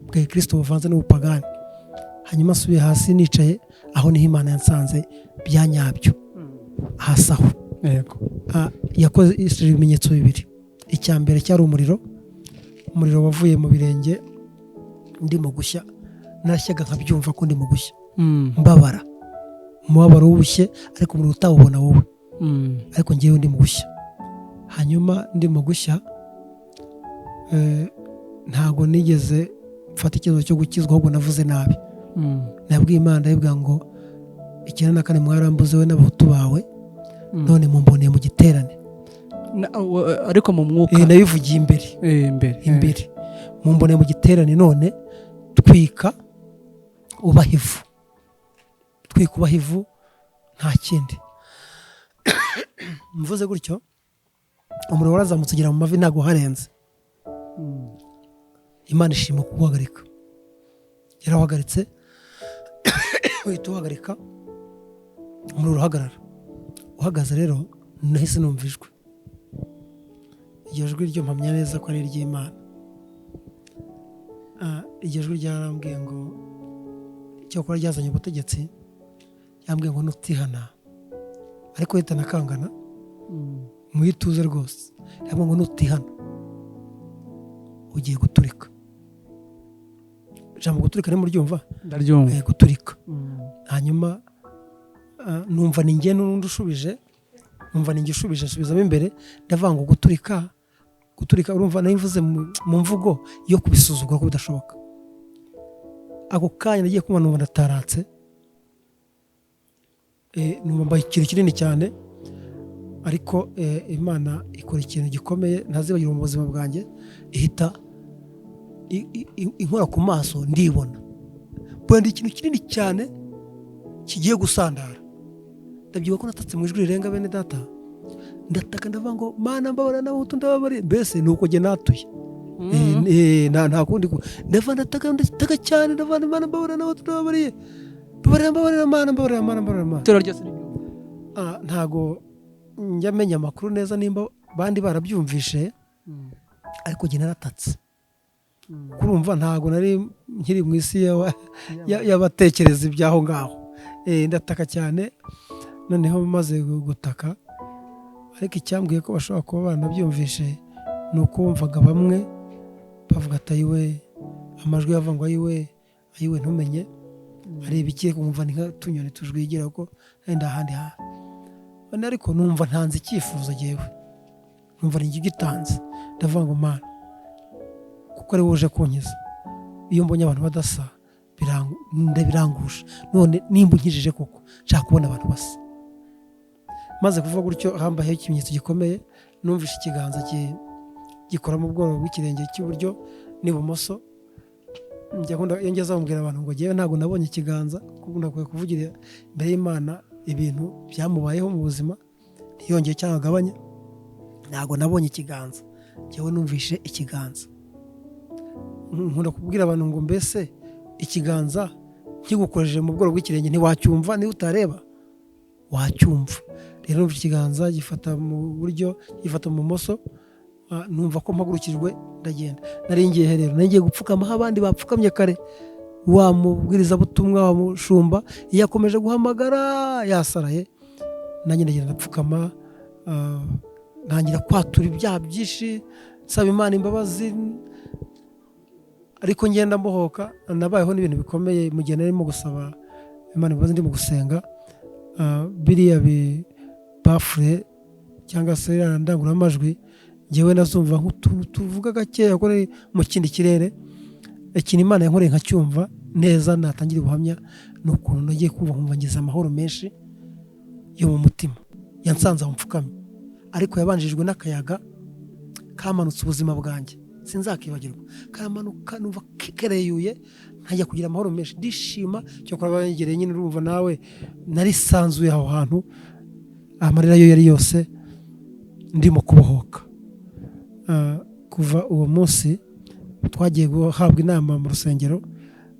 bwa Kristo buvanze n'ubupagani hanyuma asubiye hasi nicaye aho niho Imana yansanze byanyabyo hasi aho yakoze ibimenyetso bibiri icya mbere cyari umuriro wavuye mu birenge ndimo gushya nashyaga nkabyumva ko ndimo gushya mbabara umubabaro w'ubushye ariko umuriro utawubona wowe ariko ngewe ndimo gushya hanyuma ndimo gushya ntago nigeze mfata ikibazo cyo gukizwa ahubwo navuze nabi nabwiye Imana ndabibwira ngo 94 mwarambuze we n'abahutu bawe none mumboneye mu giterane ariko mu mwuka nabivugiye imbere mumboneye mu giterane none twika ubaha ivu nta kindi mvuze gutyo umuriro warazamutse ugera mu mavi ntago harenze Imana ishima kuguhagarika yarawahagaritse uhita uhagarika umuriro urahagarara uhagaze rero nahise numva ijwi iryo jwi ryo mpamya neza ko ari iry'Imana iryo jwi ryarambwiye ngo cyakora ryazanye ubutegetsi yambwiye ngo nutihana ariko leta nakangana muyituze rwose yambwiye ngo nutihana ugiye guturika ijambo guturika ni muryumva ndaryumva guturika hanyuma numva ni njye n'undi ushubije nsubizamo imbere ndavuga ngo guturika urumva nayivuze mu mvugo yo kubisuzugura ko bidashoboka ako kanya nagiye kumva numva ndataratse numva mbaye ikintu kinini cyane ariko Imana ikora ikintu gikomeye ntazibagira mu buzima bwanjye ihita inkora ku maso ndibona mbona ikintu kinini cyane kigiye gusandara ndabyibuka ko natatse mu ijwi rirenga bene data ndataka ndavuga ngo Mana mbabara n'abahutu ndababariye mbese ni uko jye natuye nta kundi ndataka cyane ndavuga Mana mbabara n'abahutu ndababariye mbabarira Mana mbabarira ntago njya menya amakuru neza nimba bandi barabyumvishe ariko jye naratatse kurumva ntago nari nkiri mu isi y'abatekereza ibyaho ngaho ndataka cyane noneho maze gutaka ariko icyambwiye ko bashobora kuba banabyumvishe ni uko wumvaga bamwe bavuga ati ayiwe amajwi yava ngo ayiwe ntumenye hari ibigiye kumva ni nk'utunyoni tujwigira ko wenda ahandi hantu ariko numva ntanze icyifuzo jyewe numva ni gitanze ndavuga ngo Mana kuko ari wowe uje kunkiza iyo mbonye abantu badasa birangusha none nimba unkijije koko nshaka kubona abantu basa maze kuvuga gutyo hambayeho ikimenyetso gikomeye numvishe ikiganza gikora mu bworo bw'ikirenge cy'iburyo n'ibumoso iyo ngeze bambwira abantu ngo ngewe ntabwo nabonye ikiganza kuko ndakwiye kuvugira imbere y'Imana ibintu byamubayeho mu buzima ntiyongeye cyangwa agabanya ntabwo nabonye ikiganza ngewe numvishe ikiganza nkunda kubwira abantu ngo mbese ikiganza nkigukoresheje mu bworo bw'ikirenge ntiwacyumva, niba utareba wacyumva. Rero numva ikiganza gifata mu buryo, gifata mu bumoso, numva ko mpagurukijwe ndagenda. Nari ngiye rero, nari ngiye gupfukama aho abandi bapfukamye kare, wa mubwirizabutumwa wa mushumba iyo akomeje guhamagara yasaraye, nanjye ndagenda ndapfukama, ntangira kwatura ibyaha byinshi, nsaba Imana imbabazi, ariko ngenda mbohoka. Nabayeho n'ibintu bikomeye mu gihe narimo gusaba Imana imbabazi, ndimo gusenga. Biriya bafure cyangwa se ndangururamajwi njyewe nazumva nk'utuntu tuvuga gakeya ko mu kindi kirere. Ikintu Imana yankoreye nkacyumva neza, natangira ubuhamya n'ukuntu nagiye kumva nkumva ngize amahoro menshi yo mu mutima, yansanze aho mfukamye, ariko yabanjijwe n'akayaga kamanutse ubuzima bwanjye sinzakibagirwa. Kamanuka numva kikereyuye, ntajya kugira amahoro menshi, ndishima. Cyo kuba banyegereye nyine, urumva nawe narisanzuye aho hantu, amarira yo yari yose ndimo kubohoka. Kuva uwo munsi twagiye guhabwa inama mu rusengero,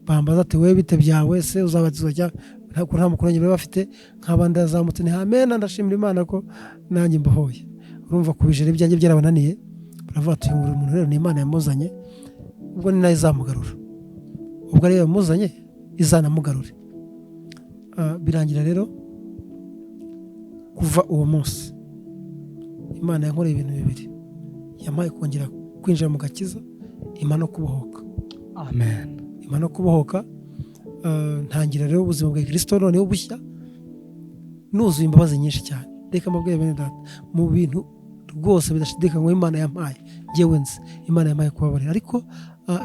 bambaza ati wewe bite byawe se uzabatizwa cyangwa nta mukuru wanjye bafite, nk'abandi azamutse ni amen, ndashimira Imana ko nanjye mbohoye. Urumva kubijere byanjye byarabananiye, baravuga ati uyu muntu rero ni Imana yamuzanye, ubwo ni nayo izamugarura, ubwo ariyo yamuzanye izanamugarure. Birangira rero kuva uwo munsi Imana yankoreye ibintu bibiri: yampaye kongera kwinjira mu gakiza, imana no kubohoka. Amen. Imana no kubohoka. Ntangira rero ubuzima bwa Kristo noneho bushya, nuzuye imbabazi nyinshi cyane. Reka mbabwire bene data, mu bintu rwose bidashidikanywa Imana yampaye, njyewe nzi Imana yampaye kubabarira, ariko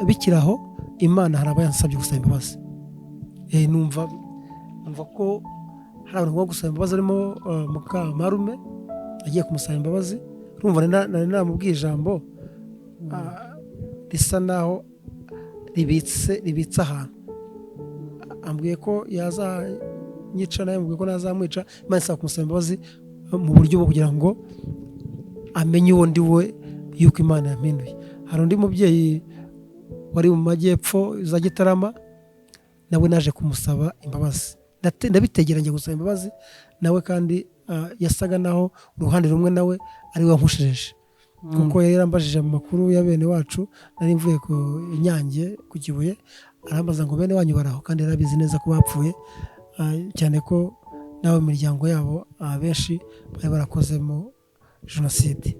bikiraho Imana hari abayansabye gusaba imbabazi. Numva ko hari abantu ngo gusaba imbabazi, arimo Mukamarume agiye kumusaba imbabazi. Urumva nari namubwiye ijambo risa naho ribitse ahantu, ambwiye ko yazanyica, nawe ambwiye ko nazamwica. Imana isaba kumusaba imbabazi mu buryo bwo kugira ngo amenye uwo ndi we, yuko Imana yampinduye. Hari undi mubyeyi wari mu majyepfo za Gitarama, nawe naje kumusaba imbabazi, ndabitegeranye gusaba imbabazi nawe, kandi yasaga naho uruhande rumwe nawe ari we wankoshereje, kuko yari yarambajije mu makuru ya bene wacu. Nari mvuye ku Nyange ku Kibuye, arambaza ngo bene wanyu baraho, kandi yarabizi neza ko bapfuye, cyane ko nawe mu miryango yabo benshi bari barakozemo jenoside.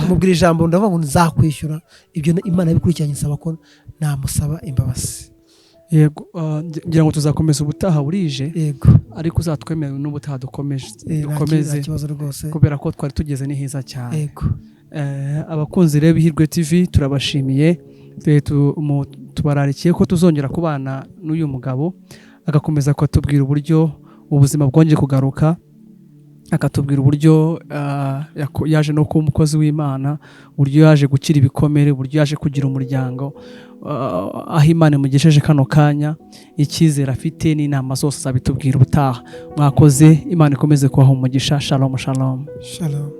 Mubwira ijambo, ndavuga ngo nzakwishyura ibyo Imana yabikurikiranye, nsaba ko namusaba imbabazi. Yego, ngira ngo tuzakomeza ubutaha burije. Yego, ariko uzatwemerera n'ubutaha dukomeze ikibazo rwose, kubera ko twari tugeze ni heza cyane. Yego. Abakunzi rero b'Ihirwe TV turabashimiye, tubararikiye ko tuzongera kubana n'uyu mugabo, agakomeza kutubwira uburyo ubuzima bwongeye kugaruka, akatubwira uburyo yaje no kuba umukozi w'Imana, uburyo yaje gukira ibikomere, uburyo yaje kugira umuryango, aho Imana imugesheje kano kanya, icyizere afite n'inama zose azabitubwira ubutaha. Mwakoze, Imana ikomeze kubaha umugisha. Shalom shalom. Shalom.